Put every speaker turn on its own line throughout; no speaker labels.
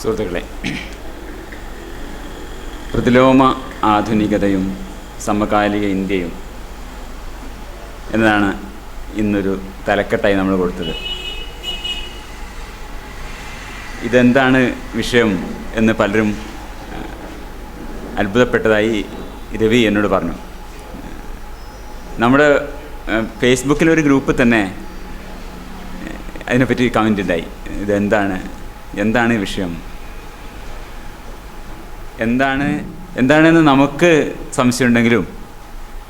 സുഹൃത്തുക്കളെ, പ്രതിലോമ ആധുനികതയും സമകാലിക ഇന്ത്യയും എന്നതാണ് ഇന്നൊരു തലക്കെട്ടായി നമ്മൾ കൊടുത്തത്. ഇതെന്താണ് വിഷയം എന്ന് പലരും അത്ഭുതപ്പെട്ടതായി രവി എന്നോട് പറഞ്ഞു. നമ്മുടെ ഫേസ്ബുക്കിലൊരു ഗ്രൂപ്പ് തന്നെ അതിനെപ്പറ്റി കമൻ്റ് ഉണ്ടായി. എന്താണ് വിഷയം, എന്താണെന്ന് നമുക്ക് സംശയമുണ്ടെങ്കിലും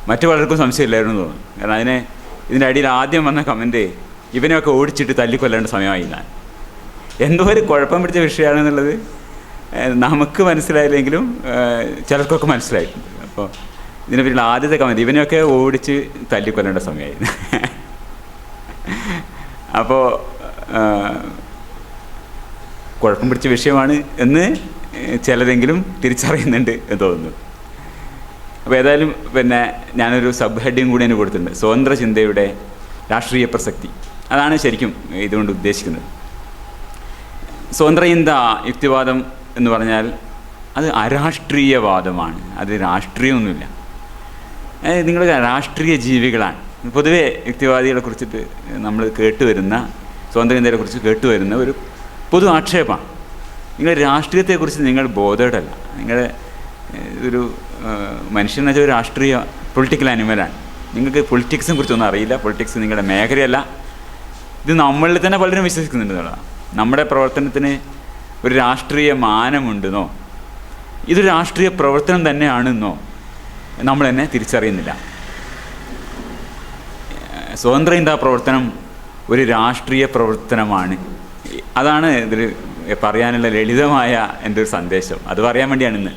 മറ്റു പലർക്കും സംശയമില്ലായിരുന്നു തോന്നുന്നു. കാരണം ഇതിൻ്റെ അടിയിൽ ആദ്യം വന്ന കമൻറ്റ് ഇവനെയൊക്കെ ഓടിച്ചിട്ട് തല്ലിക്കൊല്ലേണ്ട സമയമായില്ല. എന്തോ ഒരു കുഴപ്പം പിടിച്ച വിഷയമാണെന്നുള്ളത് നമുക്ക് മനസ്സിലായില്ലെങ്കിലും ചിലർക്കൊക്കെ മനസ്സിലായിട്ടുണ്ട്. അപ്പോൾ ഇതിനെപ്പറ്റിയുള്ള ആദ്യത്തെ കമൻറ്റ് ഇവനെയൊക്കെ ഓടിച്ച് തല്ലിക്കൊല്ലേണ്ട സമയമായി. അപ്പോൾ കുഴപ്പം പിടിച്ച വിഷയമാണ് എന്ന് ചിലരെങ്കിലും തിരിച്ചറിയുന്നുണ്ട് എന്ന് തോന്നുന്നു. അപ്പോൾ ഏതായാലും ഞാനൊരു സബ് ഹെഡിങ് കൂടി തന്നെ കൊടുത്തിട്ടുണ്ട്, സ്വതന്ത്ര ചിന്തയുടെ രാഷ്ട്രീയ പ്രസക്തി. അതാണ് ശരിക്കും ഇതുകൊണ്ട് ഉദ്ദേശിക്കുന്നത്. സ്വതന്ത്ര ചിന്ത, യുക്തിവാദം എന്ന് പറഞ്ഞാൽ അത് അരാഷ്ട്രീയവാദമാണ്. അത് രാഷ്ട്രീയമൊന്നുമില്ല. നിങ്ങൾ രാഷ്ട്രീയ ജീവികളാണ്. പൊതുവേ യുക്തിവാദികളെ കുറിച്ചിട്ട് നമ്മൾ സ്വതന്ത്ര ചിന്തയെക്കുറിച്ച് കേട്ടുവരുന്ന ഒരു പൊതു ആക്ഷേപമാണ്. നിങ്ങൾ രാഷ്ട്രീയത്തെക്കുറിച്ച് നിങ്ങൾ ബോധേഡല്ല. നിങ്ങൾ ഒരു മനുഷ്യനെന്ന് വെച്ചാൽ ഒരു രാഷ്ട്രീയ പൊളിറ്റിക്കൽ അനിമലാണ്. നിങ്ങൾക്ക് പൊളിറ്റിക്സിനെ കുറിച്ചൊന്നും അറിയില്ല. പൊളിറ്റിക്സ് നിങ്ങളുടെ മേഖലയല്ല. ഇത് നമ്മളിൽ തന്നെ പലരും വിശ്വസിക്കുന്നുണ്ട് എന്നുള്ളതാണ്. നമ്മുടെ പ്രവർത്തനത്തിന് ഒരു രാഷ്ട്രീയ മാനമുണ്ടെന്നോ ഇതൊരു രാഷ്ട്രീയ പ്രവർത്തനം തന്നെയാണെന്നോ നമ്മൾ തന്നെ തിരിച്ചറിയുന്നില്ല. സ്വതന്ത്ര ചിന്താ പ്രവർത്തനം ഒരു രാഷ്ട്രീയ പ്രവർത്തനമാണ്. അതാണ് ഇതിൽ പറയാനുള്ള ലളിതമായ എൻ്റെ ഒരു സന്ദേശം. അത് പറയാൻ വേണ്ടിയാണ് ഇന്ന്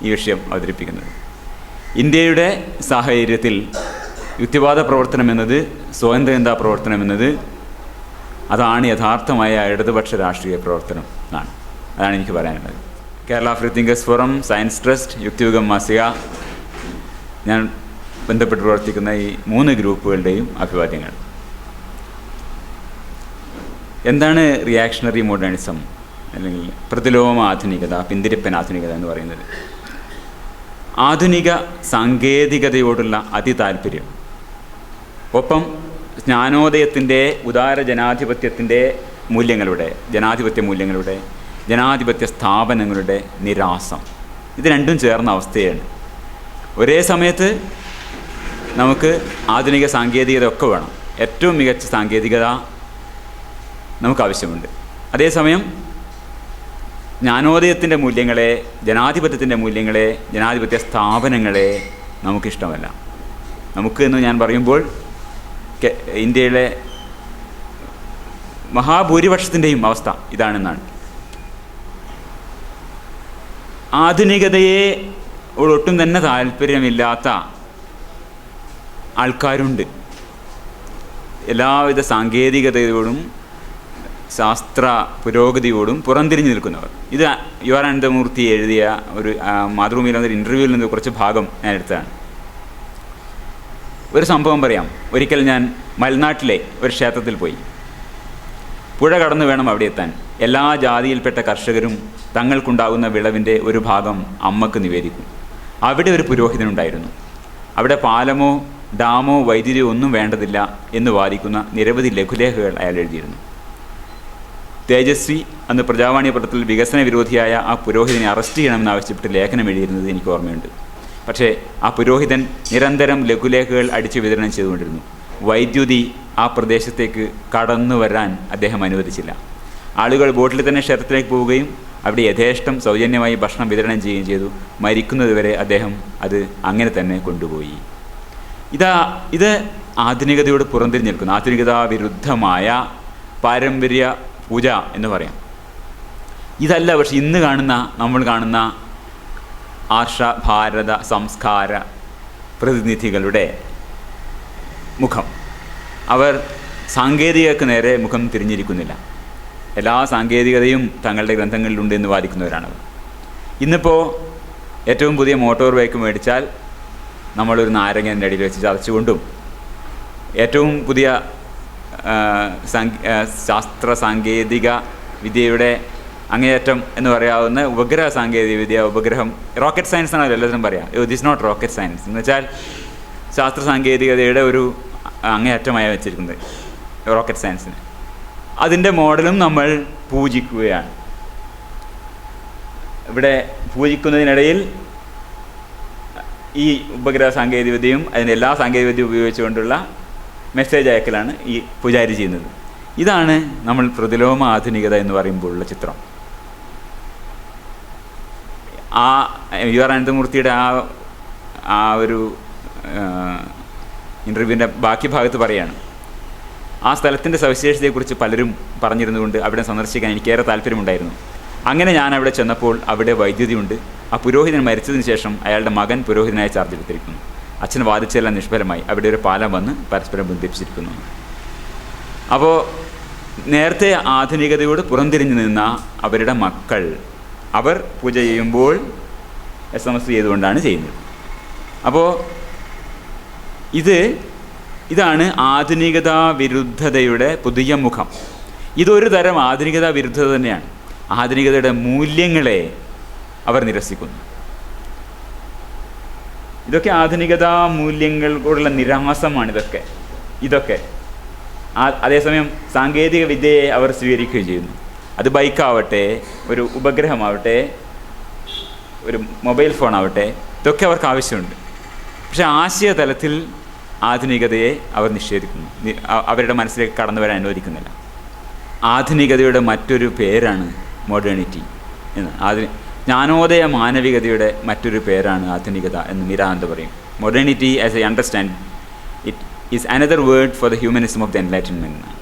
ഈ വിഷയം അവതരിപ്പിക്കുന്നത്. ഇന്ത്യയുടെ സാഹചര്യത്തിൽ യുക്തിവാദ പ്രവർത്തനം എന്നത്, സ്വതന്ത്ര ചിന്താ പ്രവർത്തനം എന്നത് അതാണ് യഥാർത്ഥമായ ഇടതുപക്ഷ രാഷ്ട്രീയ പ്രവർത്തനം ആണ്. അതാണ് എനിക്ക് പറയാനുള്ളത്. Kerala free thinkers forum, science trust, Yukthiyugam മാസിക, ഞാൻ ബന്ധപ്പെട്ട് പ്രവർത്തിക്കുന്ന ഈ 3 ഗ്രൂപ്പുകളുടെയും അഭിവാദ്യങ്ങൾ. എന്താണ് റിയാക്ഷണറി മോഡേണിസം അല്ലെങ്കിൽ പ്രതിലോമ ആധുനികത, പിന്തിരിപ്പൻ ആധുനികത എന്ന് പറയുന്നത്? ആധുനിക സാങ്കേതികതയോടുള്ള അതിതാല്പര്യം, ഒപ്പം ജ്ഞാനോദയത്തിൻ്റെ, ഉദാര ജനാധിപത്യത്തിൻ്റെ മൂല്യങ്ങളുടെ, ജനാധിപത്യ സ്ഥാപനങ്ങളുടെ നിരാസം, ഇത് രണ്ടും ചേർന്ന അവസ്ഥയാണ്. ഒരേ സമയത്ത് നമുക്ക് ആധുനിക സാങ്കേതികത ഒക്കെ വേണം. ഏറ്റവും മികച്ച സാങ്കേതികത നമുക്ക് ആവശ്യമുണ്ട്. അതേസമയം ജ്ഞാനോദയത്തിൻ്റെ മൂല്യങ്ങളെ, ജനാധിപത്യത്തിൻ്റെ മൂല്യങ്ങളെ, ജനാധിപത്യ സ്ഥാപനങ്ങളെ നമുക്കിഷ്ടമല്ല. നമുക്ക് എന്ന് ഞാൻ പറയുമ്പോൾ ഇന്ത്യയിലെ മഹാഭൂരിപക്ഷത്തിൻ്റെയും അവസ്ഥ ഇതാണെന്നാണ്. ആധുനികതയെ ഒട്ടും തന്നെ താല്പര്യമില്ലാത്ത ആൾക്കാരുണ്ട്. എല്ലാവിധ സാങ്കേതികതയോടും ശാസ്ത്ര പുരോഗതിയോടും പുറംതിരിഞ്ഞു നിൽക്കുന്നവർ. ഇത് യു ആർ അനന്തമൂർത്തി എഴുതിയ ഒരു മാതൃഭൂമിയിൽ വന്നൊരു ഇൻ്റർവ്യൂവിൽ നിന്ന് കുറച്ച് ഭാഗം ഞാൻ എടുത്തതാണ്. ഒരു സംഭവം പറയാം. ഒരിക്കൽ ഞാൻ മലനാട്ടിലെ ഒരു ക്ഷേത്രത്തിൽ പോയി. പുഴ കടന്നു വേണം അവിടെ എത്താൻ. എല്ലാ ജാതിയിൽപ്പെട്ട കർഷകരും തങ്ങൾക്കുണ്ടാകുന്ന വിളവിൻ്റെ ഒരു ഭാഗം അമ്മക്ക് നിവേദിക്കും. അവിടെ ഒരു പുരോഹിതനുണ്ടായിരുന്നു. അവിടെ പാലമോ ഡാമോ വൈദ്യുതിയോ ഒന്നും വേണ്ടതില്ല എന്ന് വാദിക്കുന്ന നിരവധി ലഘുലേഖകൾ അയാൾ എഴുതിയിരുന്നു. തേജസ്വി അന്ന് പ്രജാവാണി പത്രത്തിൽ വികസന വിരോധിയായ ആ പുരോഹിതനെ അറസ്റ്റ് ചെയ്യണമെന്നാവശ്യപ്പെട്ട് ലേഖനം എഴുതിയിരുന്നത് എനിക്ക് ഓർമ്മയുണ്ട്. പക്ഷേ ആ പുരോഹിതൻ നിരന്തരം ലഘുലേഖകൾ അടിച്ച് വിതരണം ചെയ്തുകൊണ്ടിരുന്നു. വൈദ്യുതി ആ പ്രദേശത്തേക്ക് കടന്നു വരാൻ അദ്ദേഹം അനുവദിച്ചില്ല. ആളുകൾ ബോട്ടിൽ തന്നെ ക്ഷേത്രത്തിലേക്ക് പോവുകയും അവിടെ യഥേഷ്ടം സൗജന്യമായി ഭക്ഷണം വിതരണം ചെയ്യുകയും ചെയ്തു. മരിക്കുന്നതുവരെ അദ്ദേഹം അത് അങ്ങനെ തന്നെ കൊണ്ടുപോയി. ഇത് ആധുനികതയോട് പുറംതിരിഞ്ഞ് നിൽക്കുന്നു. ആധുനികതാ വിരുദ്ധമായ പാരമ്പര്യ പൂജ എന്ന് പറയാം. ഇതല്ല പക്ഷെ നമ്മൾ കാണുന്ന ആർഷ ഭാരത സംസ്കാര പ്രതിനിധികളുടെ മുഖം. അവർ സാങ്കേതികതയ്ക്ക് നേരെ മുഖം തിരിഞ്ഞിരിക്കുന്നില്ല. എല്ലാ സാങ്കേതികതയും തങ്ങളുടെ ഗ്രന്ഥങ്ങളിലുണ്ട് എന്ന് വാദിക്കുന്നവരാണവർ. ഇന്നിപ്പോൾ ഏറ്റവും പുതിയ മോട്ടോർ ബൈക്ക് മേടിച്ചാൽ നമ്മളൊരു നാരങ്ങൻ്റെ അടിയിൽ വെച്ച് ചതച്ചുകൊണ്ടും ഏറ്റവും പുതിയ ശാസ്ത്ര സാങ്കേതിക വിദ്യയുടെ അങ്ങേയറ്റം എന്ന് പറയാവുന്ന ഉപഗ്രഹ സാങ്കേതികവിദ്യ, ഉപഗ്രഹം, റോക്കറ്റ് സയൻസ് ആണല്ലോ എല്ലാത്തിനും പറയാം. It is not rocket science എന്ന് വെച്ചാൽ ശാസ്ത്ര സാങ്കേതികതയുടെ ഒരു അങ്ങേയറ്റമായി വെച്ചിരിക്കുന്നത് റോക്കറ്റ് സയൻസിന്. അതിൻ്റെ മോഡലും നമ്മൾ പൂജിക്കുകയാണ്. ഇവിടെ പൂജിക്കുന്നതിനിടയിൽ ഈ ഉപഗ്രഹ സാങ്കേതികവിദ്യയും അതിൻ്റെ എല്ലാ സാങ്കേതികവിദ്യയും ഉപയോഗിച്ചുകൊണ്ടുള്ള മെസ്സേജ് അയക്കലാണ് ഈ പൂജാരി ചെയ്യുന്നത്. ഇതാണ് നമ്മൾ പ്രതിലോമ ആധുനികത എന്ന് പറയുമ്പോഴുള്ള ചിത്രം. ആ യു ആർ അനന്തമൂർത്തിയുടെ ആ ഒരു ഇൻ്റർവ്യൂവിൻ്റെ ബാക്കി ഭാഗത്ത് പറയാണ്, ആ സ്ഥലത്തിൻ്റെ സവിശേഷതയെക്കുറിച്ച് പലരും പറഞ്ഞിരുന്നുകൊണ്ട് അവിടെ സന്ദർശിക്കാൻ എനിക്കേറെ താല്പര്യമുണ്ടായിരുന്നു. അങ്ങനെ ഞാൻ അവിടെ ചെന്നപ്പോൾ അവിടെ വൈദ്യുതിയുണ്ട്. ആ പുരോഹിതൻ മരിച്ചതിന് ശേഷം അയാളുടെ മകൻ പുരോഹിതനായി ചാർജ് എടുത്തിരിക്കുന്നു. അച്ഛൻ വാദിച്ചെല്ലാം നിഷ്ഫലമായി. അവിടെ ഒരു പാലം വന്ന് പരസ്പരം ബന്ധിപ്പിച്ചിരിക്കുന്നു. അപ്പോൾ നേരത്തെ ആധുനികതയോട് പുറംതിരിഞ്ഞു നിന്ന അവരുടെ മക്കൾ അവർ പൂജ ചെയ്യുമ്പോൾ SMS ചെയ്തുകൊണ്ടാണ് ചെയ്യുന്നത്. അപ്പോൾ ഇതാണ് ആധുനികതാ വിരുദ്ധതയുടെ പുതിയ മുഖം. ഇതൊരു തരം ആധുനികതാ വിരുദ്ധത തന്നെയാണ്. ആധുനികതയുടെ മൂല്യങ്ങളെ അവർ നിരസിക്കുന്നു. ഇതൊക്കെ ആധുനികതാ മൂല്യങ്ങളോടുള്ള നിരാസമാണ്. ഇതൊക്കെ അതേസമയം സാങ്കേതിക വിദ്യയെ അവർ സ്വീകരിക്കുകയും ചെയ്യുന്നു. അത് ബൈക്കാവട്ടെ, ഒരു ഉപഗ്രഹമാവട്ടെ, ഒരു മൊബൈൽ ഫോണാവട്ടെ, ഇതൊക്കെ അവർക്ക് ആവശ്യമുണ്ട്. പക്ഷേ ആശയതലത്തിൽ ആധുനികതയെ അവർ നിഷേധിക്കുന്നു, അവരുടെ മനസ്സിലേക്ക് കടന്നു വരാൻ അനുവദിക്കുന്നില്ല. ആധുനികതയുടെ മറ്റൊരു പേരാണ് മോഡേണിറ്റി എന്ന്. ജ്ഞാനോദയ മാനവികതയുടെ മറ്റൊരു പേരാണ് ആധുനികത എന്ന് മിരാന്ത് പറയും. Modernity, as I understand it, is another word for the humanism of the enlightenment എന്നാണ്.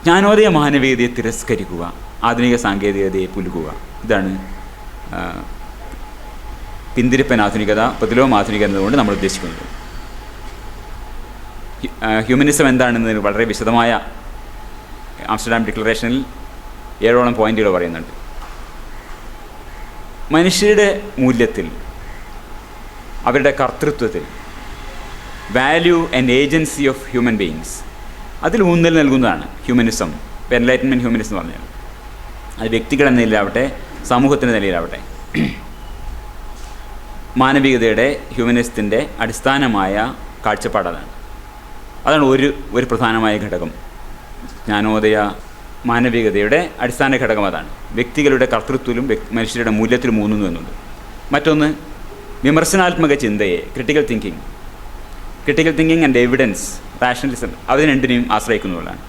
ജ്ഞാനോദയ മാനവികതയെ തിരസ്കരിക്കുക, ആധുനിക സാങ്കേതികതയെ പുലുകുക, ഇതാണ് പിന്തിരിപ്പൻ ആധുനികത, പ്രതിലോമ ആധുനികത എന്നതുകൊണ്ട് നമ്മൾ ഉദ്ദേശിക്കുന്നത്. ഹ്യൂമനിസം എന്താണെന്ന് വളരെ വിശദമായ ആംസ്റ്റർഡാം ഡിക്ലറേഷനിൽ 7 പോയിന്റുകൾ പറയുന്നുണ്ട്. മനുഷ്യരുടെ മൂല്യത്തിൽ, അവരുടെ കർത്തൃത്വത്തിൽ, value and agency of human beings, അതിൽ ഊന്നൽ നൽകുന്നതാണ് ഹ്യൂമനിസം. എൻലൈറ്റൻമെൻറ്റ് ഹ്യൂമനിസം എന്ന് പറഞ്ഞാൽ അത് വ്യക്തികളുടെ നിലയിലാവട്ടെ, സമൂഹത്തിൻ്റെ നിലയിലാവട്ടെ, മാനവികതയുടെ, ഹ്യൂമനിസത്തിൻ്റെ അടിസ്ഥാനമായ കാഴ്ചപ്പാടാണ്. അതാണ് ഒരു പ്രധാനമായ ഘടകം. ജ്ഞാനോദയ മാനവികതയുടെ അടിസ്ഥാന ഘടകം അതാണ്. വ്യക്തികളുടെ കർത്തൃത്വത്തിലും മനുഷ്യരുടെ മൂല്യത്തിലും ഊന്നുന്നു എന്നുണ്ട്. മറ്റൊന്ന് വിമർശനാത്മക ചിന്തയെ, critical thinking and evidence, rationalism, അതിന് രണ്ടിനെയും ആശ്രയിക്കുന്നതാണ്.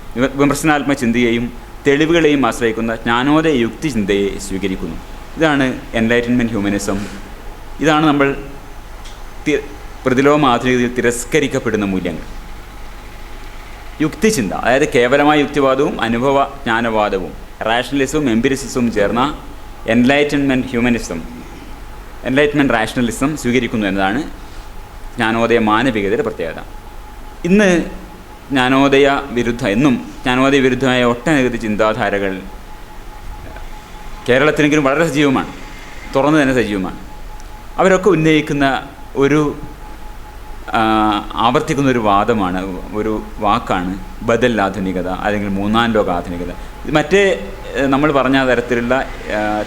വിമർശനാത്മക ചിന്തയെയും തെളിവുകളെയും ആശ്രയിക്കുന്ന ജ്ഞാനോദയ യുക്തി ചിന്തയെ സ്വീകരിക്കുന്നു. ഇതാണ് എൻലൈറ്റൻമെൻറ്റ് ഹ്യൂമനിസം. ഇതാണ് നമ്മൾ പ്രതിലോമ ആധുനികതയിൽ തിരസ്കരിക്കപ്പെടുന്ന മൂല്യങ്ങൾ. യുക്തിചിന്ത, അതായത് കേവലമായ യുക്തിവാദവും അനുഭവ ജ്ഞാനവാദവും, റാഷണലിസവും എംപിരിസിസവും ചേർന്ന എൻലൈറ്റ്മെൻറ്റ് റാഷണലിസം സ്വീകരിക്കുന്നു എന്നതാണ് ജ്ഞാനോദയ മാനവികതയുടെ പ്രത്യേകത. ഇന്ന് ജ്ഞാനോദയ വിരുദ്ധമായ ഒട്ടനവധി ചിന്താധാരകൾ കേരളത്തിലെങ്കിലും വളരെ സജീവമാണ്, തുറന്നു തന്നെ സജീവമാണ്. അവരൊക്കെ ഉന്നയിക്കുന്ന ആവർത്തിക്കുന്ന ഒരു വാദമാണ്, ഒരു വാക്കാണ് ബദൽ ആധുനികത, അല്ലെങ്കിൽ മൂന്നാം ലോക ആധുനികത. മറ്റേ നമ്മൾ പറഞ്ഞ തരത്തിലുള്ള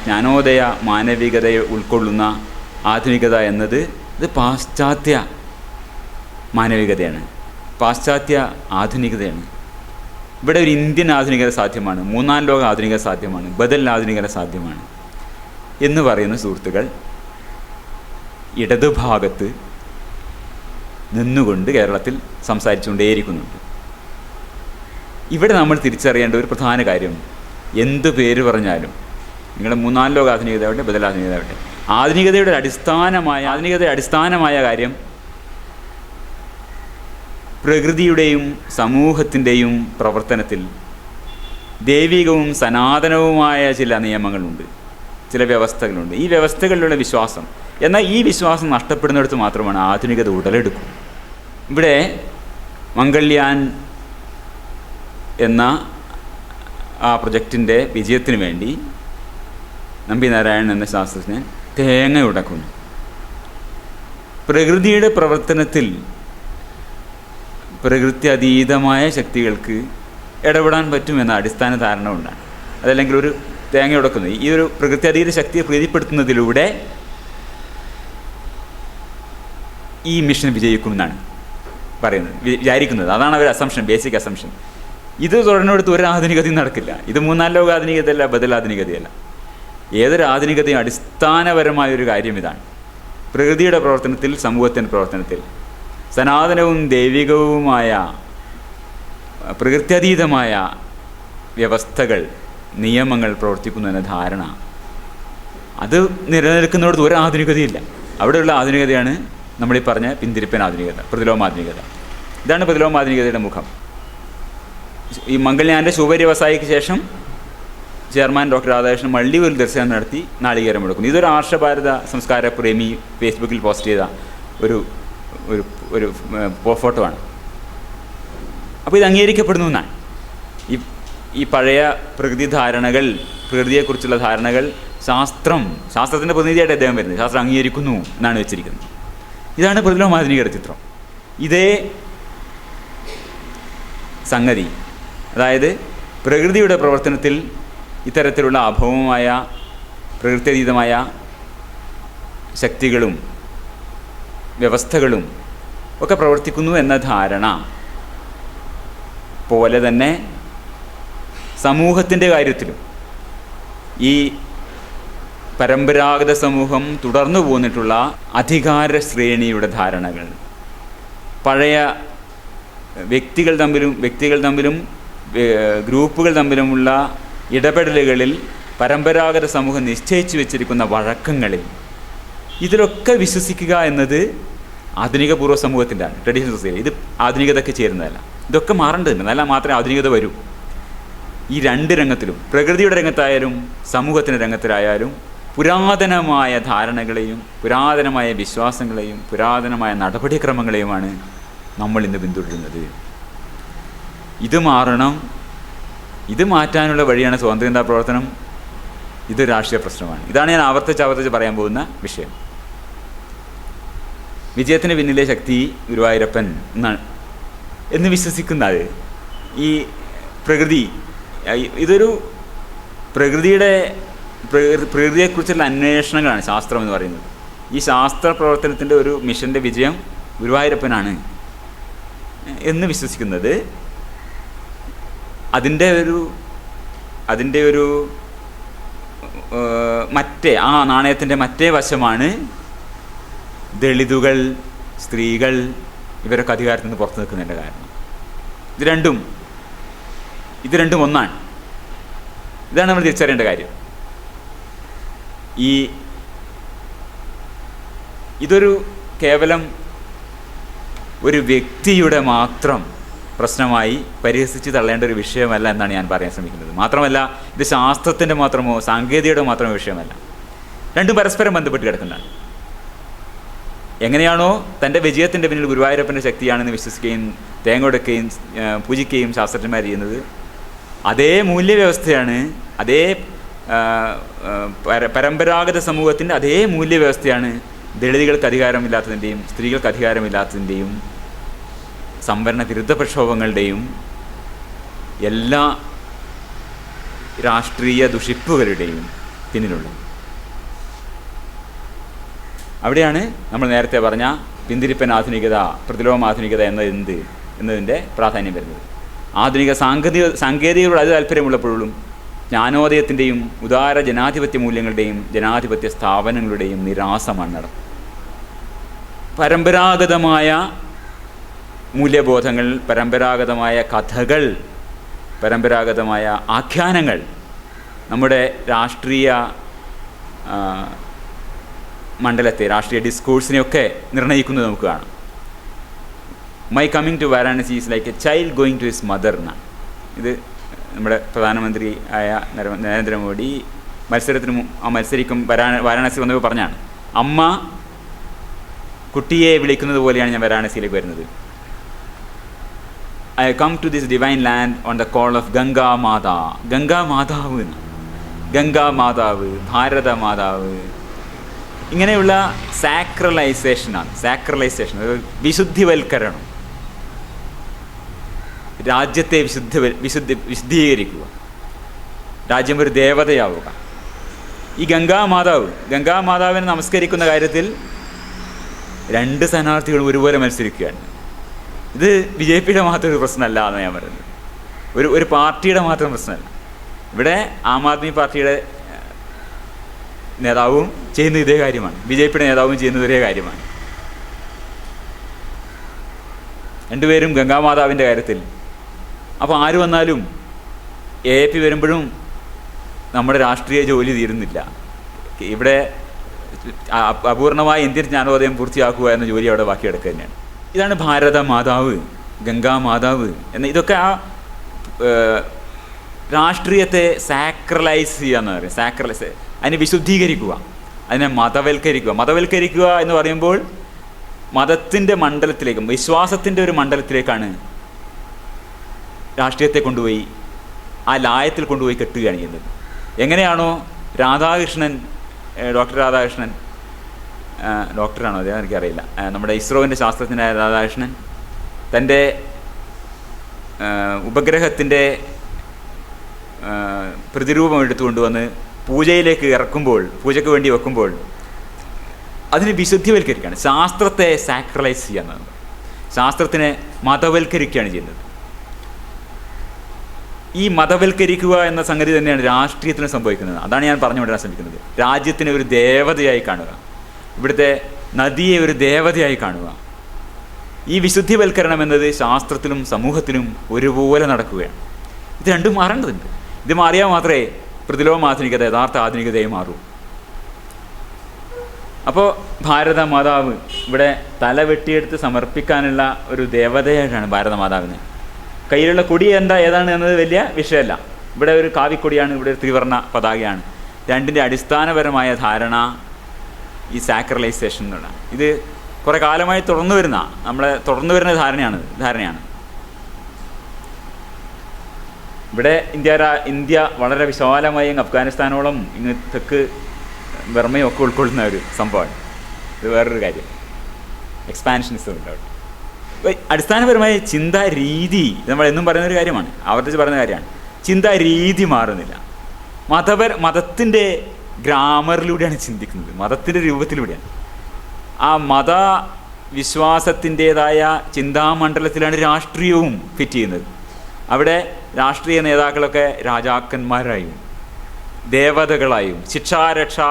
ജ്ഞാനോദയ മാനവികതയെ ഉൾക്കൊള്ളുന്ന ആധുനികത എന്നത് ഇത് പാശ്ചാത്യ മാനവികതയാണ്, പാശ്ചാത്യ ആധുനികതയാണ്. ഇവിടെ ഒരു ഇന്ത്യൻ ആധുനികത സാധ്യമാണ്, മൂന്നാം ലോക ആധുനികത സാധ്യമാണ്, ബദൽ ആധുനികത സാധ്യമാണ് എന്ന് പറയുന്ന സുഹൃത്തുക്കൾ ഇടതുഭാഗത്ത് നിന്നുകൊണ്ട് കേരളത്തിൽ സംസാരിച്ചുകൊണ്ടേയിരിക്കുന്നുണ്ട്. ഇവിടെ നമ്മൾ തിരിച്ചറിയേണ്ട ഒരു പ്രധാന കാര്യം, എന്ത് പേര് പറഞ്ഞാലും, നിങ്ങളുടെ മൂന്നാം ലോക ആധുനികതയാവട്ടെ, ബദലാധുനികതയാവട്ടെ, ആധുനികതയുടെ അടിസ്ഥാനമായ കാര്യം പ്രകൃതിയുടെയും സമൂഹത്തിൻ്റെയും പ്രവർത്തനത്തിൽ ദൈവികവും സനാതനവുമായ ചില നിയമങ്ങളുണ്ട്, ചില വ്യവസ്ഥകളുണ്ട്. ഈ വ്യവസ്ഥകളിലുള്ള വിശ്വാസം, എന്നാൽ ഈ വിശ്വാസം നഷ്ടപ്പെടുന്നിടത്ത് മാത്രമാണ് ആധുനികത ഉടലെടുക്കും. ഇവിടെ മംഗൾയാൻ എന്ന ആ പ്രൊജക്റ്റിൻ്റെ വിജയത്തിന് വേണ്ടി നമ്പി നാരായണൻ എന്ന ശാസ്ത്രജ്ഞൻ തേങ്ങ ഉടക്കുന്നു. പ്രകൃതിയുടെ പ്രവർത്തനത്തിൽ പ്രകൃത്യതീതമായ ശക്തികൾക്ക് ഇടപെടാൻ പറ്റുമെന്ന അടിസ്ഥാന ധാരണ കൊണ്ടാണ്. അതല്ലെങ്കിൽ ഒരു തേങ്ങ ഉടക്കുന്നത്. ഈ ഒരു പ്രകൃത്യതീത ശക്തിയെ പ്രീതിപ്പെടുത്തുന്നതിലൂടെ ഈ മിഷൻ വിജയിക്കുമെന്നാണ് പറയുന്നത്, വിചാരിക്കുന്നത്. അതാണ് അവർ അസംഷൻ, ബേസിക് അസംഷൻ. ഇത് തുടർന്നെടുത്ത് ഒരു ആധുനികതയും നടക്കില്ല. ഇത് മൂന്നാം ലോക ആധുനികതയല്ല, ബദലാധുനികതയല്ല. ഏതൊരു ആധുനികതയും അടിസ്ഥാനപരമായൊരു കാര്യം ഇതാണ്. പ്രകൃതിയുടെ പ്രവർത്തനത്തിൽ, സമൂഹത്തിൻ്റെ പ്രവർത്തനത്തിൽ സനാതനവും ദൈവികവുമായ പ്രകൃത്യതീതമായ വ്യവസ്ഥകൾ, നിയമങ്ങൾ പ്രവർത്തിക്കുന്നു എന്ന ധാരണ, അത് നിലനിൽക്കുന്നിടത്ത് ഒരു ആധുനികതയില്ല. അവിടെയുള്ള ആധുനികതയാണ് നമ്മളീ പറഞ്ഞ പിന്തിരിപ്പൻ ആധുനികത, പ്രതിലോമാധുനികത. ഇതാണ് പ്രതിലോമാധുനികതയുടെ മുഖം. ഈ മംഗൾയാൻ്റെ ശുഭവ്യവസായിക്ക് ശേഷം ചെയർമാൻ ഡോക്ടർ രാധാകൃഷ്ണൻ മള്ളിയൂരിൽ ദർശനം നടത്തി നാളികേരം എടുക്കുന്നു. ഇതൊരു ആർഷഭാരത സംസ്കാര പ്രേമി ഫേസ്ബുക്കിൽ പോസ്റ്റ് ചെയ്ത ഒരു ഒരു ഒരു ഫോട്ടോ ആണ്. അപ്പോൾ ഇത് അംഗീകരിക്കപ്പെടുന്നു എന്നാണ്. ഈ പഴയ പ്രകൃതി ധാരണകൾ, പ്രകൃതിയെക്കുറിച്ചുള്ള ധാരണകൾ ശാസ്ത്രത്തിൻ്റെ പ്രതിനിധിയായിട്ട് അദ്ദേഹം വരുന്നത്, ശാസ്ത്രം അംഗീകരിക്കുന്നു എന്നാണ് വെച്ചിരിക്കുന്നത്. ഇതാണ് പ്രതിലോമാധുനികയുടെ ചിത്രം. ഇതേ സംഗതി, അതായത് പ്രകൃതിയുടെ പ്രവർത്തനത്തിൽ ഇത്തരത്തിലുള്ള അഭൗമമായ പ്രകൃത്യതീതമായ ശക്തികളും വ്യവസ്ഥകളും ഒക്കെ പ്രവർത്തിക്കുന്നു എന്ന ധാരണ പോലെ തന്നെ സമൂഹത്തിൻ്റെ കാര്യത്തിലും ഈ പരമ്പരാഗത സമൂഹം തുടർന്നു പോന്നിട്ടുള്ള അധികാര ശ്രേണിയുടെ ധാരണകൾ, പഴയ വ്യക്തികൾ തമ്മിലും ഗ്രൂപ്പുകൾ തമ്മിലുമുള്ള ഇടപെടലുകളിൽ പരമ്പരാഗത സമൂഹം നിശ്ചയിച്ചു വെച്ചിരിക്കുന്ന വഴക്കങ്ങളിൽ, ഇതിലൊക്കെ വിശ്വസിക്കുക എന്നത് ആധുനിക പൂർവ്വ സമൂഹത്തിൻ്റെയാണ്, ട്രഡീഷണൽ സൊസൈറ്റി. ഇത് ആധുനികതയ്ക്ക് ചേരുന്നതല്ല. ഇതൊക്കെ മാറേണ്ടതുണ്ട്, എന്നാൽ മാത്രമേ ആധുനികത വരൂ. ഈ രണ്ട് രംഗത്തിലും, പ്രകൃതിയുടെ രംഗത്തായാലും സമൂഹത്തിൻ്റെ രംഗത്തിലായാലും, പുരാതനമായ ധാരണകളെയും പുരാതനമായ വിശ്വാസങ്ങളെയും പുരാതനമായ നടപടിക്രമങ്ങളെയുമാണ് നമ്മൾ ഇന്ന് പിന്തുടരുന്നത്. ഇത് മാറണം. ഇത് മാറ്റാനുള്ള വഴിയാണ് സ്വാതന്ത്ര്യചിന്താ പ്രവർത്തനം. ഇത് രാഷ്ട്രീയ പ്രശ്നമാണ്. ഇതാണ് ഞാൻ ആവർത്തിച്ച് പറയാൻ പോകുന്ന വിഷയം. വിജയത്തിന് പിന്നിലെ ശക്തി ഗുരുവായൂരപ്പൻ എന്നാണ് എന്ന് വിശ്വസിക്കുന്നത്. ഈ പ്രകൃതി, ഇതൊരു പ്രകൃതിയെക്കുറിച്ചുള്ള അന്വേഷണങ്ങളാണ് ശാസ്ത്രം എന്ന് പറയുന്നത്. ഈ ശാസ്ത്ര പ്രവർത്തനത്തിൻ്റെ ഒരു മിഷൻ്റെ വിജയം ഗുരുവായൂരപ്പനാണ് എന്ന് വിശ്വസിക്കുന്നത് അതിൻ്റെ ഒരു ആ നാണയത്തിൻ്റെ മറ്റേ വശമാണ് ദളിതുകൾ, സ്ത്രീകൾ, ഇവരൊക്കെ അധികാരത്തിൽ നിന്ന് പുറത്തു നിൽക്കുന്നതിൻ്റെ കാരണം. ഇത് രണ്ടും ഒന്നാണ്. ഇതാണ് നമ്മൾ തിരിച്ചറിയേണ്ട കാര്യം. ഇതൊരു കേവലം ഒരു വ്യക്തിയുടെ മാത്രം പ്രശ്നമായി പരിഹസിച്ച് തള്ളേണ്ട ഒരു വിഷയമല്ല എന്നാണ് ഞാൻ പറയാൻ ശ്രമിക്കുന്നത്. മാത്രമല്ല, ഇത് ശാസ്ത്രത്തിൻ്റെ മാത്രമോ സാങ്കേതികയുടെ മാത്രമോ വിഷയമല്ല. രണ്ടും പരസ്പരം ബന്ധപ്പെട്ട് കിടക്കുന്നതാണ്. എങ്ങനെയാണോ തൻ്റെ വിജയത്തിൻ്റെ പിന്നിൽ ഗുരുവായൂരപ്പൻ്റെ ശക്തിയാണെന്ന് വിശ്വസിക്കുകയും തേങ്ങ ഉടക്കുകയും പൂജിക്കുകയും ശാസ്ത്രജ്ഞന്മാർ ചെയ്യുന്നത്, അതേ മൂല്യവ്യവസ്ഥയാണ്, അതേ പരമ്പരാഗത സമൂഹത്തിൻ്റെ അതേ മൂല്യവ്യവസ്ഥയാണ് ദളിതുകൾക്ക് അധികാരമില്ലാത്തതിൻ്റെയും സ്ത്രീകൾക്ക് അധികാരമില്ലാത്തതിൻ്റെയും സംവരണ വിരുദ്ധ പ്രക്ഷോഭങ്ങളുടെയും എല്ലാ രാഷ്ട്രീയ ദുഷിപ്പുകളുടെയും പിന്നിലുള്ളത്. അവിടെയാണ് നമ്മൾ നേരത്തെ പറഞ്ഞ പിന്തിരിപ്പൻ ആധുനികത, പ്രതിലോമാധുനികത എന്നതിൻ്റെ പ്രാധാന്യം വരുന്നത്. ആധുനിക സാങ്കേതികതയോട് അത് താല്പര്യമുള്ളപ്പോഴും ജ്ഞാനോദയത്തിൻ്റെയും ഉദാര ജനാധിപത്യ മൂല്യങ്ങളുടെയും ജനാധിപത്യ സ്ഥാപനങ്ങളുടെയും നിരാസമാണ് നടന്നത്. പരമ്പരാഗതമായ മൂല്യബോധങ്ങൾ, പരമ്പരാഗതമായ കഥകൾ, പരമ്പരാഗതമായ ആഖ്യാനങ്ങൾ നമ്മുടെ രാഷ്ട്രീയ മണ്ഡലത്തെ, രാഷ്ട്രീയ ഡിസ്കോഴ്സിനെയൊക്കെ നിർണ്ണയിക്കുന്നത് നമുക്ക് കാണാം. My coming to Varanasi is like a child going to his mother എന്നാണ്. ഇത് നമ്മുടെ പ്രധാനമന്ത്രി ആയ നരേന്ദ്രമോദി മത്സരിക്കും വാരാണസി വന്നപ്പോൾ പറഞ്ഞാണ്, അമ്മ കുട്ടിയെ വിളിക്കുന്നത് പോലെയാണ് ഞാൻ വാരാണസിയിലേക്ക് വരുന്നത്. I come to this divine land on the call of Ganga Mata. Ganga മാതാവ് എന്നാണ്. ഗംഗാ മാതാവ്, ഭാരത മാതാവ്, ഇങ്ങനെയുള്ള സാക്രലൈസേഷനാണ്. വിശുദ്ധിവൽക്കരണം, രാജ്യത്തെ വിശുദ്ധീകരിക്കുക. രാജ്യം ഒരു ദേവതയാവുക. ഈ ഗംഗാമാതാവിനെ നമസ്കരിക്കുന്ന കാര്യത്തിൽ 2 സ്ഥാനാർത്ഥികളും ഒരുപോലെ മത്സരിക്കുകയാണ്. ഇത് BJPയുടെ മാത്രം ഒരു പ്രശ്നമല്ല എന്ന് ഞാൻ പറയുന്നത്, ഒരു പാർട്ടിയുടെ മാത്രം പ്രശ്നമല്ല. ഇവിടെ ആം ആദ്മി പാർട്ടിയുടെ നേതാവും ചെയ്യുന്ന ഇതേ കാര്യമാണ്, BJPയുടെ നേതാവും ചെയ്യുന്നത് ഒരേ കാര്യമാണ്. രണ്ടുപേരും ഗംഗാമാതാവിൻ്റെ കാര്യത്തിൽ. അപ്പോൾ ആര് വന്നാലും AAP വരുമ്പോഴും നമ്മുടെ രാഷ്ട്രീയ ജോലി തീരുന്നില്ല. ഇവിടെ അപൂർണമായ ഇന്ത്യൻ ജ്ഞാനോദയം പൂർത്തിയാക്കുക എന്ന ജോലി അവിടെ ബാക്കി കിടക്കുക തന്നെയാണ്. ഇതാണ് ഭാരത മാതാവ്, ഗംഗാമാതാവ് എന്ന ഇതൊക്കെ ആ രാഷ്ട്രീയത്തെ സാക്രലൈസ് ചെയ്യുക എന്ന് പറയും. സാക്രലൈസ്, അതിനെ വിശുദ്ധീകരിക്കുക, അതിനെ മതവൽക്കരിക്കുക എന്ന് പറയുമ്പോൾ മതത്തിൻ്റെ മണ്ഡലത്തിലേക്കും വിശ്വാസത്തിൻ്റെ ഒരു മണ്ഡലത്തിലേക്കാണ് രാഷ്ട്രീയത്തെ കൊണ്ടുപോയി ആ ലായത്തിൽ കൊണ്ടുപോയി കെട്ടുകയാണ് ചെയ്യുന്നത്. എങ്ങനെയാണോ രാധാകൃഷ്ണൻ, ഡോക്ടർ രാധാകൃഷ്ണൻ, ഡോക്ടറാണോ അദ്ദേഹം എനിക്കറിയില്ല, നമ്മുടെ ഇസ്രോവിൻ്റെ ശാസ്ത്രജ്ഞനായ രാധാകൃഷ്ണൻ തൻ്റെ ഉപഗ്രഹത്തിൻ്റെ പ്രതിരൂപം എടുത്തുകൊണ്ടുവന്ന് പൂജയ്ക്ക് വേണ്ടി വെക്കുമ്പോൾ അതിനെ വിശുദ്ധിവൽക്കരിക്കുകയാണ്. ശാസ്ത്രത്തെ സാക്രലൈസ് ചെയ്യാന്നാണ്, ശാസ്ത്രത്തിനെ മതവൽക്കരിക്കുകയാണ് ചെയ്യുന്നത്. ഈ മതവൽക്കരിക്കുക എന്ന സംഗതി തന്നെയാണ് രാഷ്ട്രീയത്തിന് സംഭവിക്കുന്നത്. അതാണ് ഞാൻ പറഞ്ഞുകൊണ്ടിരാൻ ശ്രമിക്കുന്നത്. രാജ്യത്തിനെ ഒരു ദേവതയായി കാണുക, ഇവിടുത്തെ നദിയെ ഒരു ദേവതയായി കാണുക. ഈ വിശുദ്ധിവൽക്കരണം എന്നത് ശാസ്ത്രത്തിലും സമൂഹത്തിലും ഒരുപോലെ നടക്കുകയാണ്. ഇത് രണ്ടും മാറേണ്ടതുണ്ട്. ഇത് മാറിയാൽ മാത്രമേ പ്രതിലോമാധുനികത യഥാർത്ഥ ആധുനികതയെ മാറൂ. അപ്പോൾ ഭാരത മാതാവ് ഇവിടെ തല വെട്ടിയെടുത്ത് സമർപ്പിക്കാനുള്ള ഒരു ദേവതയായിട്ടാണ് ഭാരത മാതാവിന്. കയ്യിലുള്ള കൊടി ഏതാണ് എന്നത് വലിയ വിഷയമല്ല. ഇവിടെ ഒരു കാവിക്കൊടിയാണ്, ഇവിടെ ഒരു ത്രിവർണ്ണ പതാകയാണ്. രണ്ടിൻ്റെ അടിസ്ഥാനപരമായ ധാരണ ഈ സാക്രലൈസേഷൻ എന്നുള്ള ഇത് കുറേ കാലമായി തുടർന്നു വരുന്ന ധാരണയാണ്. ഇവിടെ ഇന്ത്യ വളരെ വിശാലമായി അഫ്ഗാനിസ്ഥാനോളം ഇങ്ങ് തെക്ക് ബർമയും ഒക്കെ ഉൾക്കൊള്ളുന്ന ഒരു സംഭവമാണ്. ഇത് വേറൊരു കാര്യം, എക്സ്പാൻഷനിസം ഉണ്ട് അവിടെ. അടിസ്ഥാനപരമായ ചിന്താ രീതി നമ്മൾ എന്നും പറയുന്നൊരു കാര്യമാണ്, ആവർത്തിച്ച് പറയുന്ന കാര്യമാണ്. ചിന്താ രീതി മാറുന്നില്ല. മതത്തിൻ്റെ ഗ്രാമറിലൂടെയാണ് ചിന്തിക്കുന്നത്, മതത്തിൻ്റെ രൂപത്തിലൂടെയാണ്. ആ മതവിശ്വാസത്തിൻ്റേതായ ചിന്താമണ്ഡലത്തിലാണ് രാഷ്ട്രീയവും ഫിറ്റ് ചെയ്യുന്നത്. അവിടെ രാഷ്ട്രീയ നേതാക്കളൊക്കെ രാജാക്കന്മാരായും ദേവതകളായും ശിക്ഷാരക്ഷാ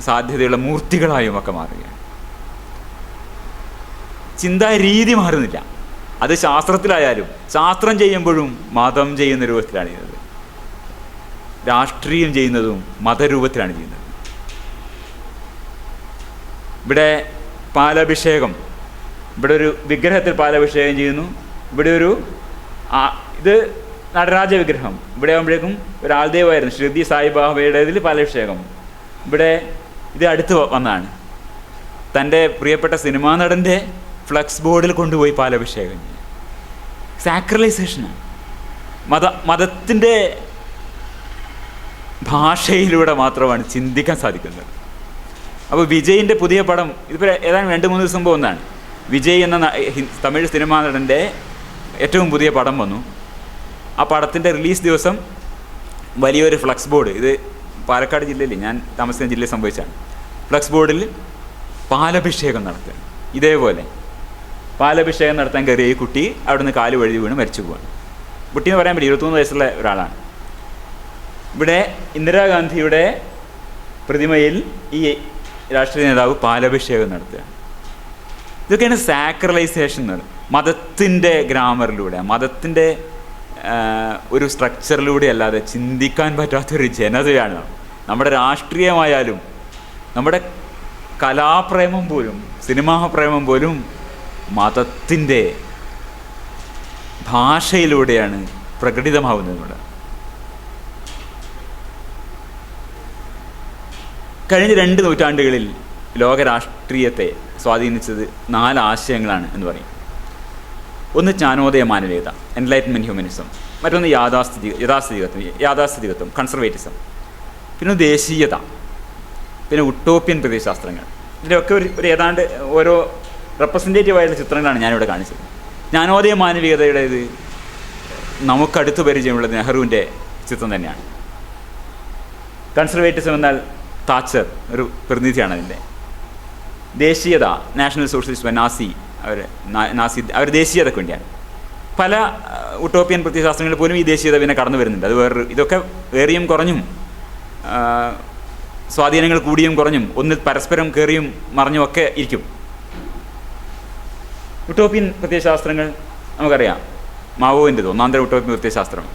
സാധ്യതയുള്ള മൂർത്തികളായും ഒക്കെ മാറുകയാണ്. ചിന്താ രീതി മാറുന്നില്ല. അത് ശാസ്ത്രത്തിലായാലും ശാസ്ത്രം ചെയ്യുമ്പോഴും മതം ചെയ്യുന്ന രൂപത്തിലാണ് ചെയ്യുന്നത്, രാഷ്ട്രീയം ചെയ്യുന്നതും മതരൂപത്തിലാണ് ചെയ്യുന്നത്. ഇവിടെ പാലഭിഷേകം, ഇവിടെ ഒരു വിഗ്രഹത്തിൽ പാലഭിഷേകം ചെയ്യുന്നു. ഇവിടെ ഇത് നടരാജ വിഗ്രഹം, ഇവിടെ ആകുമ്പോഴേക്കും ഒരു ആൾദേവായിരുന്നു ശ്രീ സായിബാബയുടേതിൽ പാലഭിഷേകം. ഇവിടെ ഇത് അടുത്ത് വന്നാണ് തൻ്റെ പ്രിയപ്പെട്ട സിനിമാ നടൻ്റെ ഫ്ലക്സ് ബോർഡിൽ കൊണ്ടുപോയി പാലഭിഷേകം. സാക്രലൈസേഷനാണ്. മതത്തിൻ്റെ ഭാഷയിലൂടെ മാത്രമാണ് ചിന്തിക്കാൻ സാധിക്കുന്നത്. അപ്പോൾ വിജയിൻ്റെ പുതിയ പടം ഇതിപ്പോൾ ഏതാണ്ട് 2-3 ദിവസം മുമ്പ് ഒന്നാണ്. വിജയ് എന്ന തമിഴ് സിനിമാ നടൻ്റെ ഏറ്റവും പുതിയ പടം വന്നു. ആ പടത്തിൻ്റെ റിലീസ് ദിവസം വലിയൊരു ഫ്ലക്സ് ബോർഡ്, ഇത് പാലക്കാട് ജില്ലയിൽ, ഞാൻ താമസിക്കുന്ന ജില്ലയിൽ സംഭവിച്ചാണ്. ഫ്ലക്സ് ബോർഡിൽ പാലഭിഷേകം നടത്തുക. ഇതേപോലെ പാലഭിഷേകം നടത്താൻ കയറിയ ഈ കുട്ടി അവിടെ നിന്ന് കാല് വഴുതി വീണ് മരിച്ചു പോവാണ്. കുട്ടി എന്ന് പറയാൻ പറ്റില്ല, 23 വയസ്സുള്ള ഒരാളാണ്. ഇവിടെ ഇന്ദിരാഗാന്ധിയുടെ പ്രതിമയിൽ ഈ രാഷ്ട്രീയ നേതാവ് പാലഭിഷേകം നടത്തുക. ഇതൊക്കെയാണ് സാക്രലൈസേഷൻ എന്ന് പറയുന്നത്. മതത്തിൻ്റെ ഗ്രാമറിലൂടെ, മതത്തിൻ്റെ ഒരു സ്ട്രക്ചറിലൂടെ അല്ലാതെ ചിന്തിക്കാൻ പറ്റാത്തൊരു ജനതയാണ് നമ്മുടെ രാഷ്ട്രീയമായാലും നമ്മുടെ കലാപ്രേമം പോലും സിനിമാ പ്രേമം പോലും മതത്തിൻ്റെ ഭാഷയിലൂടെയാണ് പ്രകടിതമാവുന്നത്. കഴിഞ്ഞ 2 നൂറ്റാണ്ടുകളിൽ ലോകരാഷ്ട്രീയത്തെ സ്വാധീനിച്ചത് 4 ആശയങ്ങളാണ് എന്ന് പറയും. ഒന്ന് ജ്ഞാനോദയ മാനവികത, എൻലൈറ്റ്മെൻറ്റ് ഹ്യൂമനിസം. മറ്റൊന്ന് യാഥാസ്ഥിതികത്വം കൺസർവേറ്റിസം. പിന്നെ ദേശീയത, പിന്നെ ഉട്ടോപ്യൻ പ്രത്യയശാസ്ത്രങ്ങൾ. ഇതിൻ്റെയൊക്കെ ഒരു ഏതാണ്ട് ഓരോ റെപ്രസെൻറ്റേറ്റീവായിട്ടുള്ള ചിത്രങ്ങളാണ് ഞാനിവിടെ കാണിച്ചത്. ജ്ഞാനോദയ മാനവികതയുടെ ഇത് നമുക്കടുത്ത് പരിചയമുള്ളത് നെഹ്റുവിൻ്റെ അസ്തിത്വം തന്നെയാണ്. കൺസർവേറ്റിസം എന്നാൽ താച്ചർ ഒരു പ്രതിനിധിയാണ് അതിൻ്റെ. ദേശീയത, നാഷണൽ സോഷ്യലിസ്റ്റ്, അവർ ദേശീയതയ്ക്ക് വേണ്ടിയാണ്. പല ഉട്ടോപ്യൻ പ്രത്യയശാസ്ത്രങ്ങളിൽ പോലും ഈ ദേശീയത പിന്നെ കടന്നു വരുന്നുണ്ട്. അത് ഇതൊക്കെ ഏറിയും കുറഞ്ഞും സ്വാധീനങ്ങൾ കൂടിയും കുറഞ്ഞും ഒന്നിൽ പരസ്പരം കയറിയും മറിഞ്ഞും ഒക്കെ ഇരിക്കും. ഉട്ടോപ്യൻ പ്രത്യയശാസ്ത്രങ്ങൾ നമുക്കറിയാം. മാവോവിൻ്റെത് ഒന്നാന്തര ഉട്ടോപ്യൻ പ്രത്യയശാസ്ത്രം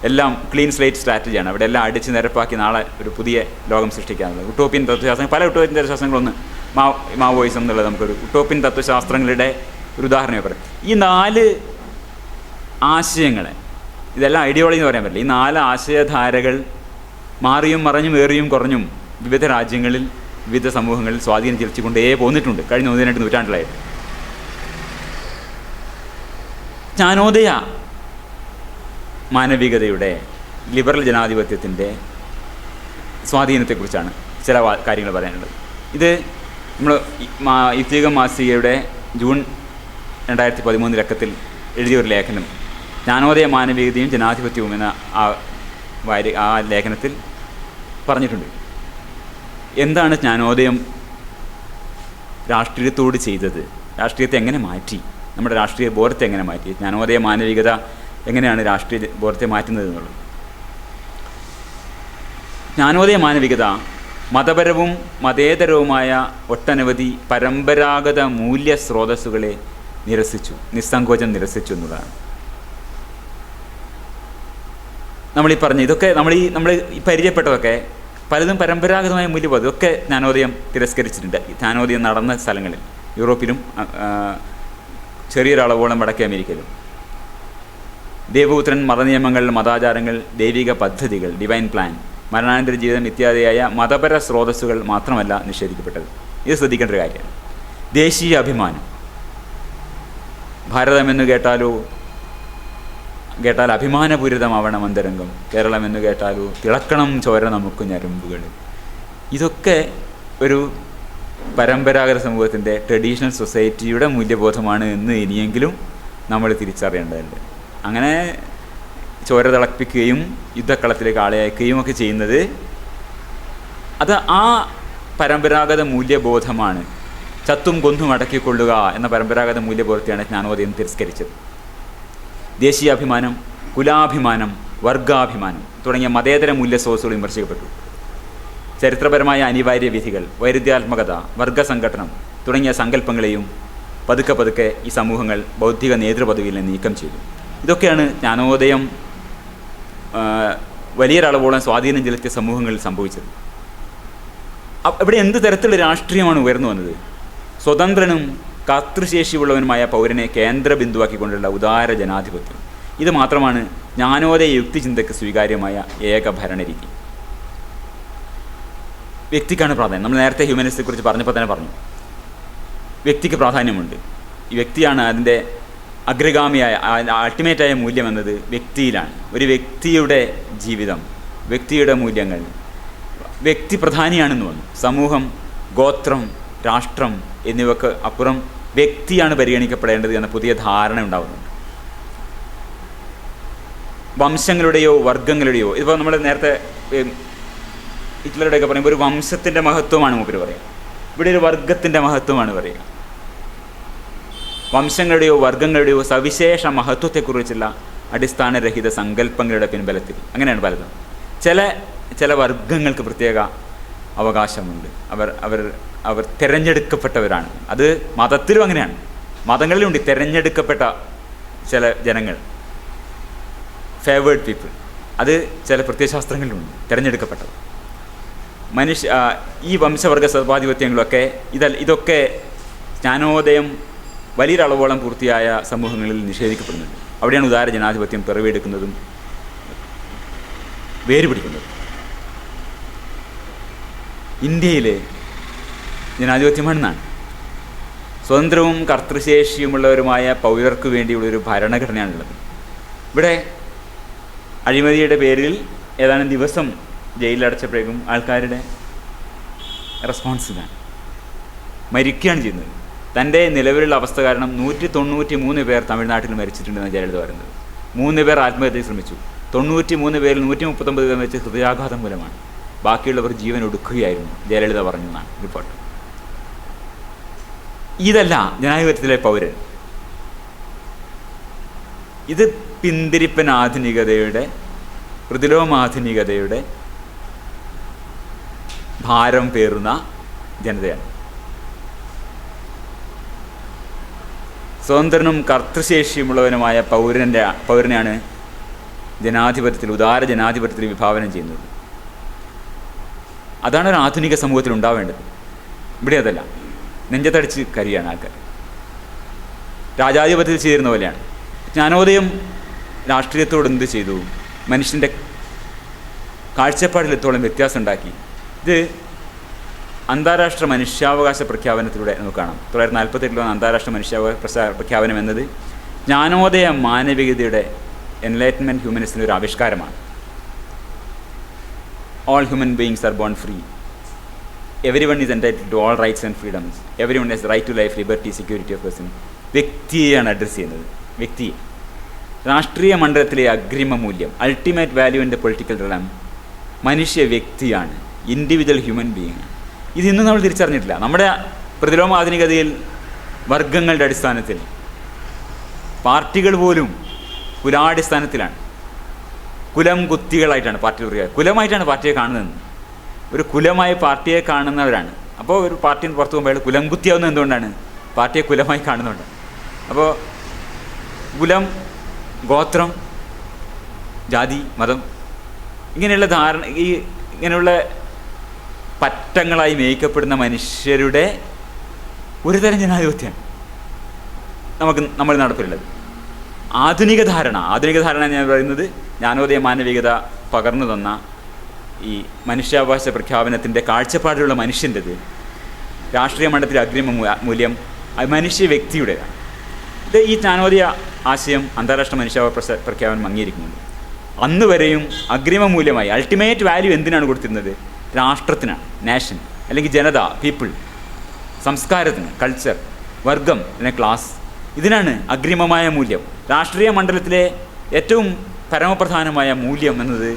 എല്ലാം ക്ലീൻ സ്ലേറ്റ് സ്ട്രാറ്റജിയാണ്. അവിടെ എല്ലാം അടിച്ച് നിരപ്പാക്കി നാളെ ഒരു പുതിയ ലോകം സൃഷ്ടിക്കാനുള്ളത്. ഉട്ടോപ്യൻ തത്വശാസ്ത്രങ്ങൾ, പല ഉട്ടോപ്യൻ തത്വശാസ്ത്രങ്ങളൊന്ന് മാവോയിസം എന്നുള്ളത് നമുക്കൊരു ഉട്ടോപ്യൻ തത്വശാസ്ത്രങ്ങളുടെ ഒരു ഉദാഹരണമായി പറയാം. ഈ 4 ആശയങ്ങളെ, ഇതെല്ലാം ഐഡിയോളജി എന്ന് പറയാൻ പറ്റില്ല, ഈ 4 ആശയധാരകൾ മാറിയും മറഞ്ഞും ഏറിയും കുറഞ്ഞും വിവിധ രാജ്യങ്ങളിൽ വിവിധ സമൂഹങ്ങളിൽ സ്വാധീനം ചെലുത്തിക്കൊണ്ടേ പോന്നിട്ടുണ്ട് കഴിഞ്ഞ 1-2 നൂറ്റാണ്ടിലായിട്ട്. ജ്ഞാനോദയ മാനവികതയുടെ, ലിബറൽ ജനാധിപത്യത്തിൻ്റെ സ്വാധീനത്തെക്കുറിച്ചാണ് ചില കാര്യങ്ങൾ പറയാനുള്ളത്. ഇത് നമ്മൾ യുക്തികം മാസികയുടെ ജൂൺ 2013 ലക്കത്തിൽ എഴുതിയൊരു ലേഖനം, ജ്ഞാനോദയ മാനവികതയും ജനാധിപത്യവും എന്ന ആ ലേഖനത്തിൽ പറഞ്ഞിട്ടുണ്ട്. എന്താണ് ജ്ഞാനോദയം രാഷ്ട്രീയത്തോട് ചെയ്തത്, രാഷ്ട്രീയത്തെ എങ്ങനെ മാറ്റി, നമ്മുടെ രാഷ്ട്രീയ ബോധത്തെ എങ്ങനെ മാറ്റി, ജ്ഞാനോദയ മാനവികത എങ്ങനെയാണ് രാഷ്ട്രീയ ബോധത്തെ മാറ്റുന്നത് എന്നുള്ളത്. ജ്ഞാനോദയ മാനവികത മതപരവും മതേതരവുമായ ഒട്ടനവധി പരമ്പരാഗത മൂല്യ സ്രോതസ്സുകളെ നിസ്സങ്കോചം നിരസിച്ചു എന്നതാണ്. നമ്മളീ പറഞ്ഞ ഇതൊക്കെ നമ്മൾ ഈ പരിചയപ്പെട്ടതൊക്കെ പലതും പരമ്പരാഗതമായ മൂല്യബോധം ഇതൊക്കെ ജ്ഞാനോദയം തിരസ്കരിച്ചിട്ടുണ്ട്. ജ്ഞാനോദയം നടന്ന സ്ഥലങ്ങളിൽ, യൂറോപ്പിലും ചെറിയൊരളവോളം വടക്കേ അമേരിക്കയിലും. ദേവപുത്രൻ, മതനിയമങ്ങൾ, മതാചാരങ്ങൾ, ദൈവിക പദ്ധതികൾ, ഡിവൈൻ പ്ലാൻ, മരണാനന്തര ജീവിതം ഇത്യാദിയായ മതപര സ്രോതസ്സുകൾ മാത്രമല്ല നിഷേധിക്കപ്പെട്ടത്. ഇത് ശ്രദ്ധിക്കേണ്ട ഒരു കാര്യമാണ്. ദേശീയ അഭിമാനം, ഭാരതമെന്ന് കേട്ടാൽ അഭിമാനപൂരിതമാവണം അന്തരംഗം, കേരളമെന്ന് കേട്ടാലോ തിളക്കണം ചോര നമുക്ക് ഞരമ്പുകൾ. ഇതൊക്കെ ഒരു പരമ്പരാഗത സമൂഹത്തിൻ്റെ, ട്രഡീഷണൽ സൊസൈറ്റിയുടെ മൂല്യബോധമാണ് എന്ന് ഇനിയെങ്കിലും നമ്മൾ തിരിച്ചറിയേണ്ടതുണ്ട്. അങ്ങനെ ചോര തിളപ്പിക്കുകയും യുദ്ധക്കളത്തിലേക്ക് ആളെ അയക്കുകയും ഒക്കെ ചെയ്യുന്നത് അത് ആ പരമ്പരാഗത മൂല്യബോധമാണ്. ചത്തും കൊന്നും അടക്കിക്കൊള്ളുക എന്ന പരമ്പരാഗത മൂല്യബോധത്തെയാണ് ജ്ഞാനോദയം തിരസ്കരിച്ചത്. ദേശീയാഭിമാനം, കുലാഭിമാനം, വർഗാഭിമാനം തുടങ്ങിയ മതേതര മൂല്യസ്രോതസ്സുകൾ വിമർശിക്കപ്പെട്ടു. ചരിത്രപരമായ അനിവാര്യ വിധികൾ, വൈരുദ്ധ്യാത്മകത, വർഗസംഘടനം തുടങ്ങിയ സങ്കല്പങ്ങളെയും പതുക്കെ ഈ സമൂഹങ്ങൾ ബൗദ്ധിക നേതൃപദവിയിൽ നിന്ന് നീക്കം ചെയ്തു. ഇതൊക്കെയാണ് ജ്ഞാനോദയം വലിയൊരളവോളം സ്വാധീനം ചെലുത്തിയ സമൂഹങ്ങളിൽ സംഭവിച്ചത്. ഇവിടെ എന്ത് തരത്തിലുള്ള രാഷ്ട്രീയമാണ് ഉയർന്നു വന്നത്? സ്വതന്ത്രനും കർത്തൃശേഷിയുള്ളവനുമായ പൗരനെ കേന്ദ്ര ബിന്ദുവാക്കിക്കൊണ്ടുള്ള ഉദാര ജനാധിപത്യം. ഇത് മാത്രമാണ് ജ്ഞാനോദയ യുക്തിചിന്തയ്ക്ക് സ്വീകാര്യമായ ഏക ഭരണരീതി. വ്യക്തിക്കാണ് പ്രാധാന്യം. നമ്മൾ നേരത്തെ ഹ്യൂമനിസ്റ്റിനെക്കുറിച്ച് പറഞ്ഞപ്പോൾ തന്നെ പറഞ്ഞു, വ്യക്തിക്ക് പ്രാധാന്യമുണ്ട്. ഈ വ്യക്തിയാണ് അതിൻ്റെ അഗ്രഗാമിയായ അൾട്ടിമേറ്റായ മൂല്യം എന്നത് വ്യക്തിയിലാണ്. ഒരു വ്യക്തിയുടെ ജീവിതം, വ്യക്തിയുടെ മൂല്യങ്ങൾ, വ്യക്തി പ്രധാനിയാണെന്ന് വന്നു. സമൂഹം, ഗോത്രം, രാഷ്ട്രം എന്നിവയ്ക്ക് അപ്പുറം വ്യക്തിയാണ് പരിഗണിക്കപ്പെടേണ്ടത് എന്ന പുതിയ ധാരണ ഉണ്ടാകുന്നുണ്ട്. വംശങ്ങളുടെയോ വർഗങ്ങളുടെയോ, ഇതിപ്പോൾ നമ്മൾ നേരത്തെ ഹിറ്റ്ലറുടെയൊക്കെ പറയുമ്പോൾ ഒരു വംശത്തിൻ്റെ മഹത്വമാണ് മൂപ്പര് പറയുക. ഇവിടെ ഒരു വർഗത്തിൻ്റെ മഹത്വമാണ് പറയുക. വംശങ്ങളുടെയോ വർഗങ്ങളുടെയോ സവിശേഷ മഹത്വത്തെക്കുറിച്ചുള്ള അടിസ്ഥാനരഹിത സങ്കല്പങ്ങളുടെ പിൻബലത്തിൽ അങ്ങനെയാണ് പലതും. ചില വർഗങ്ങൾക്ക് പ്രത്യേക അവകാശമുണ്ട്. അവർ തിരഞ്ഞെടുക്കപ്പെട്ടവരാണ്. അത് മതത്തിലും അങ്ങനെയാണ്. മതങ്ങളിലുണ്ട് തിരഞ്ഞെടുക്കപ്പെട്ട ചില ജനങ്ങൾ, ഫേവേർഡ് പീപ്പിൾ. അത് ചില പ്രത്യയശാസ്ത്രങ്ങളിലുണ്ട് തിരഞ്ഞെടുക്കപ്പെട്ടത്. ഈ വംശവർഗ സദാധിപത്യങ്ങളൊക്കെ ഇതൊക്കെ ജ്ഞാനോദയം വലിയൊരളവോളം പൂർത്തിയായ സമൂഹങ്ങളിൽ നിഷേധിക്കപ്പെടുന്നുണ്ട്. അവിടെയാണ് ഉദാര ജനാധിപത്യം പിറവിയെടുക്കുന്നതും വേരുപിടിക്കുന്നതും. ഇന്ത്യയിലെ ജനാധിപത്യമാണെന്നാണ്. സ്വതന്ത്രവും കർത്തൃശേഷിയുമുള്ളവരുമായ പൗരർക്ക് വേണ്ടിയുള്ളൊരു ഭരണഘടനയാണുള്ളത്. ഇവിടെ അഴിമതിയുടെ പേരിൽ ഏതാനും ദിവസം ജയിലിലടച്ചപ്പോഴേക്കും ആൾക്കാരുടെ റെസ്പോൺസ് ഇതാണ്. മരിക്കുകയാണ് ചെയ്യുന്നത്. തൻ്റെ നിലവിലുള്ള അവസ്ഥ കാരണം 193 പേർ തമിഴ്നാട്ടിൽ മരിച്ചിട്ടുണ്ടെന്ന് ജയലളിത പറയുന്നത്. 3 പേർ ആത്മഹത്യയ്ക്ക് ശ്രമിച്ചു. 93 പേരിൽ 139 പേർ വെച്ച് ഹൃദയാഘാതം മൂലമാണ്. ബാക്കിയുള്ളവർ ജീവൻ ഒടുക്കുകയായിരുന്നു, ജയലളിത പറഞ്ഞു എന്നാണ് റിപ്പോർട്ട്. ഇതല്ല ജനാധിപത്യത്തിലെ പൗരൻ. ഇത് പിന്തിരിപ്പൻ ആധുനികതയുടെ, പ്രതിലോമാധുനികതയുടെ ഭാരം പേറുന്ന ജനതയാണ്. സ്വതന്ത്രനും കർത്തൃശേഷിയുമുള്ളവനുമായ പൗരനെയാണ് ജനാധിപത്യത്തിൽ, ഉദാര ജനാധിപത്യത്തിൽ വിഭാവനം ചെയ്യുന്നത്. അതാണ് ഒരു ആധുനിക സമൂഹത്തിൽ ഉണ്ടാവേണ്ടത്. ഇവിടെ അതല്ല, നെഞ്ചത്തടിച്ച് കരിയാണ് ആൾക്കാർ. രാജാധിപത്യത്തിൽ ചെയ്തിരുന്ന പോലെയാണ്. ജ്ഞാനോദയം രാഷ്ട്രീയത്തോട് എന്ത് ചെയ്തു? മനുഷ്യൻ്റെ കാഴ്ചപ്പാടിലെത്തോളം വ്യത്യാസം ഉണ്ടാക്കി. ഇത് അന്താരാഷ്ട്ര മനുഷ്യാവകാശ പ്രഖ്യാപനത്തിലൂടെ നമുക്ക് കാണാം. 1948 അന്താരാഷ്ട്ര മനുഷ്യാവകാശ പ്രഖ്യാപനം എന്നത് ജ്ഞാനോദയ മാനവികതയുടെ, എൻലൈറ്റ്മെൻറ്റ് ഹ്യൂമനിസത്തിൻ്റെ ഒരു ആവിഷ്കാരമാണ്. All human beings are born free. Everyone is entitled to all rights and freedoms. Everyone has the right to life, liberty, security of person. വ്യക്തിയെയാണ് അഡ്രസ്സ് ചെയ്യുന്നത്. വ്യക്തിയെ. രാഷ്ട്രീയ മണ്ഡലത്തിലെ അഗ്രിമ മൂല്യം, ultimate value in the political realm, മനുഷ്യ വ്യക്തിയാണ്, individual human being. ഇതിന്നും നമ്മൾ തിരിച്ചറിഞ്ഞിട്ടില്ല. നമ്മുടെ പ്രതിലോമ ആധുനികതയിൽ വർഗങ്ങളുടെ അടിസ്ഥാനത്തിൽ, പാർട്ടികൾ പോലും കുലാടിസ്ഥാനത്തിലാണ്. കുലം കുത്തികളായിട്ടാണ് പാർട്ടി പറയുക. കുലമായിട്ടാണ് പാർട്ടിയെ കാണുന്നത്. ഒരു കുലമായി പാർട്ടിയെ കാണുന്നവരാണ്. അപ്പോൾ ഒരു പാർട്ടിയിൽ നിന്ന് പുറത്തു പോകുമ്പോൾ കുലം കുത്തിയാവുന്നത് എന്തുകൊണ്ടാണ്? പാർട്ടിയെ കുലമായി കാണുന്നുണ്ട്. അപ്പോൾ കുലം, ഗോത്രം, ജാതി, മതം, ഇങ്ങനെയുള്ള ഇങ്ങനെയുള്ള പറ്റങ്ങളായി മേയിക്കപ്പെടുന്ന മനുഷ്യരുടെ ഒരു തരം ജനാധിപത്യമാണ് നമ്മൾ നടപ്പിലുള്ളത്. ആധുനിക ധാരണ ഞാൻ പറയുന്നത് ജ്ഞാനോദയ മാനവികത പകർന്നു തന്ന ഈ മനുഷ്യാവകാശ പ്രഖ്യാപനത്തിൻ്റെ കാഴ്ചപ്പാടിലുള്ള മനുഷ്യൻ്റെത്, രാഷ്ട്രീയ മണ്ഡലത്തിലെ അഗ്രിമ മൂല്യം മനുഷ്യ വ്യക്തിയുടേതാണ്. ഇത് ഈ ജ്ഞാനോദയ ആശയം അന്താരാഷ്ട്ര മനുഷ്യാവകാശ പ്രഖ്യാപനം അംഗീകരിക്കുന്നുണ്ട്. അന്ന് വരെയും അഗ്രിമ മൂല്യമായി അൾട്ടിമേറ്റ് വാല്യൂ എന്തിനാണ് കൊടുത്തിരുന്നത്? രാഷ്ട്രത്തിനാണ്, നാഷൻ അല്ലെങ്കിൽ ജനത, പീപ്പിൾ, സംസ്കാരത്തിന്, കൾച്ചർ, വർഗം അല്ലെങ്കിൽ ക്ലാസ്, ഇതിനാണ് അഗ്രിമമായ മൂല്യം. രാഷ്ട്രീയ മണ്ഡലത്തിലെ ഏറ്റവും പരമപ്രധാനമായ മൂല്യം എന്നത്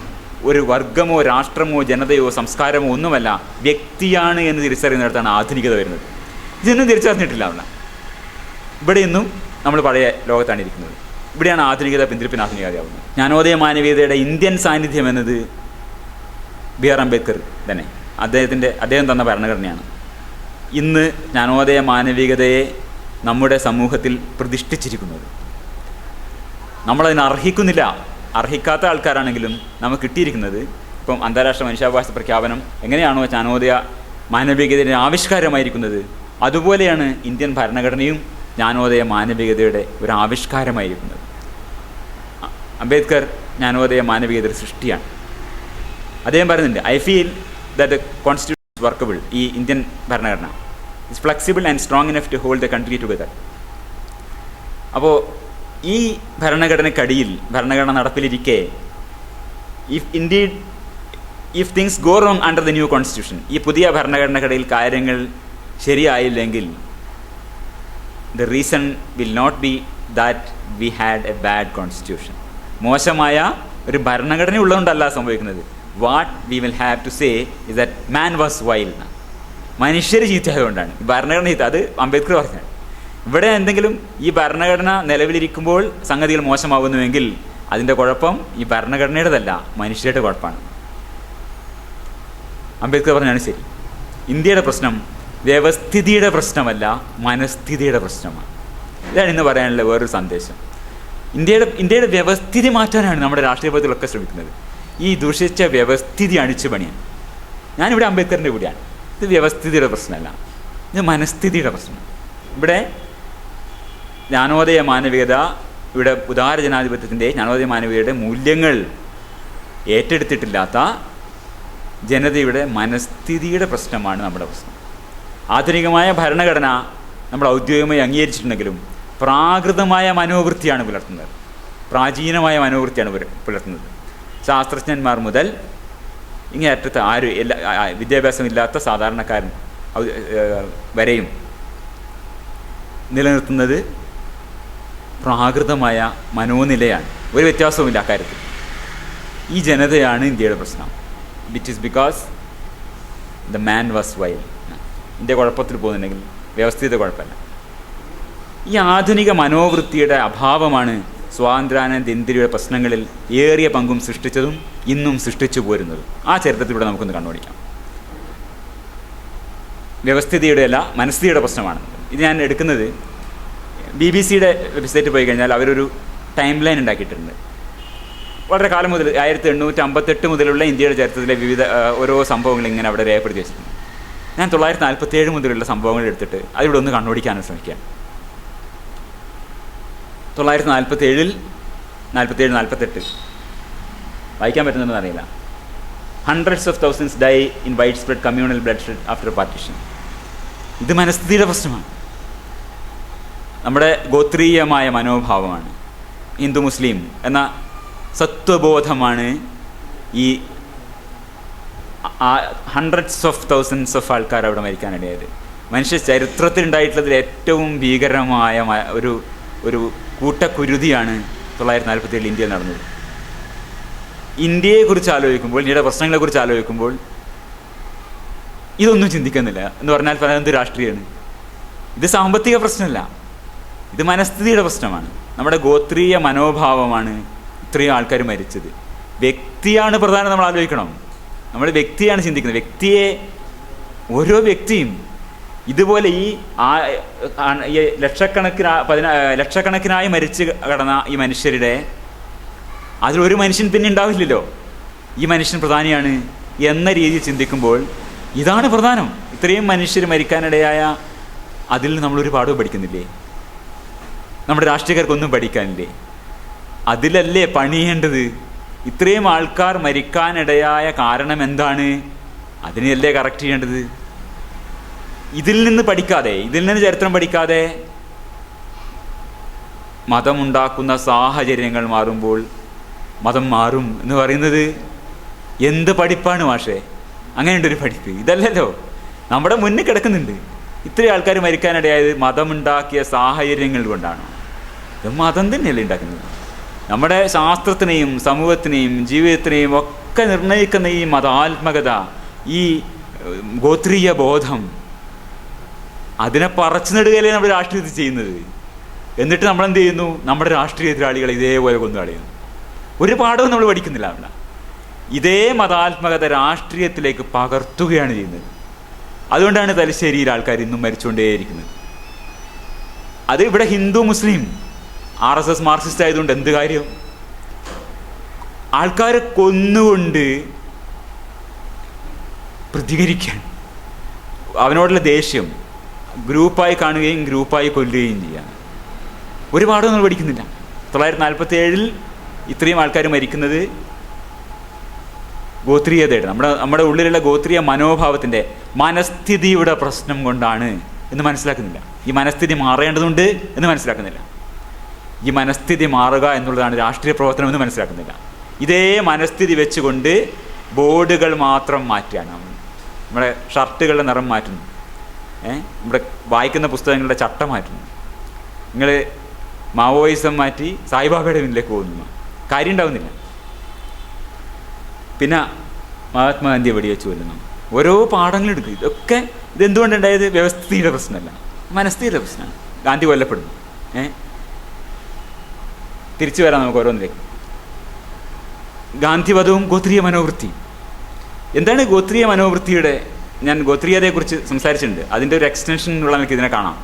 ഒരു വർഗമോ രാഷ്ട്രമോ ജനതയോ സംസ്കാരമോ ഒന്നുമല്ല, വ്യക്തിയാണ് എന്ന് തിരിച്ചറിയുന്നിടത്താണ് ആധുനികത വരുന്നത്. ഇതൊന്നും തിരിച്ചറിഞ്ഞിട്ടില്ല. ഇവിടെ ഇന്നും നമ്മൾ പഴയ ലോകത്താണ് ഇരിക്കുന്നത്. ഇവിടെയാണ് ആധുനികത പിന്തിരിപ്പിന് ആധുനികതയാവുന്നത്. ജ്ഞാനോദയ മാനവികതയുടെ ഇന്ത്യൻ സാന്നിധ്യം എന്നത് ബി.ആർ. അംബേദ്കർ തന്നെ, അദ്ദേഹം തന്ന ഭരണഘടനയാണ്. ഇന്ന് ജ്ഞാനോദയ മാനവികതയെ നമ്മുടെ സമൂഹത്തിൽ പ്രതിഷ്ഠിച്ചിരിക്കുന്നത്. നമ്മളതിന് അർഹിക്കുന്നില്ല. അർഹിക്കാത്ത ആൾക്കാരാണെങ്കിലും നമുക്ക് കിട്ടിയിരിക്കുന്നത്, ഇപ്പം അന്താരാഷ്ട്ര മനുഷ്യാവകാശ പ്രഖ്യാപനം എങ്ങനെയാണോ ജ്ഞാനോദയ മാനവികതയുടെ ആവിഷ്കാരമായിരിക്കുന്നത്, അതുപോലെയാണ് ഇന്ത്യൻ ഭരണഘടനയും ജ്ഞാനോദയ മാനവികതയുടെ ഒരു ആവിഷ്കാരമായിരിക്കുന്നത്. അംബേദ്കർ ജ്ഞാനോദയ മാനവികതയുടെ സൃഷ്ടിയാണ്. അദ്ദേഹം പറയുന്നുണ്ട്, I feel that the constitution is workable. ഈ ഇന്ത്യൻ ഭരണഘടന is flexible and strong enough to hold the country together. അപ്പോൾ ഈ ഭരണഘടനയ്ക്കടിയിൽ, ഭരണഘടന നടപ്പിലിരിക്കെ, if things go wrong under the new constitution, ഈ പുതിയ ഭരണഘടനക്കടിയിൽ കാര്യങ്ങൾ ശരിയായില്ലെങ്കിൽ, the reason will not be that we had a bad constitution. മോശമായ ഒരു ഭരണഘടന ഉള്ളതുകൊണ്ടല്ല സംഭവിക്കുന്നത്. What we will have to say is that man was wild. മനുഷ്യർ ചീത്തയായതുകൊണ്ടാണ് ഈ ഭരണഘടന ചീത്ത. അത് അംബേദ്കർ പറഞ്ഞത്. ഇവിടെ എന്തെങ്കിലും ഈ ഭരണഘടന നിലവിലിരിക്കുമ്പോൾ സംഗതികൾ മോശമാകുന്നുവെങ്കിൽ അതിൻ്റെ കുഴപ്പം ഈ ഭരണഘടനയുടേതല്ല, മനുഷ്യരുടെ കുഴപ്പമാണ്. അംബേദ്കർ പറഞ്ഞാണ് ശരി. ഇന്ത്യയുടെ പ്രശ്നം വ്യവസ്ഥിതിയുടെ പ്രശ്നമല്ല, മനസ്ഥിതിയുടെ പ്രശ്നമാണ്. ഇതാണ് ഇന്ന് പറയാനുള്ള വേറൊരു സന്ദേശം. ഇന്ത്യയുടെ വ്യവസ്ഥിതി മാറ്റാനാണ് നമ്മുടെ രാഷ്ട്രീയത്തിലൊക്കെ ശ്രമിക്കുന്നത്. ഈ ദൂഷിച്ച വ്യവസ്ഥിതി അഴിച്ചു പണിയാൻ. ഞാനിവിടെ അംബേദ്കറിൻ്റെ കൂടെയാണ്. ഇത് വ്യവസ്ഥിതിയുടെ പ്രശ്നമല്ല, ഇത് മനസ്ഥിതിയുടെ പ്രശ്നമാണ്. ഇവിടെ ജ്ഞാനോദയ മാനവികത, ഇവിടെ ഉദാര ജനാധിപത്യത്തിൻ്റെ, ജ്ഞാനോദയ മാനവികതയുടെ മൂല്യങ്ങൾ ഏറ്റെടുത്തിട്ടില്ലാത്ത ജനതയുടെ മനസ്ഥിതിയുടെ പ്രശ്നമാണ് നമ്മുടെ പ്രശ്നം. ആധുനികമായ ഭരണഘടന നമ്മൾ ഔദ്യോഗികമായി അംഗീകരിച്ചിട്ടുണ്ടെങ്കിലും പ്രാകൃതമായ മനോവൃത്തിയാണ് പുലർത്തുന്നത്, പ്രാചീനമായ മനോവൃത്തിയാണ് പുലർത്തുന്നത്. ശാസ്ത്രജ്ഞന്മാർ മുതൽ ഇങ്ങനെ അറ്റത്ത് വിദ്യാഭ്യാസമില്ലാത്ത സാധാരണക്കാരൻ വരെയും നിലനിർത്തുന്നത് പ്രാകൃതമായ മനോനിലയാണ്. ഒരു വ്യത്യാസവുമില്ല അക്കാര്യത്തിൽ. ഈ ജനതയാണ് ഇന്ത്യയുടെ പ്രശ്നം. It is because the man was wild. India കുഴപ്പത്തിൽ പോകുന്നുണ്ടെങ്കിൽ വ്യവസ്ഥിത കുഴപ്പമില്ല. ഈ ആധുനിക മനോവൃത്തിയുടെ അഭാവമാണ് സ്വാതന്ത്ര്യാനന്ദ ഇന്ത്യയുടെ പ്രശ്നങ്ങളിൽ ഏറിയ പങ്കും സൃഷ്ടിച്ചതും ഇന്നും സൃഷ്ടിച്ചു പോരുന്നതും. ആ ചരിത്രത്തിലൂടെ നമുക്കൊന്ന് കണ്ണോടിക്കാം. വ്യവസ്ഥിതിയുടെ അല്ല, മനസ്ഥിതിയുടെ പ്രശ്നമാണ് ഇത്. ഞാൻ എടുക്കുന്നത് BBC-യുടെ വെബ്സൈറ്റിൽ പോയി കഴിഞ്ഞാൽ അവരൊരു ടൈം ലൈൻ ഉണ്ടാക്കിയിട്ടുണ്ട്. വളരെ കാലം മുതൽ 1858 മുതലുള്ള ഇന്ത്യയുടെ ചരിത്രത്തിലെ വിവിധ ഓരോ സംഭവങ്ങൾ ഇങ്ങനെ അവിടെ രേഖപ്പെടുത്തി വെച്ചിട്ടുണ്ട്. ഞാൻ 1947 മുതലുള്ള സംഭവങ്ങൾ എടുത്തിട്ട് അതിലൂടെ ഒന്ന് കണ്ണോടിക്കാനും ശ്രമിക്കാം. 1947, 48 വായിക്കാൻ പറ്റുന്നുണ്ടെന്ന് അറിയില്ല. Hundreds of thousands die in widespread communal bloodshed after partition. ഇത് മനസ്ഥിതിയുടെ പ്രശ്നമാണ്. നമ്മുടെ ഗോത്രീയമായ മനോഭാവമാണ്. ഹിന്ദു മുസ്ലിം എന്ന സത്വബോധമാണ് ഈ ഹൺഡ്രഡ്സ് ഓഫ് തൗസൻഡ്സ് ഓഫ് ആൾക്കാർ അവിടെ മരിക്കാനിടയായത്. മനുഷ്യ ചരിത്രത്തിൽ ഉണ്ടായിട്ടുള്ളതിൽ ഏറ്റവും ഭീകരമായ ഒരു കൂട്ടക്കുരുതിയാണ് 1947 ഇന്ത്യയിൽ നടന്നത്. ഇന്ത്യയെക്കുറിച്ച് ആലോചിക്കുമ്പോൾ, ഇന്ത്യയുടെ പ്രശ്നങ്ങളെക്കുറിച്ച് ആലോചിക്കുമ്പോൾ ഇതൊന്നും ചിന്തിക്കുന്നില്ല എന്ന് പറഞ്ഞാൽ എന്ത് രാഷ്ട്രീയമാണ് ഇത്? സാമ്പത്തിക പ്രശ്നമല്ല, ഇത് മനസ്ഥിതിയുടെ പ്രശ്നമാണ്. നമ്മുടെ ഗോത്രീയ മനോഭാവമാണ് ഇത്രയും ആൾക്കാർ മരിച്ചത്. വ്യക്തിയാണ് പ്രധാനം. നമ്മൾ ആലോചിക്കണം, നമ്മൾ വ്യക്തിയാണ് ചിന്തിക്കുന്നത്. വ്യക്തിയെ, ഓരോ വ്യക്തിയും ഇതുപോലെ ഈ ലക്ഷക്കണക്കിനായി മരിച്ച് കടന്ന ഈ മനുഷ്യരുടെ അതിലൊരു മനുഷ്യൻ പിന്നെ ഉണ്ടാവില്ലല്ലോ. ഈ മനുഷ്യൻ പ്രധാനിയാണ് എന്ന രീതിയിൽ ചിന്തിക്കുമ്പോൾ ഇതാണ് പ്രധാനം. ഇത്രയും മനുഷ്യർ മരിക്കാനിടയായ അതിൽ നമ്മളൊരു പാഠവും പഠിക്കുന്നില്ലേ? നമ്മുടെ രാഷ്ട്രീയക്കാർക്കൊന്നും പഠിക്കാനില്ലേ? അതിലല്ലേ പണിയേണ്ടത്? ഇത്രയും ആൾക്കാർ മരിക്കാനിടയായ കാരണം എന്താണ്? അതിനല്ലേ കറക്റ്റ് ചെയ്യേണ്ടത്. ഇതിൽ നിന്ന് പഠിക്കാതെ, ഇതിൽ നിന്ന് ചരിത്രം പഠിക്കാതെ മതമുണ്ടാക്കുന്ന സാഹചര്യങ്ങൾ മാറുമ്പോൾ മതം മാറും എന്ന് പറയുന്നത് എന്ത് പഠിപ്പാണ് മാഷേ? അങ്ങനെയുണ്ടൊരു പഠിപ്പ് ഇതല്ലല്ലോ. നമ്മുടെ മുന്നിൽ കിടക്കുന്നുണ്ട്. ഇത്രയും ആൾക്കാർ മരിക്കാനിടയായത് മതമുണ്ടാക്കിയ സാഹചര്യങ്ങൾ കൊണ്ടാണ്. ഇത് മതം തന്നെയല്ലേ ഉണ്ടാക്കുന്നത്. നമ്മുടെ ശാസ്ത്രത്തിനെയും സമൂഹത്തിനെയും ജീവിതത്തിനെയും ഒക്കെ നിർണ്ണയിക്കുന്ന ഈ മതാത്മകത, ഈ ഗോത്രീയ ബോധം, അതിനെ പറച്ചു നടുകയല്ലേ നമ്മുടെ രാഷ്ട്രീയത്തിൽ ചെയ്യുന്നത്. എന്നിട്ട് നമ്മളെന്ത് ചെയ്യുന്നു? നമ്മുടെ രാഷ്ട്രീയ എതിരാളികളെ ഇതേപോലെ കൊന്നുകളയുന്നു. ഒരു പാഠവും നമ്മൾ പഠിക്കുന്നില്ല. അവിടെ ഇതേ മതാത്മകത രാഷ്ട്രീയത്തിലേക്ക് പകർത്തുകയാണ് ചെയ്യുന്നത്. അതുകൊണ്ടാണ് തലശ്ശേരിയിൽ ആൾക്കാർ ഇന്നും മരിച്ചുകൊണ്ടേയിരിക്കുന്നത്. അത് ഇവിടെ ഹിന്ദു മുസ്ലിം RSS മാർക്സിസ്റ്റ് ആയതുകൊണ്ട് എന്ത് കാര്യം? ആൾക്കാരെ കൊന്നുകൊണ്ട് പ്രതികരിക്കാൻ, അവനോടുള്ള ദേഷ്യം ഗ്രൂപ്പായി കാണുകയും ഗ്രൂപ്പായി കൊല്ലുകയും ചെയ്യാൻ ഒരുപാട് നമ്മൾ പഠിക്കുന്നില്ല. 1947 ഇത്രയും ആൾക്കാർ മരിക്കുന്നത് ഗോത്രീയതയുടെ, നമ്മുടെ ഉള്ളിലുള്ള ഗോത്രീയ മനോഭാവത്തിൻ്റെ മനസ്ഥിതിയുടെ പ്രശ്നം കൊണ്ടാണ് എന്ന് മനസ്സിലാക്കുന്നില്ല. ഈ മനസ്ഥിതി മാറേണ്ടതുണ്ട് എന്ന് മനസ്സിലാക്കുന്നില്ല. ഈ മനസ്ഥിതി മാറുക എന്നുള്ളതാണ് രാഷ്ട്രീയ പ്രവർത്തനം എന്ന് മനസ്സിലാക്കുന്നില്ല. ഇതേ മനസ്ഥിതി വെച്ചുകൊണ്ട് ബോർഡുകൾ മാത്രം മാറ്റുകയാണ്. നമ്മുടെ ഷർട്ടുകളുടെ നിറം മാറ്റുന്നു, നമ്മുടെ വായിക്കുന്ന പുസ്തകങ്ങളുടെ ചട്ട മാറ്റുന്നു. നിങ്ങൾ മാവോയിസം മാറ്റി സായിബാബയുടെ മുന്നിലേക്ക് പോകുന്നു, കാര്യം ഉണ്ടാവുന്നില്ല. പിന്നെ മഹാത്മാഗാന്ധിയെ വെടിവെച്ച് കൊല്ലുന്നു. ഓരോ പാഠങ്ങളെടുക്കും. ഇതൊക്കെ ഇതെന്തുകൊണ്ടുണ്ടായത്? വ്യവസ്ഥിതിയുടെ പ്രശ്നമല്ല, മനസ്ഥിതിയുടെ പ്രശ്നമാണ്. ഗാന്ധി കൊല്ലപ്പെടുന്നു. തിരിച്ചു വരാം നമുക്ക് ഓരോന്നിലേക്ക്. ഗാന്ധിവധവും ഗോത്രീയ മനോവൃത്തി. എന്താണ് ഗോത്രീയ മനോവൃത്തിയുടെ? ഞാൻ ഗോത്രീയതയെക്കുറിച്ച് സംസാരിച്ചിട്ടുണ്ട്. അതിൻ്റെ ഒരു എക്സ്റ്റൻഷൻ എന്നുള്ള നമുക്ക് ഇതിനെ കാണാം.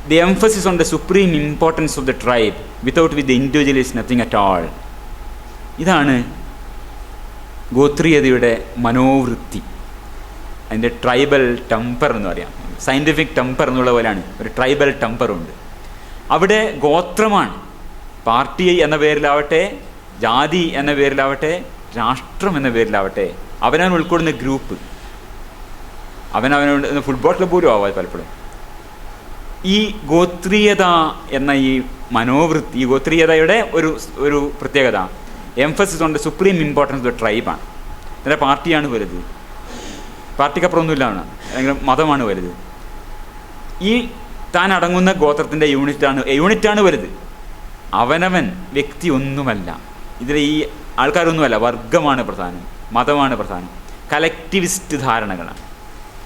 The emphasis on the supreme importance of the tribe without with the individual is nothing at all. ഇതാണ് ഗോത്രീയതയുടെ മനോവൃത്തി. അതിൻ്റെ ട്രൈബൽ ടെമ്പർ എന്ന് പറയാം. സയൻറ്റിഫിക് ടെമ്പർ എന്നുള്ള പോലെയാണ് ഒരു ട്രൈബൽ ടെമ്പറുണ്ട്. അവിടെ ഗോത്രമാണ്. പാർട്ടി എന്ന പേരിലാവട്ടെ, ജാതി എന്ന പേരിലാവട്ടെ, രാഷ്ട്രം എന്ന പേരിലാവട്ടെ, അവനവൻ ഉൾക്കൊള്ളുന്ന ഗ്രൂപ്പ്, അവനവനോട് ഫുട്ബോൾ ക്ലബ് പോലും ആവാതെ പലപ്പോഴും ഈ ഗോത്രീയത എന്ന ഈ മനോവൃത്തി, ഈ ഗോത്രീയതയുടെ ഒരു പ്രത്യേകത എംഫസിസ് കൊണ്ട് സുപ്രീം ഇമ്പോർട്ടൻസ് ഓഫ് ട്രൈബാണ്. ഇതിൻ്റെ പാർട്ടിയാണ് വലുത്, പാർട്ടിക്കപ്പുറമൊന്നുമില്ല, അല്ലെങ്കിൽ മതമാണ് വലുത്. ഈ താൻ അടങ്ങുന്ന ഗോത്രത്തിൻ്റെ യൂണിറ്റാണ് വലുത്. അവനവൻ വ്യക്തി ഒന്നുമല്ല, ഇതിൽ ഈ ആൾക്കാരൊന്നുമല്ല, വർഗമാണ് പ്രധാനം, മതമാണ് പ്രധാനം, കലക്റ്റിവിസ്റ്റ് ധാരണകളാണ്.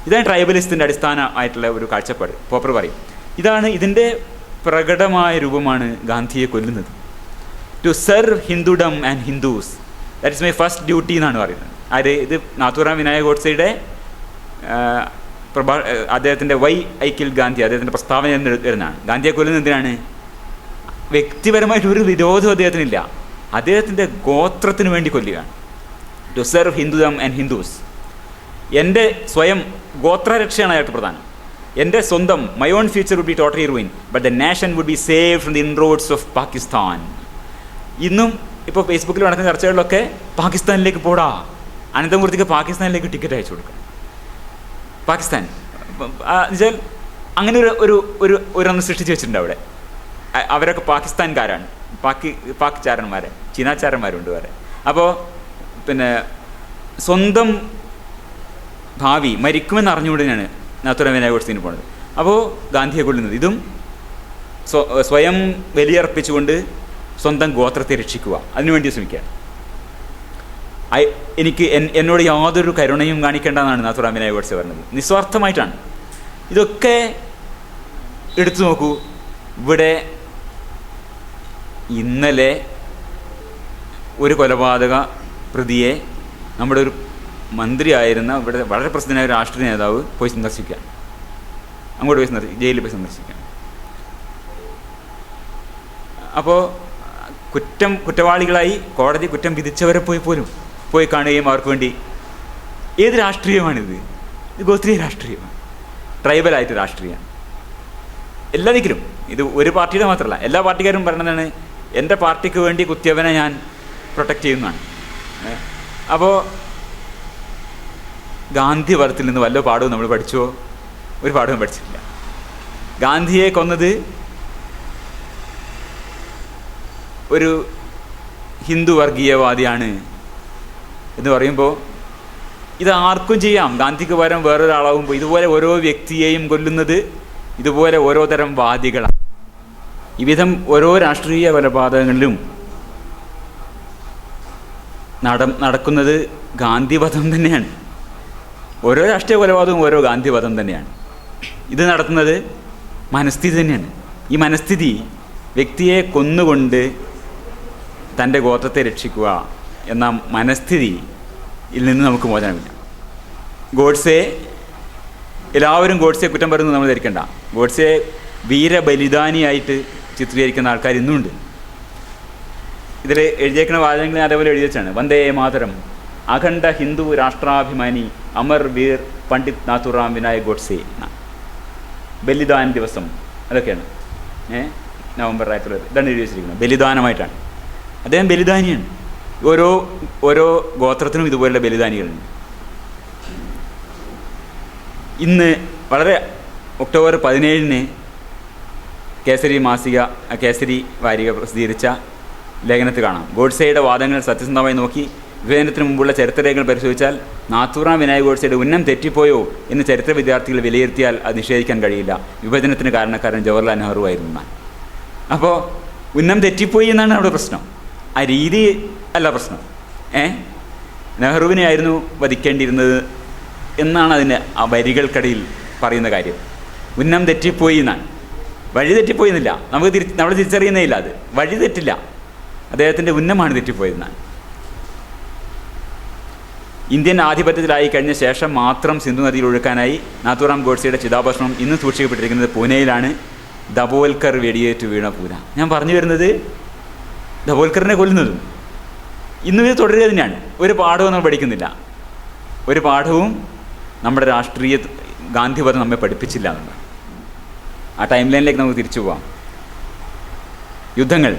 ഇതാണ് ട്രൈബലിസ്റ്റിൻ്റെ അടിസ്ഥാനമായിട്ടുള്ള ഒരു കാഴ്ചപ്പാട്. പോപ്പർ പറയും ഇതാണ് ഇതിൻ്റെ പ്രകടമായ രൂപമാണ് ഗാന്ധിയെ കൊല്ലുന്നത്. To serve Hindudom and Hindus, that is my first duty എന്നാണ് പറയുന്നത്. ഇത് നാഥുറാം വിനായക് ഗോഡ്സെയുടെ അദ്ദേഹത്തിൻ്റെ വൈ ഐ കിൽ ഗാന്ധി, അദ്ദേഹത്തിൻ്റെ പ്രസ്താവന വരുന്നതാണ്. ഗാന്ധിയെ കൊല്ലുന്നത് എന്തിനാണ്? വ്യക്തിപരമായിട്ട് ഒരു വിരോധം അദ്ദേഹത്തിനില്ല, അദ്ദേഹത്തിൻ്റെ ഗോത്രത്തിന് വേണ്ടി കൊല്ലുകയാണ്. To serve Hindudom and Hindus. എൻ്റെ സ്വയം ഗോത്രരക്ഷയാണ് അയാൾക്ക് പ്രധാനം. എൻ്റെ സ്വന്തം my own future would be totally ruin but the nation would be save from the inroads of Pakistan. ഇന്നും ഇപ്പോൾ ഫേസ്ബുക്കിൽ നടക്കുന്ന ചർച്ചകളിലൊക്കെ പാകിസ്ഥാനിലേക്ക് പോടാ, അനന്തമൂർത്തിക്ക് പാകിസ്ഥാനിലേക്ക് ടിക്കറ്റ് അയച്ചു കൊടുക്കണം. പാകിസ്ഥാൻ എന്നുവെച്ചാൽ അങ്ങനെ ഒരു ഒരെണ്ണം സൃഷ്ടിച്ച് വെച്ചിട്ടുണ്ട് അവിടെ. അവരൊക്കെ പാകിസ്ഥാൻകാരാണ്, പാക് ചാരന്മാരെ, ചീനാചാരന്മാരുണ്ട് വേറെ. അപ്പോൾ പിന്നെ സ്വന്തം ഭാവി മരിക്കുമെന്ന് അറിഞ്ഞുകൊണ്ടാണ് നാഥുറാം വിനായക് ഗോഡ്സെന് പോകുന്നത്. അപ്പോൾ ഗാന്ധിയെ കൊല്ലുന്നത് ഇതും സ്വയം ബലിയർപ്പിച്ചുകൊണ്ട് സ്വന്തം ഗോത്രത്തെ രക്ഷിക്കുക, അതിനുവേണ്ടി ശ്രമിക്കുകയാണ്. എന്നോട് യാതൊരു കരുണയും കാണിക്കേണ്ടെന്നാണ് നാഥുറാം വിനായക് ഗോഡ്സെ പറഞ്ഞത്. നിസ്വാർത്ഥമായിട്ടാണ്. ഇതൊക്കെ എടുത്തു നോക്കൂ. ഇവിടെ ഇന്നലെ ഒരു കൊലപാതക പ്രതിയെ നമ്മുടെ ഒരു മന്ത്രിയായിരുന്ന ഇവിടെ വളരെ പ്രസിദ്ധനായ ഒരു രാഷ്ട്രീയ നേതാവ് പോയി സന്ദർശിക്കാൻ, അങ്ങോട്ട് പോയി ജയിലിൽ പോയി സന്ദർശിക്കാൻ. അപ്പോൾ കുറ്റവാളികളായി കോടതി കുറ്റം വിധിച്ചവരെ പോയി കാണുകയും അവർക്ക് വേണ്ടി. ഏത് രാഷ്ട്രീയമാണിത്? ഇത് ഗോത്രീയ രാഷ്ട്രീയമാണ്, ട്രൈബലായിട്ട് രാഷ്ട്രീയമാണ് എല്ലാ ദിക്കിലും. ഇത് ഒരു പാർട്ടിയുടെ മാത്രമല്ല, എല്ലാ പാർട്ടിക്കാരും പറയുന്നതാണ് എൻ്റെ പാർട്ടിക്ക് വേണ്ടി കുത്തിയവനെ ഞാൻ പ്രൊട്ടക്റ്റ് ചെയ്യുന്നതാണ്. അപ്പോൾ ഗാന്ധി വധത്തിൽ നിന്ന് വല്ല പാഠവും നമ്മൾ പഠിച്ചോ? ഒരു പാഠവും പഠിച്ചിട്ടില്ല. ഗാന്ധിയെ കൊന്നത് ഒരു ഹിന്ദു വർഗീയവാദിയാണ് എന്ന് പറയുമ്പോൾ ഇത് ആർക്കും ചെയ്യാം. ഗാന്ധിക്ക് പകരം വേറൊരാളാവുമ്പോൾ ഇതുപോലെ ഓരോ വ്യക്തിയെയും കൊല്ലുന്നത് ഇതുപോലെ ഓരോ തരം വാദികളാണ്. ഈ വിധം ഓരോ രാഷ്ട്രീയ കൊലപാതകങ്ങളിലും നടക്കുന്നത് ഗാന്ധിവധം തന്നെയാണ്. ഓരോ രാഷ്ട്രീയ കൊലപാതകവും ഓരോ ഗാന്ധിവധം തന്നെയാണ്. ഇത് നടത്തുന്നത് മനസ്ഥിതി തന്നെയാണ്. ഈ മനസ്ഥിതി വ്യക്തിയെ കൊന്നുകൊണ്ട് തൻ്റെ ഗോത്രത്തെ രക്ഷിക്കുക എന്ന മനസ്ഥിതിയിൽ നിന്ന് നമുക്ക് മോചനമില്ല. എല്ലാവരും ഗോഡ്സെ കുറ്റം പറയുന്നത് നമ്മൾ ധരിക്കണ്ട. ഗോഡ്സെ വീരബലിദാനിയായിട്ട് ചിത്രീകരിക്കുന്ന ആൾക്കാർ ഇന്നുമുണ്ട്. ഇതിൽ എഴുതിയേക്കുന്ന വാചകങ്ങൾ അതേപോലെ എഴുതി വെച്ചാണ്. വന്ദേ മാതരം, അഖണ്ഡ ഹിന്ദു രാഷ്ട്രാഭിമാനി അമർ വീർ പണ്ഡിറ്റ് നാഥുറാം വിനായക് ഗോഡ്സെ. ബലിദാൻ ദിവസം അതൊക്കെയാണ് നവംബർ 19 ഇതാണ് എഴുതി വെച്ചിരിക്കുന്നത്. ബലിദാനമായിട്ടാണ്. അദ്ദേഹം ബലിദാനിയാണ്. ഓരോ ഗോത്രത്തിനും ഇതുപോലുള്ള ബലിദാനികളുണ്ട്. ഇന്ന് വളരെ ഒക്ടോബർ 17 കേസരി വാരിക പ്രസിദ്ധീകരിച്ച ലേഖനത്തിൽ കാണാം. ഗോഡ്സെയുടെ വാദങ്ങൾ സത്യസന്ധമായി നോക്കി വിഭജനത്തിന് മുമ്പുള്ള ചരിത്രരേഖകൾ പരിശോധിച്ചാൽ നാഥുറാം വിനായക് ഗോഡ്സെയുടെ ഉന്നം തെറ്റിപ്പോയോ എന്ന് ചരിത്ര വിദ്യാർത്ഥികൾ വിലയിരുത്തിയാൽ അത് നിഷേധിക്കാൻ കഴിയില്ല. വിഭജനത്തിന് കാരണക്കാരൻ ജവഹർലാൽ നെഹ്റു ആയിരുന്നു. അപ്പോൾ ഉന്നം തെറ്റിപ്പോയി എന്നാണ് അവിടെ പ്രശ്നം, ആ രീതി അല്ല പ്രശ്നം. നെഹ്റുവിനെ ആയിരുന്നു വധിക്കേണ്ടിയിരുന്നത് എന്നാണ് അതിന് ആ വരികൾക്കിടയിൽ പറയുന്ന കാര്യം. ഉന്നം തെറ്റിപ്പോയി എന്നാണ്, വഴി തെറ്റിപ്പോയി എന്നില്ല. നമ്മൾ തിരിച്ചറിയുന്നേ ഇല്ല. അത് വഴി തെറ്റില്ല, അദ്ദേഹത്തിൻ്റെ ഉന്നമാണ് തെറ്റിപ്പോയതെന്നാണ്. ഇന്ത്യൻ ആധിപത്യത്തിലായി കഴിഞ്ഞ ശേഷം മാത്രം സിന്ധു നദിയിൽ ഒഴുക്കാനായി നാഥുറാം ഗോഡ്സെയുടെ ചിതാഭസ്മം ഇന്ന് സൂക്ഷിക്കപ്പെട്ടിരിക്കുന്നത് പൂനെയിലാണ്. ദബോൽക്കർ വെടിയേറ്റ് വീണ പൂന. ഞാൻ പറഞ്ഞു വരുന്നത് ദബോൽക്കറിനെ കൊല്ലുന്നതും ഇന്നും ഇത് തുടരുക തന്നെയാണ്. ഒരു പാഠവും നമ്മൾ പഠിക്കുന്നില്ല. ഒരു പാഠവും നമ്മുടെ രാഷ്ട്രീയ ഗാന്ധിവധം നമ്മെ പഠിപ്പിച്ചില്ല എന്നുള്ളത്. ആ ടൈം ലൈനിലേക്ക് നമുക്ക് തിരിച്ചു പോകാം. യുദ്ധങ്ങൾ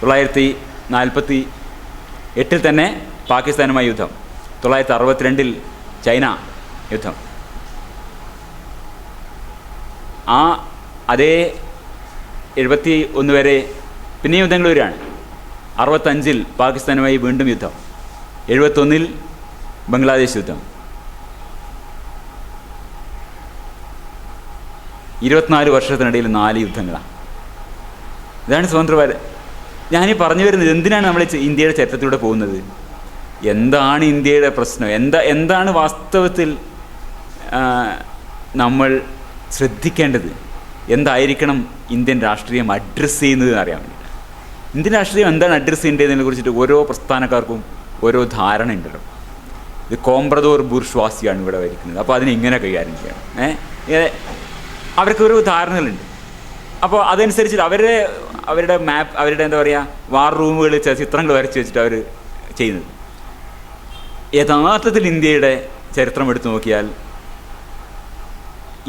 1948 തന്നെ പാകിസ്ഥാനുമായി യുദ്ധം, 1962 ചൈന യുദ്ധം. അതേ 71 വരെ പിന്നെ യുദ്ധങ്ങൾ വരികയാണ്. 65 പാകിസ്ഥാനുമായി വീണ്ടും യുദ്ധം, 71 ബംഗ്ലാദേശ് യുദ്ധം, 24 വർഷത്തിനിടയിൽ 4 യുദ്ധങ്ങളാണ്. ഇതാണ് സ്വതന്ത്രഭാരത്. ഞാനീ പറഞ്ഞു വരുന്നത് എന്തിനാണ് നമ്മൾ ഇന്ത്യയുടെ ചരിത്രത്തിലൂടെ പോകുന്നത്, എന്താണ് ഇന്ത്യയുടെ പ്രശ്നം, എന്താണ് വാസ്തവത്തിൽ നമ്മൾ ശ്രദ്ധിക്കേണ്ടത്, എന്തായിരിക്കണം ഇന്ത്യൻ രാഷ്ട്രീയം അഡ്രസ്സ് ചെയ്യുന്നത് അറിയാൻ വേണ്ടിയിട്ട്. ഇന്ത്യൻ രാഷ്ട്രീയം എന്താണ് അഡ്രസ്സ് ചെയ്യേണ്ടതിനെ കുറിച്ചിട്ട് ഓരോ പ്രസ്ഥാനക്കാർക്കും ഓരോ ധാരണ ഉണ്ടല്ലോ. ഇത് കോംബ്രദോർ ബൂർഷ്വാസിയാണ് ഇവിടെ ഭരിക്കുന്നത്, അപ്പോൾ അതിനെങ്ങനെ കൈകാര്യം ചെയ്യണം, അവർക്കൊരു ധാരണകളുണ്ട്. അപ്പോൾ അതനുസരിച്ചിട്ട് അവരുടെ മാപ്പ്, അവരുടെ എന്താ പറയുക, വാർ റൂമുകൾ ചിത്രങ്ങൾ വരച്ച് വെച്ചിട്ട് അവർ ചെയ്യുന്നത്. യഥാർത്ഥത്തിൽ ഇന്ത്യയുടെ ചരിത്രം എടുത്തു നോക്കിയാൽ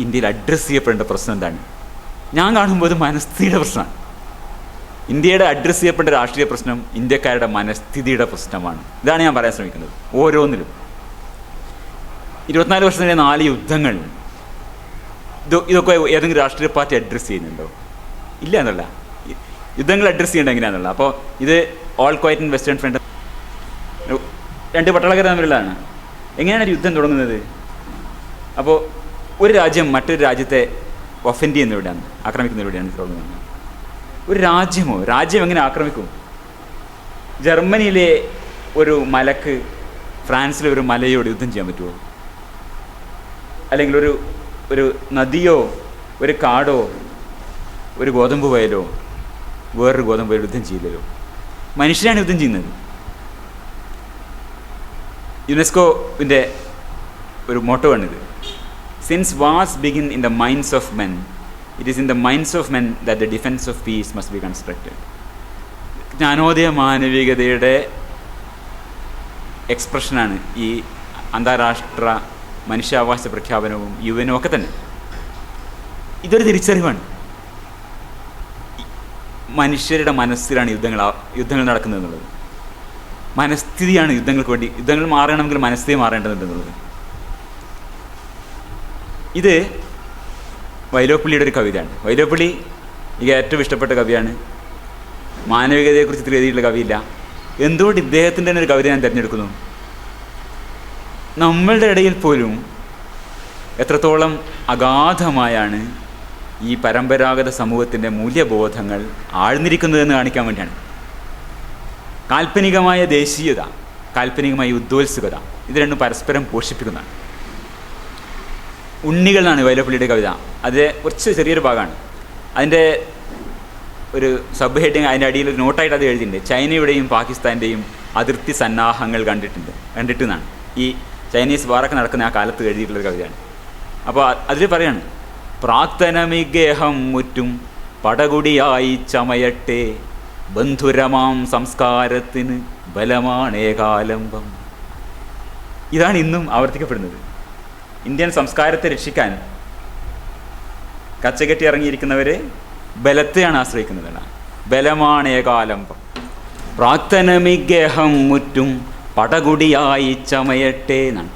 ഇന്ത്യയിൽ അഡ്രസ്സ് ചെയ്യപ്പെടേണ്ട പ്രശ്നം എന്താണ്? ഞാൻ കാണുമ്പോൾ അത് മനസ്ഥിതിയുടെ പ്രശ്നമാണ്. ഇന്ത്യയുടെ അഡ്രസ്സ് ചെയ്യപ്പെട്ട രാഷ്ട്രീയ പ്രശ്നം ഇന്ത്യക്കാരുടെ മനസ്ഥിതിയുടെ പ്രശ്നമാണ്. ഇതാണ് ഞാൻ പറയാൻ ശ്രമിക്കുന്നത്. ഓരോന്നിലും 24 വർഷത്തിലെ 4 യുദ്ധങ്ങൾ, ഇതൊക്കെ ഏതെങ്കിലും രാഷ്ട്രീയ പാർട്ടി അഡ്രസ്സ് ചെയ്യുന്നുണ്ടോ? ഇല്ല എന്നല്ല. യുദ്ധങ്ങൾ അഡ്രസ്സ് ചെയ്യേണ്ടത് എങ്ങനെയാണെന്നുള്ള. അപ്പോൾ ഇത് all quiet in western front, 2 പട്ടാളക്കാർ തമ്മിലുള്ളതാണ്. എങ്ങനെയാണ് യുദ്ധം തുടങ്ങുന്നത്? അപ്പോൾ ഒരു രാജ്യം മറ്റൊരു രാജ്യത്തെ ഒഫൻഡ് ചെയ്യുന്നതിലൂടെയാണ്, ആക്രമിക്കുന്നതിലൂടെയാണ് തുടങ്ങുന്നത്. ഒരു രാജ്യം എങ്ങനെ ആക്രമിക്കും? ജർമ്മനിയിലെ ഒരു മലക്ക് ഫ്രാൻസിലെ ഒരു മലയോട് യുദ്ധം ചെയ്യാൻ പറ്റുമോ? അല്ലെങ്കിൽ ഒരു നദിയോ ഒരു കാടോ ഒരു ഗോതമ്പ് വയലോ വേറൊരു ഗോതമ്പ് വയലോ യുദ്ധം ചെയ്യില്ലല്ലോ. മനുഷ്യരാണ് യുദ്ധം ചെയ്യുന്നത്. യുനെസ്കോവിൻ്റെ ഒരു മോട്ടോ ആണിത്. Since wars begin in the minds of men, it is in the minds of men that the defence of peace must be constructed. ജ്ഞാനോദയ മാനവികതയുടെ എക്സ്പ്രഷനാണ് ഈ അന്താരാഷ്ട്ര മനുഷ്യാവകാശ പ്രഖ്യാപനവും UN ഒക്കെ തന്നെ. ഇതൊരു തിരിച്ചറിവാണ്. മനുഷ്യരുടെ മനസ്സിലാണ് യുദ്ധങ്ങൾ നടക്കുന്നത് എന്നുള്ളത്. മനസ്ഥിതിയാണ് യുദ്ധങ്ങൾ മാറണമെങ്കിൽ മനസ്ഥിതി മാറേണ്ടതുണ്ടെന്നുള്ളത്. ഇത് വൈലോപ്പിള്ളിയുടെ ഒരു കവിതയാണ്. വൈലോപ്പിള്ളി എനിക്ക് ഏറ്റവും ഇഷ്ടപ്പെട്ട കവിയാണ്. മാനവികതയെക്കുറിച്ച് ഇത്ര എഴുതിയിട്ടുള്ള കവിയില്ല. എന്തുകൊണ്ട് ഇദ്ദേഹത്തിൻ്റെ തന്നെ ഒരു കവിത ഞാൻ തിരഞ്ഞെടുക്കുന്നു? നമ്മളുടെ ഇടയിൽ പോലും എത്രത്തോളം അഗാധമായാണ് ഈ പരമ്പരാഗത സമൂഹത്തിൻ്റെ മൂല്യബോധങ്ങൾ ആഴ്ന്നിരിക്കുന്നതെന്ന് കാണിക്കാൻ വേണ്ടിയാണ്. കാൽപ്പനികമായ ദേശീയത, കാൽപ്പനികമായ ഉദ്യോഗസ്ഥത, ഇത് രണ്ടും പരസ്പരം പോഷിപ്പിക്കുന്നതാണ്. ഉണ്ണികൾ എന്നാണ് വൈലോപ്പിള്ളിയുടെ കവിത. അത് കുറച്ച് ചെറിയൊരു ഭാഗമാണ്. അതിൻ്റെ ഒരു സബ് ഹെഡിങ്, അതിൻ്റെ അടിയിൽ ഒരു നോട്ടായിട്ട് അത് എഴുതിയിട്ടുണ്ട്. ചൈനയുടെയും പാകിസ്ഥാൻ്റെയും അതിർത്തി സന്നാഹങ്ങൾ കണ്ടിട്ടെന്നാണ്. ഈ ചൈനീസ് വാറൊക്കെ നടക്കുന്ന ആ കാലത്ത് എഴുതിയിട്ടുള്ളൊരു കവിതയാണ്. അപ്പോൾ അതിൽ പറയാണ്, പ്രാക്തനമിഗേഹം മുറ്റും പടകുടിയായി ചമയട്ടെ, ബന്ധുരമാം സംസ്കാരത്തിന് ബലമാണേകാലംബം. ഇതാണ് ഇന്നും ആവർത്തിക്കപ്പെടുന്നത്. ഇന്ത്യൻ സംസ്കാരത്തെ രക്ഷിക്കാൻ കച്ചകെട്ടി ഇറങ്ങിയിരിക്കുന്നവർ ബലത്തെയാണ് ആശ്രയിക്കുന്നതല്ല. ബലമാണേകാലംബം. പ്രാക്തനമിഗേഹം മുറ്റും പടകുടിയായി ചമയട്ടെ എന്നാണ്.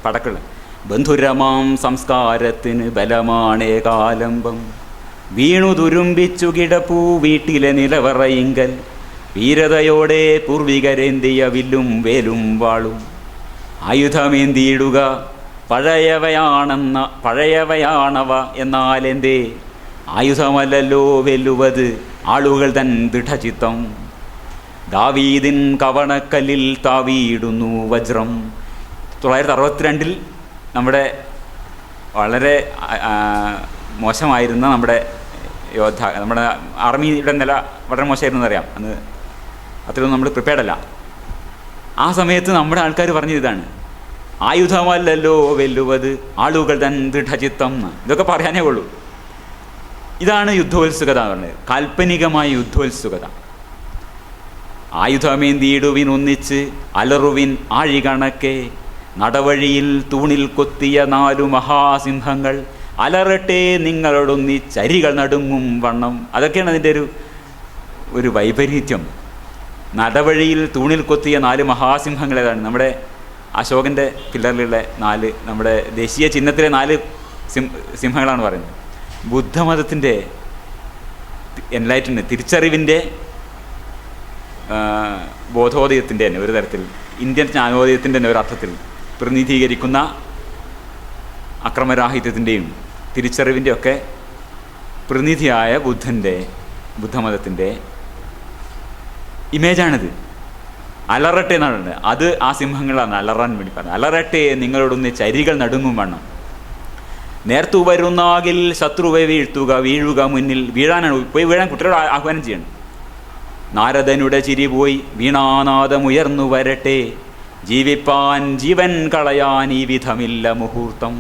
പടക്കുള്ള ബന്ധുരമാം സംസ്കാരത്തിന് ബലമാണേകാലംബം. വീണു തുരുമ്പിച്ചു കിടപ്പൂ വീട്ടിലെ നിലവറയിങ്കൽ, വീരതയോടെ പൂർവികരേന്തിയ വില്ലും വേലും വാളും. ആയുധമേന്തിയിടുക പഴയവയാണവ, എന്നാലെന്തേ ആയുധമല്ലല്ലോ വെല്ലുവത് ആളുകൾ തൻ ദൃഢചിത്തം. ദാവീദിൻ കവണക്കല്ലിൽ താവിയിടുന്നു വജ്രം. 1962 നമ്മുടെ വളരെ മോശമായിരുന്ന നമ്മുടെ ആർമിയുടെ നില വളരെ മോശമായിരുന്നു എന്നറിയാം. അന്ന് അത്രയൊന്നും നമ്മൾ പ്രിപ്പയർഡ് അല്ല. ആ സമയത്ത് നമ്മുടെ ആൾക്കാർ പറഞ്ഞത് ഇതാണ്, ആയുധമല്ലല്ലോ വെല്ലുവത് ആളുകൾ തൻ ദൃഢചിത്തം. ഇതൊക്കെ പറയാനേ ഉള്ളൂ. ഇതാണ് യുദ്ധോത്സുകത എന്ന് പറഞ്ഞത്, കാൽപ്പനികമായ യുദ്ധോത്സുകത. ആയുധമേന്തിയിടുവിനൊന്നിച്ച് അലറുവിൻ ആഴികണക്കെ, നടവഴിയിൽ തൂണിൽ കൊത്തിയ 4 മഹാസിംഹങ്ങൾ അലറട്ടെ നിങ്ങളോടൊന്നിച്ചരികൾ നടുങ്ങും വണ്ണം. അതൊക്കെയാണ് അതിൻ്റെ ഒരു വൈപരീത്യം. നടവഴിയിൽ തൂണിൽ കൊത്തിയ 4 മഹാസിംഹങ്ങൾ ഏതാണ്? നമ്മുടെ അശോകൻ്റെ പില്ലറിലുള്ള 4, നമ്മുടെ ദേശീയ ചിഹ്നത്തിലെ 4 സിംഹങ്ങളാണ് പറയുന്നത്. ബുദ്ധമതത്തിൻ്റെ എൻലൈറ്റൻമെൻറ്റ്, തിരിച്ചറിവിൻ്റെ ബോധോദയത്തിൻ്റെ തന്നെ ഒരു തരത്തിൽ, ഇന്ത്യൻ ജ്ഞാനോദയത്തിൻ്റെ തന്നെ ഒരർത്ഥത്തിൽ പ്രതിനിധീകരിക്കുന്ന അക്രമരാഹിത്യത്തിൻ്റെയും തിരിച്ചറിവിൻ്റെ ഒക്കെ പ്രതിനിധിയായ ബുദ്ധൻ്റെ ബുദ്ധമതത്തിൻ്റെ ഇമേജാണിത്. അലറട്ടെ എന്നാണ് പറയുന്നത്. അത് ആ സിംഹങ്ങളാണ് അലറാൻ വേണ്ടി പറഞ്ഞത്. അലറട്ടെ നിങ്ങളോടൊന്ന് ചരികൾ നടുങ്ങും വണ്ണം, നേർത്തു വരുന്നാകിൽ ശത്രുവെ വീഴ്ത്തുക, വീഴുക മുന്നിൽ. വീഴാനാണ്, പോയി വീഴാൻ കുട്ടികളോട് ആഹ്വാനം ചെയ്യണം. നാരദനുടെ ചിരി പോയി വീണാനാദമുയർന്നു വരട്ടെ, ജീവിപ്പാൻ ജീവൻ കളയാൻ ഈ വിധമില്ല മുഹൂർത്തം.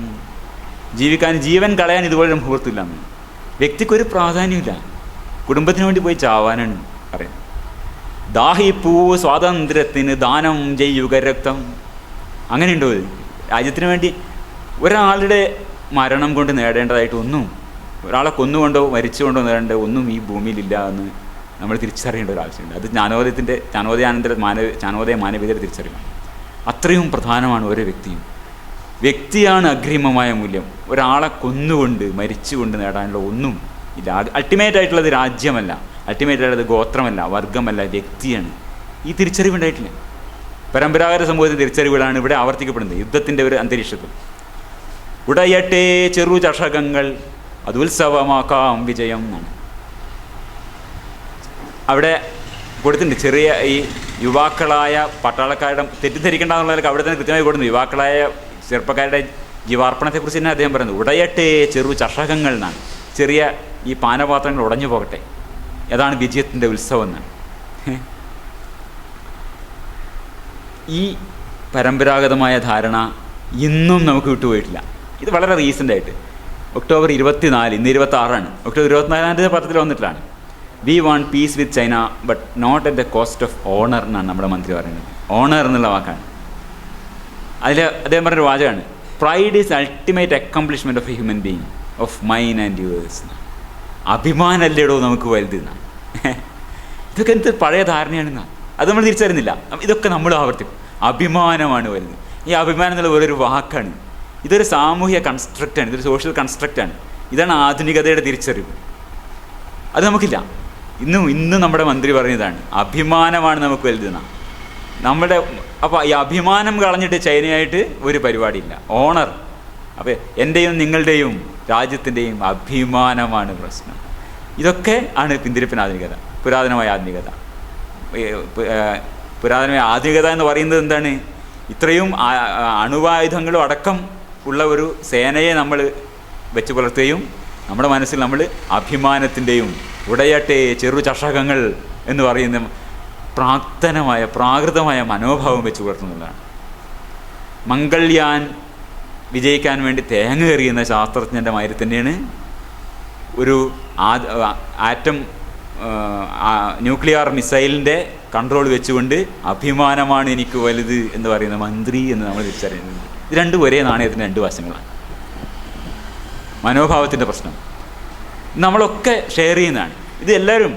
ജീവിക്കാൻ ജീവൻ കളയാൻ ഇതുപോലെ മുഹൂർത്തമില്ല. വ്യക്തിക്കൊരു പ്രാധാന്യമില്ല, കുടുംബത്തിന് വേണ്ടി പോയി ചാവാനാണ് പറയുന്നത്. ദാഹിപ്പൂ സ്വാതന്ത്ര്യത്തിന് ദാനം ചെയ്യുക രക്തം. അങ്ങനെയുണ്ടോ? രാജ്യത്തിന് വേണ്ടി ഒരാളുടെ മരണം കൊണ്ട് നേടേണ്ടതായിട്ട് ഒന്നും, ഒരാളെ കൊന്നുകൊണ്ടോ മരിച്ചുകൊണ്ടോ നേടേണ്ട ഒന്നും ഈ ഭൂമിയിലില്ല എന്ന് നമ്മൾ തിരിച്ചറിയേണ്ട ഒരു ആവശ്യമുണ്ട്. അത് ജ്ഞാനോദയ മാനവികത തിരിച്ചറിയണം. അത്രയും പ്രധാനമാണ് ഓരോ വ്യക്തിയും. വ്യക്തിയാണ് അഗ്രിമമായ മൂല്യം. ഒരാളെ കൊന്നുകൊണ്ട് മരിച്ചുകൊണ്ട് നേടാനുള്ള ഒന്നും ഇല്ല. അൾട്ടിമേറ്റ് ആയിട്ടുള്ളത് രാജ്യമല്ല, അൾട്ടിമേറ്റ് ആയിട്ടുള്ളത് ഗോത്രമല്ല, വർഗമല്ല, വ്യക്തിയാണ്. ഈ തിരിച്ചറിവുണ്ടായിട്ടില്ല. പരമ്പരാഗത സമൂഹത്തിൻ്റെ തിരിച്ചറിവുകളാണ് ഇവിടെ ആവർത്തിക്കപ്പെടുന്നത് യുദ്ധത്തിൻ്റെ ഒരു അന്തരീക്ഷത്തിൽ. ഉടയട്ടെ ചെറു ചഷകങ്ങൾ അത് ഉത്സവമാക്കാം വിജയം എന്നാണ് അവിടെ കൊടുത്തിട്ടുണ്ട്. ചെറിയ ഈ യുവാക്കളായ പട്ടാളക്കാരുടെ തെറ്റിദ്ധരിക്കേണ്ടെന്നുള്ളതൊക്കെ അവിടെ തന്നെ കൃത്യമായി കൊടുക്കുന്നു. യുവാക്കളായ ചെറുപ്പക്കാരുടെ ജീവാർപ്പണത്തെക്കുറിച്ച് തന്നെ അദ്ദേഹം പറയുന്നത്. ഉടയട്ടെ ചെറു ചഷകങ്ങൾ എന്നാണ്. ചെറിയ ഈ പാനപാത്രങ്ങൾ ഉടഞ്ഞു പോകട്ടെ, അതാണ് വിജയത്തിൻ്റെ ഉത്സവം എന്നാണ്. ഈ പരമ്പരാഗതമായ ധാരണ ഇന്നും നമുക്ക് വിട്ടുപോയിട്ടില്ല. ഇത് വളരെ റീസെൻ്റായിട്ട് ഒക്ടോബർ 24, ഇന്ന് 26, ഒക്ടോബർ 24 പത്രത്തിൽ വന്നിട്ടാണ്. We want peace with China but not at the cost of honour എന്നാണ് നമ്മുടെ മന്ത്രി പറയുന്നത്. ഓണർ എന്നുള്ള വാക്കാണ്. അതിൽ അദ്ദേഹം പറഞ്ഞൊരു വാചകമാണ്, pride is ultimate accomplishment of a human being of mine and yours. അഭിമാനല്ലേടോ നമുക്ക് വലുതെന്നാണ്. ഇതൊക്കെ എന്ത് പഴയ ധാരണയാണെന്നാണ്. അത് നമ്മൾ തിരിച്ചറിയുന്നില്ല. ഇതൊക്കെ നമ്മൾ ആവർത്തിക്കും. അഭിമാനമാണ് വലുത്. ഈ അഭിമാനം എന്നുള്ള വേറൊരു വാക്കാണ്. ഇതൊരു സാമൂഹ്യ കൺസ്ട്രക്റ്റാണ്, ഇതൊരു സോഷ്യൽ കൺസ്ട്രക്റ്റാണ്. ഇതാണ് ആധുനികതയുടെ തിരിച്ചറിവ്. അത് നമുക്കില്ല. ഇന്ന് നമ്മുടെ മന്ത്രി പറഞ്ഞതാണ് അഭിമാനമാണ് നമുക്ക് വലുതെന്നാണ്. അപ്പോൾ ഈ അഭിമാനം കളഞ്ഞിട്ട് ചൈനയായിട്ട് ഒരു പരിപാടിയില്ല. ഓണർ, അപ്പോൾ എൻ്റെയും നിങ്ങളുടെയും രാജ്യത്തിൻ്റെയും അഭിമാനമാണ് പ്രശ്നം. ഇതൊക്കെ ആണ് പിന്തിരിപ്പൻ ആധുനികത, പുരാതനമായ ആധുനികത. പുരാതനമായ ആധുനികത എന്ന് പറയുന്നത് എന്താണ്? ഇത്രയും അണുവായുധങ്ങളും അടക്കം ഉള്ള ഒരു സേനയെ നമ്മൾ വെച്ച് പുലർത്തുകയും നമ്മുടെ മനസ്സിൽ നമ്മൾ അഭിമാനത്തിൻ്റെയും ഉടയട്ടെ ചെറു ചഷകങ്ങൾ എന്ന് പറയുന്ന പ്രാകൃതമായ മനോഭാവം വെച്ച് പുലർത്തുന്നതാണ്. മംഗൾയാൻ വിജയിക്കാൻ വേണ്ടി തേങ്ങ എറിയുന്ന ശാസ്ത്രജ്ഞൻ്റെ മാതിരി തന്നെയാണ് ഒരു ആറ്റം ന്യൂക്ലിയർ മിസൈലിൻ്റെ കൺട്രോൾ വെച്ചുകൊണ്ട് അഭിമാനമാണ് എനിക്ക് വലുത് എന്ന് പറയുന്ന മന്ത്രി എന്ന് നമ്മൾ തിരിച്ചറിയുന്നത്. ഇത് രണ്ടും ഒരേ നാണയത്തിൻ്റെ രണ്ട് വശങ്ങളാണ്. മനോഭാവത്തിൻ്റെ പ്രശ്നം നമ്മളൊക്കെ ഷെയർ ചെയ്യുന്നതാണ്. ഇത് എല്ലാവരും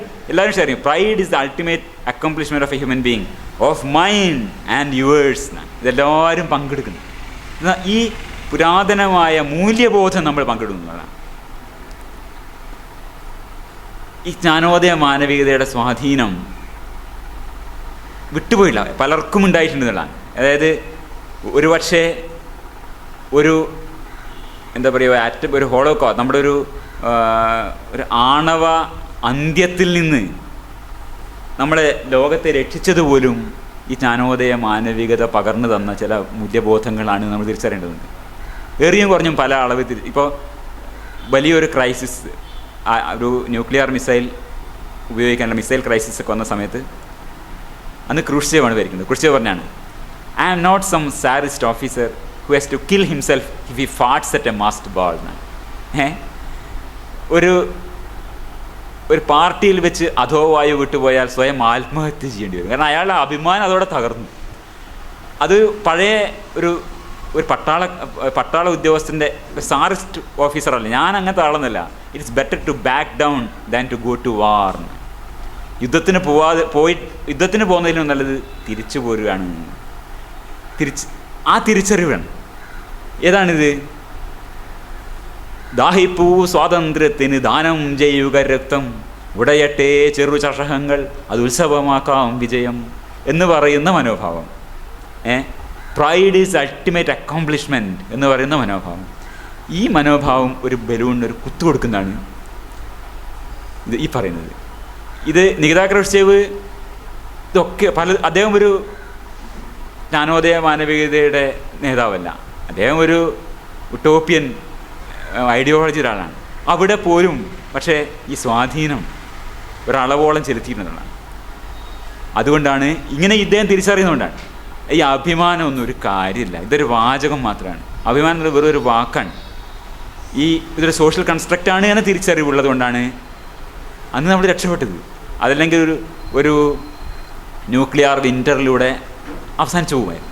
ഷെയർ ചെയ്യും. Pride is the ultimate accomplishment of a human being of mind and yours എന്നാണ്. ഇതെല്ലാവരും പങ്കെടുക്കുന്നു. ഈ പുരാതനമായ മൂല്യബോധം നമ്മൾ പങ്കിടുന്നതാണ്. ഈ ജ്ഞാനോദയ മാനവികതയുടെ സ്വാധീനം വിട്ടുപോയില്ല, പലർക്കും ഉണ്ടായിട്ടുണ്ടെന്നുള്ളതാണ്. അതായത് ഒരുപക്ഷെ ഒരു എന്താ പറയുക, ഒരു ഹോളോകോസ്റ്റ്, നമ്മുടെ ഒരു ആണവ അന്ത്യത്തിൽ നിന്ന് നമ്മളെ ലോകത്തെ രക്ഷിച്ചതുപോലും ഈ ജ്ഞാനോദയ മാനവികത പകർന്നു തന്ന ചില മൂല്യബോധങ്ങളാണ് നമ്മൾ തിരിച്ചറിയേണ്ടതുണ്ട്. ഏറിയും കുറഞ്ഞും പല അളവ് ഇപ്പോൾ വലിയൊരു ക്രൈസിസ്, ഒരു ന്യൂക്ലിയർ മിസൈൽ ഉപയോഗിക്കാനുള്ള മിസൈൽ ക്രൈസിസ് ഒക്കെ വന്ന സമയത്ത് അന്ന് ക്രൂഷ്ചേവാണ് ഭരിക്കുന്നത്. ക്രൂഷ്ചേവ് പറഞ്ഞാണ്, I am not some tsarist officer who has to kill himself if he farts at a masked ball എന്നാണ്. ഒരു പാർട്ടിയിൽ വെച്ച് അധോവായു വിട്ടുപോയാൽ സ്വയം ആത്മഹത്യ ചെയ്യേണ്ടി വരും. കാരണം അയാളുടെ അഭിമാനം അതോടെ തകർന്നു. അത് പഴയ ഒരു പട്ടാള ഉദ്യോഗസ്ഥൻ്റെ സാറിസ്റ്റ് ഓഫീസറല്ല. ഞാൻ അങ്ങനത്തെ ആളെന്നല്ല. It's better to back down than to go to war. യുദ്ധത്തിന് പോകുന്നതിലും നല്ലത് തിരിച്ചു പോരുകയാണ്. ആ തിരിച്ചറിവാണ്. ഏതാണിത്? ദാഹിപ്പൂ സ്വാതന്ത്ര്യത്തിന് ദാനം ചെയ്യുക രക്തം, ഉടയട്ടെ ചെറു ചഷകങ്ങൾ അത് ഉത്സവമാക്കാം വിജയം എന്ന് പറയുന്ന മനോഭാവം. പ്രൈഡ് ഈസ് അൾട്ടിമേറ്റ് അക്കോംപ്ലിഷ്മെൻറ്റ് എന്ന് പറയുന്ന മനോഭാവം. ഈ മനോഭാവം ഒരു ബലൂണിന് ഒരു കുത്തു കൊടുക്കുന്നതാണ് ഇത് ഈ പറയുന്നത്. ഇത് നികിത ക്രൂഷ്ചേവ് ഇതൊക്കെ അദ്ദേഹം ഒരു ജ്ഞാനോദയ മാനവികതയുടെ നേതാവല്ല, അദ്ദേഹം ഒരു ഉട്ടോപ്യൻ ഐഡിയോളജി ഒരാളാണ്. അവിടെ പോലും പക്ഷേ ഈ സ്വാധീനം ഒരളവോളം ചെലുത്തിയിരുന്നതാണ്. അതുകൊണ്ടാണ് ഇങ്ങനെ ഇദ്ദേഹം തിരിച്ചറിയുന്നതുകൊണ്ടാണ് ഈ അഭിമാനം ഒന്നും ഒരു കാര്യമില്ല, ഇതൊരു വാചകം മാത്രമാണ്. അഭിമാനം എന്നത് വെറും ഒരു വാക്കാണ്. ഇതൊരു സോഷ്യൽ കൺസ്ട്രക്റ്റാണ് എന്ന തിരിച്ചറിവുള്ളത് കൊണ്ടാണ് അന്ന് നമ്മൾ രക്ഷപ്പെട്ടത്. അതല്ലെങ്കിൽ ഒരു ന്യൂക്ലിയർ വിൻ്ററിലൂടെ അവസാനിച്ചു പോകുമായിരുന്നു.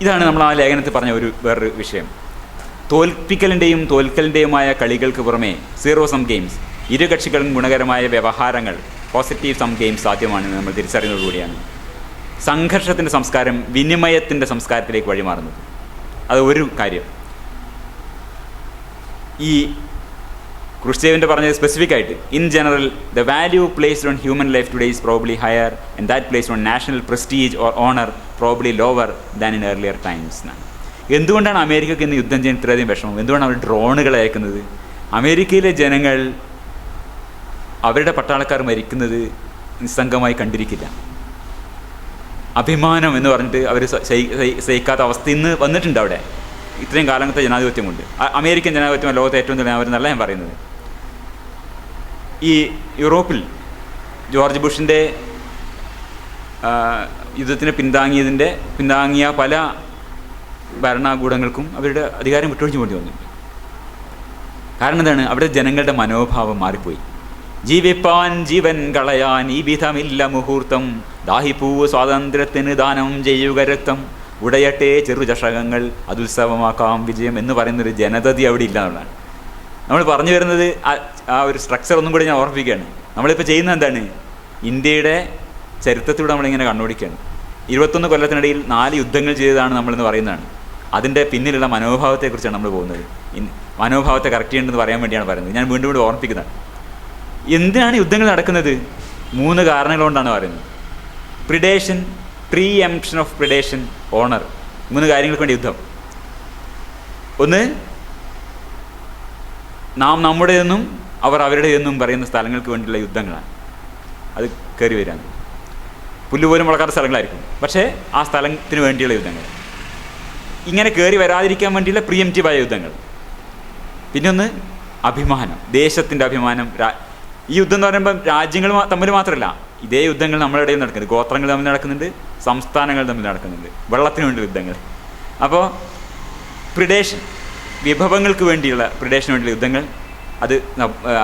ഇതാണ് നമ്മൾ ആ ലേഖനത്തിൽ പറഞ്ഞ വേറൊരു വിഷയം. തോൽക്കലിൻ്റെയുമായ കളികൾക്ക് പുറമേ സീറോ സം ഗെയിംസ്, ഇരു കക്ഷികളും ഗുണകരമായ വ്യവഹാരങ്ങൾ, പോസിറ്റീവ് സം ഗെയിംസ് സാധ്യമാണെന്ന് നമ്മൾ തിരിച്ചറിയുന്നതുകൂടിയാണ് സംഘർഷത്തിൻ്റെ സംസ്കാരം വിനിമയത്തിൻ്റെ സംസ്കാരത്തിലേക്ക് വഴിമാറുന്നത്. അത് ഒരു കാര്യം. ഈ ക്രൂഷ്ചേവിൻ്റെ പറഞ്ഞത് സ്പെസിഫിക് ആയിട്ട്, in general the value placed on human life today is probably higher and that placed on national prestige or honour probably lower than in earlier times എന്നാണ്. എന്തുകൊണ്ടാണ് അമേരിക്കയ്ക്ക് ഇന്ന് യുദ്ധം ചെയ്യാൻ ഇത്രയധികം വിഷമം? എന്തുകൊണ്ടാണ് അവർ ഡ്രോണുകൾ അയക്കുന്നത്? അമേരിക്കയിലെ ജനങ്ങൾ അവരുടെ പട്ടാളക്കാർ മരിക്കുന്നത് നിസ്സംഗമായി കണ്ടിരിക്കില്ല. അഭിമാനം എന്ന് പറഞ്ഞിട്ട് അവർ സഹിക്കാത്ത അവസ്ഥ ഇന്ന് വന്നിട്ടുണ്ട് അവിടെ, ഇത്രയും കാലത്തെ ജനാധിപത്യം കൊണ്ട്. അമേരിക്കൻ ജനാധിപത്യം ലോകത്തെ ഏറ്റവും ജനാധിപത്യം എന്നല്ല ഞാൻ പറയുന്നത്. ഈ യൂറോപ്പിൽ ജോർജ് ബുഷിൻ്റെ യുദ്ധത്തിന് പിന്താങ്ങിയ പല ഭരണകൂടങ്ങൾക്കും അവരുടെ അധികാരം വിട്ടൊഴിച്ചു കൊണ്ടി വന്നു. കാരണം എന്താണ്? അവിടെ ജനങ്ങളുടെ മനോഭാവം മാറിപ്പോയി. ജീവിപ്പാൻ ജീവൻ കളയാൻ ഈ വിധമില്ല മുഹൂർത്തം, ദാഹിപ്പൂവ് സ്വാതന്ത്ര്യത്തിന് ദാനം ചെയ്യുക രക്തം, ഉടയട്ടെ ചെറുചഷകങ്ങൾ അതുത്സവമാക്കാം വിജയം എന്ന് പറയുന്നൊരു ജനതതി അവിടെ ഇല്ല എന്നുള്ളതാണ് നമ്മൾ പറഞ്ഞു വരുന്നത്. ആ ഒരു സ്ട്രക്ചർ ഒന്നും കൂടി ഞാൻ ഓർമ്മിപ്പിക്കുകയാണ്. നമ്മളിപ്പോൾ ചെയ്യുന്നത് എന്താണ്? ഇന്ത്യയുടെ ചരിത്രത്തിലൂടെ നമ്മളിങ്ങനെ കണ്ണോടിക്കുകയാണ്. 21 കൊല്ലത്തിനിടയിൽ 4 യുദ്ധങ്ങൾ ചെയ്തതാണ് നമ്മളെന്ന് പറയുന്നതാണ്. അതിൻ്റെ പിന്നിലുള്ള മനോഭാവത്തെക്കുറിച്ചാണ് നമ്മൾ പോകുന്നത്. മനോഭാവത്തെ കറക്റ്റ് ചെയ്യേണ്ടതെന്ന് പറയാൻ വേണ്ടിയാണ് പറയുന്നത്. ഞാൻ വീണ്ടും വീണ്ടും ഓർമ്മിപ്പിക്കുന്നതാണ്. എന്തിനാണ് യുദ്ധങ്ങൾ നടക്കുന്നത്? 3 കാരണങ്ങൾ കൊണ്ടാണ് പറയുന്നത്. Predation, preemption of predation, honour. 3 കാര്യങ്ങൾക്ക് വേണ്ടി യുദ്ധം. ഒന്ന്, നാം നമ്മുടേതെന്നും അവർ അവരുടേതെന്നും പറയുന്ന സ്ഥലങ്ങൾക്ക് വേണ്ടിയുള്ള യുദ്ധങ്ങളാണ്. അത് കയറി വരാൻ പുല്ലുപോലും വളക്കാത്ത സ്ഥലങ്ങളായിരിക്കും, പക്ഷേ ആ സ്ഥലത്തിന് വേണ്ടിയുള്ള യുദ്ധങ്ങൾ. ഇങ്ങനെ കയറി വരാതിരിക്കാൻ വേണ്ടിയുള്ള പ്രിയംറ്റീവായ യുദ്ധങ്ങൾ. പിന്നെ ഒന്ന് അഭിമാനം, ദേശത്തിൻ്റെ അഭിമാനം. ഈ യുദ്ധം എന്ന് പറയുമ്പോൾ രാജ്യങ്ങൾ തമ്മിൽ മാത്രമല്ല, ഇതേ യുദ്ധങ്ങൾ നമ്മുടെ ഇടയിൽ നടക്കുന്നുണ്ട്. ഗോത്രങ്ങൾ തമ്മിൽ നടക്കുന്നുണ്ട്, സംസ്ഥാനങ്ങൾ തമ്മിൽ നടക്കുന്നുണ്ട്, വെള്ളത്തിന് വേണ്ടി യുദ്ധങ്ങൾ. അപ്പോൾ പ്രിഡേഷൻ, വിഭവങ്ങൾക്ക് വേണ്ടിയുള്ള പ്രിഡേഷന് വേണ്ടിയുള്ള യുദ്ധങ്ങൾ,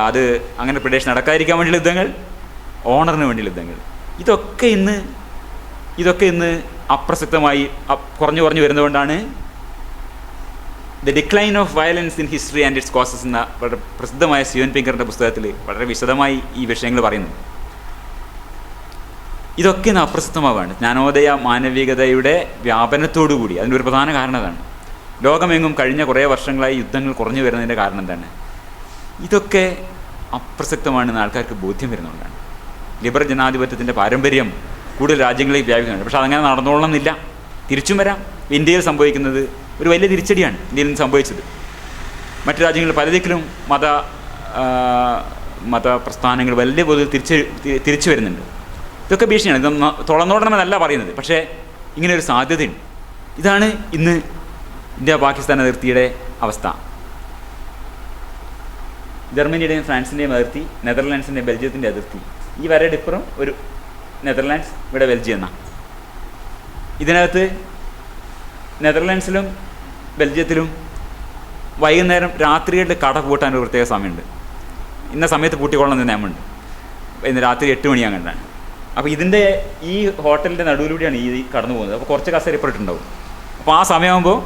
അത് അങ്ങനെ പ്രിഡേഷൻ നടക്കാതിരിക്കാൻ വേണ്ടിയുള്ള യുദ്ധങ്ങൾ, ഓണറിന് വേണ്ടിയുള്ള യുദ്ധങ്ങൾ. ഇതൊക്കെ ഇന്ന് അപ്രസക്തമായി കുറഞ്ഞു വരുന്നതുകൊണ്ടാണ് the decline of violence in history and its causes എന്ന വളരെ പ്രസിദ്ധമായ സ്റ്റീവൻ പിങ്കറിൻ്റെ പുസ്തകത്തിൽ വളരെ വിശദമായി ഈ വിഷയങ്ങൾ പറയുന്നു. ഇതൊക്കെ ഇന്ന് അപ്രസക്തമാവുകയാണ്. ജ്ഞാനോദയ മാനവികതയുടെ വ്യാപനത്തോടുകൂടി. അതിൻ്റെ ഒരു പ്രധാന കാരണം അതാണ്. ലോകമെങ്ങും കഴിഞ്ഞ കുറേ വർഷങ്ങളായി യുദ്ധങ്ങൾ കുറഞ്ഞു വരുന്നതിൻ്റെ കാരണം എന്താണ്? ഇതൊക്കെ അപ്രസക്തമാണെന്ന് ആൾക്കാർക്ക് ബോധ്യം വരുന്നതുകൊണ്ടാണ്. ലിബറൽ ജനാധിപത്യത്തിൻ്റെ പാരമ്പര്യം കൂടുതൽ രാജ്യങ്ങളിൽ വ്യാപിക്കുന്നുണ്ട്. പക്ഷേ അതങ്ങനെ നടന്നോളണമെന്നില്ല, തിരിച്ചും വരാം. ഇന്ത്യയിൽ സംഭവിക്കുന്നത് ഒരു വലിയ തിരിച്ചടിയാണ്. ഇന്ത്യയിൽ നിന്ന് സംഭവിച്ചത് മറ്റു രാജ്യങ്ങളിൽ പലതിലും മതപ്രസ്ഥാനങ്ങൾ വലിയ പോലെ തിരിച്ചു വരുന്നുണ്ട്. ഇതൊക്കെ ഭീഷണിയാണ്. ഇതൊന്നും തുറന്നോടണമെന്നല്ല പറയുന്നത്, പക്ഷേ ഇങ്ങനെയൊരു സാധ്യതയുണ്ട്. ഇതാണ് ഇന്ന് ഇന്ത്യ പാകിസ്ഥാൻ അതിർത്തിയുടെ അവസ്ഥ. ജർമ്മനിയുടെയും ഫ്രാൻസിൻ്റെയും അതിർത്തി, നെതർലാൻഡ്സിൻ്റെയും ബെൽജിയത്തിൻ്റെ അതിർത്തി. ഈ വരയുടെ ഇപ്പുറം ഒരു നെതർലാൻഡ്സ്, ഇവിടെ ബെൽജിയം എന്നാണ്. ഇതിനകത്ത് നെതർലാൻഡ്സിലും ബെൽജിയത്തിലും വൈകുന്നേരം രാത്രികളിൽ കട പൂട്ടാനൊരു പ്രത്യേക സമയമുണ്ട്. ഇന്ന സമയത്ത് പൂട്ടിക്കൊള്ളണം എന്ന് നിയമമുണ്ട്. ഇന്ന് രാത്രി 8 മണിയാകണ്ടാണ്. അപ്പോൾ ഈ ഹോട്ടലിൻ്റെ നടുവിലൂടെയാണ് ഈ കടന്നു പോകുന്നത്. അപ്പോൾ കുറച്ച് കസേര ഇപ്പുറത്തുണ്ടാവും. അപ്പോൾ ആ സമയമാകുമ്പോൾ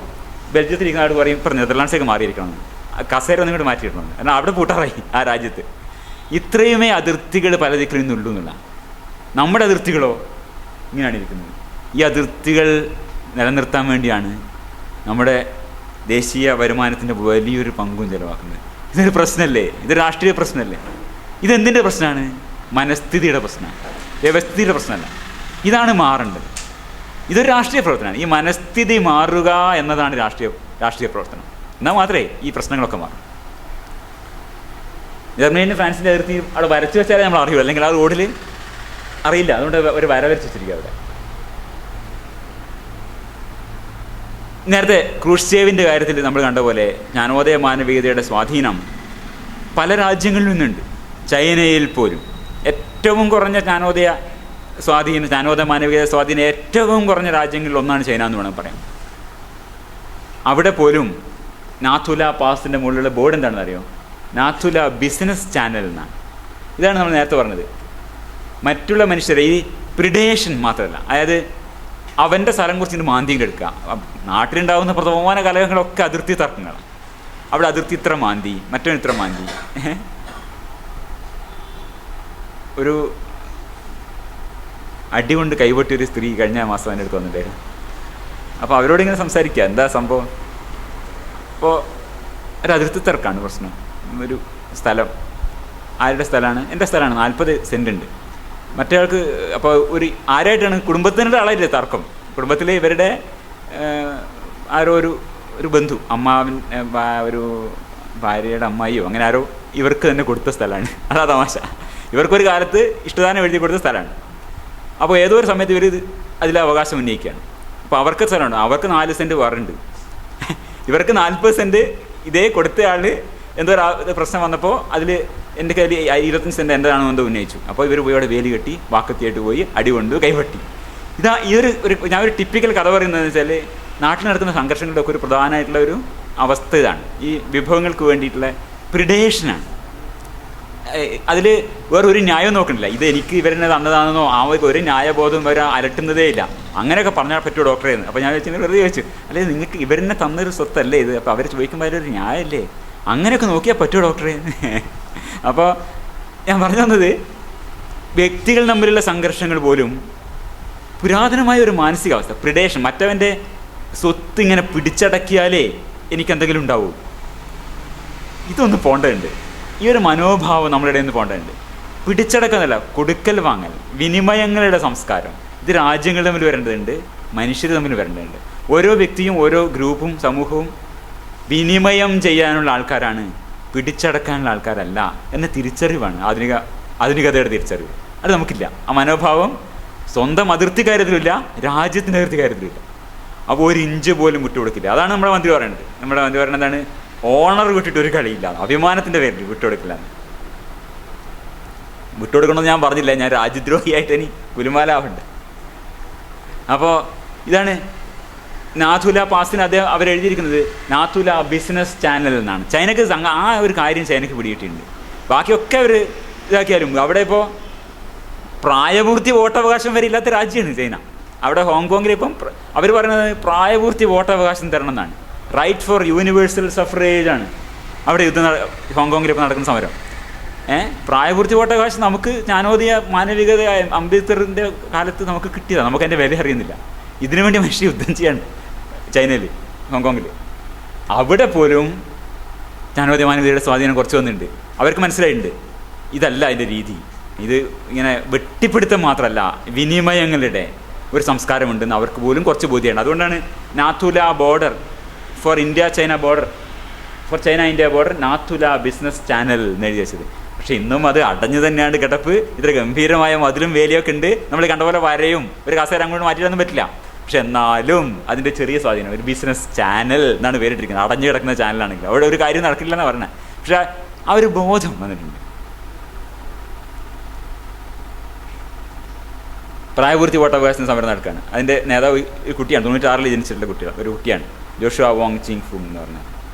ബെൽജിയത്തിലിരിക്കുന്ന ആൾ പറയും ഇപ്പോൾ നെതർലാൻഡ്സിലേക്ക് മാറിയിരിക്കണം, കസേര ഒന്നും കൂടി മാറ്റിയിടണം, കാരണം അവിടെ പൂട്ടാറായി ആ രാജ്യത്ത്. ഇത്രയുമേ അതിർത്തികൾ പല ദിക്കിൽ നിന്നുള്ളൂ എന്നുള്ള. നമ്മുടെ അതിർത്തികളോ ഇങ്ങനെയാണ് ഇരിക്കുന്നത്. ഈ അതിർത്തികൾ നിലനിർത്താൻ വേണ്ടിയാണ് നമ്മുടെ ദേശീയ വരുമാനത്തിൻ്റെ വലിയൊരു പങ്കും ചിലവാക്കുന്നത്. ഇതൊരു പ്രശ്നമല്ലേ? ഇത് രാഷ്ട്രീയ പ്രശ്നമല്ലേ? ഇതെന്തിൻ്റെ പ്രശ്നമാണ്? മനസ്ഥിതിയുടെ പ്രശ്നമാണ്, വ്യവസ്ഥിതിയുടെ പ്രശ്നമല്ല. ഇതാണ് മാറേണ്ടത്. ഇതൊരു രാഷ്ട്രീയ പ്രവർത്തനമാണ്. ഈ മനസ്ഥിതി മാറുക എന്നതാണ് രാഷ്ട്രീയ പ്രവർത്തനം. എന്നാൽ മാത്രമേ ഈ പ്രശ്നങ്ങളൊക്കെ മാറും. ജർമ്മനിയും ഫ്രാൻസിൻ്റെ അതിർത്തി അവിടെ വരച്ച് വെച്ചാലേ നമ്മൾ അറിയുള്ളൂ, അല്ലെങ്കിൽ ആ റോഡിൽ അറിയില്ല. അതുകൊണ്ട് ഒരു വര വരച്ച് വെച്ചിരിക്കുക അവിടെ. നേരത്തെ ക്രൂഷ്ചേവിൻ്റെ കാര്യത്തിൽ നമ്മൾ കണ്ട പോലെ ജ്ഞാനോദയ മാനവികതയുടെ സ്വാധീനം പല രാജ്യങ്ങളിൽ നിന്നുണ്ട്. ചൈനയിൽ പോലും ഏറ്റവും കുറഞ്ഞ ജ്ഞാനോദയ മാനവികത സ്വാധീനം ഏറ്റവും കുറഞ്ഞ രാജ്യങ്ങളിൽ ഒന്നാണ് ചൈന എന്ന് വേണമെങ്കിൽ പറയാം. അവിടെ പോലും നാഥുല പാസിൻ്റെ മുകളിലുള്ള ബോർഡ് എന്താണെന്ന് അറിയോ? നാഥുല ബിസിനസ് ചാനൽ എന്നാണ്. ഇതാണ് നമ്മൾ നേരത്തെ പറഞ്ഞത്. മറ്റുള്ള മനുഷ്യരെ ഈ പ്രിഡേഷൻ മാത്രമല്ല, അതായത് അവൻ്റെ സ്ഥലം കുറിച്ചിട്ട് മാന്തിയും എടുക്കുക. നാട്ടിലുണ്ടാകുന്ന പ്രധാന കലഹങ്ങളൊക്കെ അതിർത്തി തർക്കങ്ങളാണ്. അവിടെ അതിർത്തി ഇത്ര മാന്തി, മറ്റവൻ ഇത്ര മാന്തി. ഒരു അടികൊണ്ട് കൈവട്ടിയൊരു സ്ത്രീ കഴിഞ്ഞ മാസം എൻ്റെ അടുത്ത് വന്നിട്ടായിരുന്നു. അപ്പോൾ അവരോടിങ്ങനെ സംസാരിക്കുക, എന്താ സംഭവം. അപ്പോൾ ഒരു അതിർത്തി തർക്കമാണ് പ്രശ്നം. ഒരു സ്ഥലം, ആരുടെ സ്ഥലമാണ്? എൻ്റെ സ്ഥലമാണ്, 40 സെൻറ്റ് ഉണ്ട്. മറ്റേ ആൾക്ക് അപ്പോൾ ആരായിട്ടാണ്? കുടുംബത്തിൻ്റെ ആളായില്ലേ തർക്കം. കുടുംബത്തിലെ ഇവരുടെ ആരോ ഒരു ബന്ധു, ഒരു ഭാര്യയുടെ അമ്മായിയോ അങ്ങനെ ആരോ ഇവർക്ക് തന്നെ കൊടുത്ത സ്ഥലമാണ്. അതാ തമാശ. ഇവർക്കൊരു കാലത്ത് ഇഷ്ടദാനം എഴുതി കൊടുത്ത സ്ഥലമാണ്. അപ്പോൾ ഏതോ ഒരു സമയത്ത് ഇവർ അതിൽ അവകാശം ഉന്നയിക്കുകയാണ്. അപ്പോൾ അവർക്ക് സ്ഥലമുണ്ട്, അവർക്ക് 4 സെൻറ്റ് വേറുണ്ട്. ഇവർക്ക് 40 സെൻറ്റ് ഇതേ കൊടുത്തയാൾ എന്തോ പ്രശ്നം വന്നപ്പോൾ അതിൽ എൻ്റെ കയ്യിൽ 25 സെൻറ്റ് എൻ്റെതാണെന്ന് എന്തോ ഉന്നയിച്ചു. അപ്പോൾ ഇവർ പോയി അവിടെ വേലി കെട്ടി വാക്കത്തിയായിട്ട് പോയി അടി കൊണ്ട് കൈവട്ടി. ഞാനൊരു ടിപ്പിക്കൽ കഥ പറയുന്നതെന്ന് വെച്ചാൽ നാട്ടിൽ നടക്കുന്ന സംഘർഷങ്ങളുടെ ഒക്കെ ഒരു പ്രധാനമായിട്ടുള്ള ഒരു അവസ്ഥ ഇതാണ്. ഈ വിഭവങ്ങൾക്ക് വേണ്ടിയിട്ടുള്ള പ്രിഡേഷനാണ്. അതിൽ വേറൊരു ന്യായം നോക്കണില്ല. ഇത് എനിക്ക് ഇവരെന്നെ തന്നതാണെന്നോ ഒരു ന്യായബോധം വരെ അലട്ടുന്നതേ ഇല്ല. അങ്ങനെയൊക്കെ പറഞ്ഞാൽ പറ്റുമോ ഡോക്ടറെ എന്ന്. അപ്പോൾ ഞാൻ വെറുതെ ചോദിച്ചു, അല്ലെ നിങ്ങൾക്ക് ഇവരെന്നെ തന്നൊരു സ്വത്തല്ലേ ഇത്? അപ്പോൾ അവർ ചോദിക്കുമ്പോൾ അതിലൊരു ന്യായമല്ലേ? അങ്ങനെയൊക്കെ നോക്കിയാൽ പറ്റുമോ ഡോക്ടറെ? അപ്പോൾ ഞാൻ പറഞ്ഞു തന്നത്, വ്യക്തികൾ തമ്മിലുള്ള സംഘർഷങ്ങൾ പോലും പുരാതനമായ ഒരു മാനസികാവസ്ഥ, പ്രിഡേഷൻ. മറ്റവൻ്റെ സ്വത്ത് ഇങ്ങനെ പിടിച്ചടക്കിയാലേ എനിക്കെന്തെങ്കിലും ഉണ്ടാവൂ. ഇതൊന്ന് പോണ്ടതുണ്ട്. ഈ ഒരു മനോഭാവം നമ്മളുടെ നിന്ന് പോണ്ടതുണ്ട്. പിടിച്ചടക്കുന്നല്ല, കൊടുക്കൽ വാങ്ങൽ, വിനിമയങ്ങളുടെ സംസ്കാരം. ഇത് രാജ്യങ്ങൾ തമ്മിൽ വരേണ്ടതുണ്ട്, മനുഷ്യർ തമ്മിൽ വരേണ്ടതുണ്ട്. ഓരോ വ്യക്തിയും ഓരോ ഗ്രൂപ്പും സമൂഹവും വിനിമയം ചെയ്യാനുള്ള ആൾക്കാരാണ്, പിടിച്ചടക്കാനുള്ള ആൾക്കാരല്ല എന്ന തിരിച്ചറിവാണ് ആധുനികതയുടെ തിരിച്ചറിവ്. അത് നമുക്കില്ല. ആ മനോഭാവം സ്വന്തം അതിർത്തി കാര്യത്തിലുമില്ല, രാജ്യത്തിൻ്റെ അതിർത്തി കാര്യത്തിലുമില്ല. അപ്പോൾ 1 ഇഞ്ച് പോലും വിട്ടുകൊടുക്കില്ല. അതാണ് നമ്മുടെ മന്ത്രി പറയുന്നത്. നമ്മുടെ മന്ത്രി പറയുന്നത് എന്താണ്? ഓണർ വിട്ടിട്ട് ഒരു കളിയില്ല, അഭിമാനത്തിൻ്റെ പേരിൽ വിട്ടുകൊടുക്കില്ല. വിട്ടുകൊടുക്കണമെന്ന് ഞാൻ പറഞ്ഞില്ല, ഞാൻ രാജ്യദ്രോഹിയായിട്ട് ഇനി കുലുമാലാവുണ്ട്. അപ്പോൾ ഇതാണ് നാഥുല പാസിന് അവരെഴുതിയിരിക്കുന്നത് നാഥുല ബിസിനസ് ചാനൽ എന്നാണ്. ചൈനക്ക് ആ ഒരു കാര്യം ചൈനക്ക് പിടിയിട്ടുണ്ട്. ബാക്കിയൊക്കെ അവർ ഇതാക്കിയാലും അവിടെ ഇപ്പോൾ പ്രായപൂർത്തി വോട്ടവകാശം വരെ ഇല്ലാത്ത രാജ്യമാണ് ചൈന. അവിടെ ഹോങ്കോങ്ങിൽ ഇപ്പം അവർ പറയുന്നത് പ്രായപൂർത്തി വോട്ടവകാശം തരണം എന്നാണ്. റൈറ്റ് ഫോർ യൂണിവേഴ്സൽ സഫറേജ് ആണ് അവിടെ ഹോങ്കോങ്ങിൽ ഇപ്പോൾ നടക്കുന്ന സമരം. പ്രായപൂർത്തി വോട്ടവകാശം നമുക്ക് ജ്ഞാനോദയ മാനവികത അംബേദ്കറിൻ്റെ കാലത്ത് നമുക്ക് കിട്ടിയതാണ്. നമുക്ക് അതിൻ്റെ വില അറിയുന്നില്ല. ഇതിനു വേണ്ടി മനുഷ്യ യുദ്ധം ചെയ്യാണ് ചൈനയിൽ, ഹോങ്കോങ്ങിൽ. അവിടെ പോലും ജ്ഞാനോദയ മാനവികതയുടെ സ്വാധീനം കുറച്ച് വന്നിട്ടുണ്ട്. അവർക്ക് മനസ്സിലായിട്ടുണ്ട് ഇതല്ല അതിൻ്റെ രീതി. ഇത് ഇങ്ങനെ വെട്ടിപ്പിടുത്തം മാത്രമല്ല, വിനിമയങ്ങളുടെ ഒരു സംസ്കാരമുണ്ടെന്ന് അവർക്ക് പോലും കുറച്ച് ബോധ്യമാണ്. അതുകൊണ്ടാണ് Nathula border for India China border, four China India border Nathula business channel എന്ന് എഴുതി വെച്ചത്. പക്ഷെ ഇന്നും അത് അടഞ്ഞു തന്നെയാണ് കിടപ്പ്. ഇത്ര ഗംഭീരമായ മതിലും വേലിയൊക്കെ ഉണ്ട്. നമ്മൾ കണ്ട പോലെ വരയും ഒരു കസേര അങ്ങോട്ട് മാറ്റിയിട്ടൊന്നും പറ്റില്ല. പക്ഷെ എന്നാലും അതിൻ്റെ ചെറിയ സ്വാധീനം. ഒരു ബിസിനസ് ചാനൽ എന്നാണ് പേരിട്ടിരിക്കുന്നത്. അടഞ്ഞു കിടക്കുന്ന ചാനലാണെങ്കിൽ അവിടെ ഒരു കാര്യം നടക്കില്ല എന്നാണ് പറഞ്ഞത്. പക്ഷെ ആ ഒരു ബോധം വന്നിട്ടുണ്ട്. പ്രായപൂർത്തി വോട്ടവകാശ സമരം നടക്കുകയാണ്. അതിൻ്റെ നേതാവ് ഒരു കുട്ടിയാണ്, 96 ജനിച്ചിട്ടുള്ള ഒരു കുട്ടിയാണ്, ജോഷുവ വോങ് ചിങ് ഫുങ് എന്ന് പറഞ്ഞാൽ.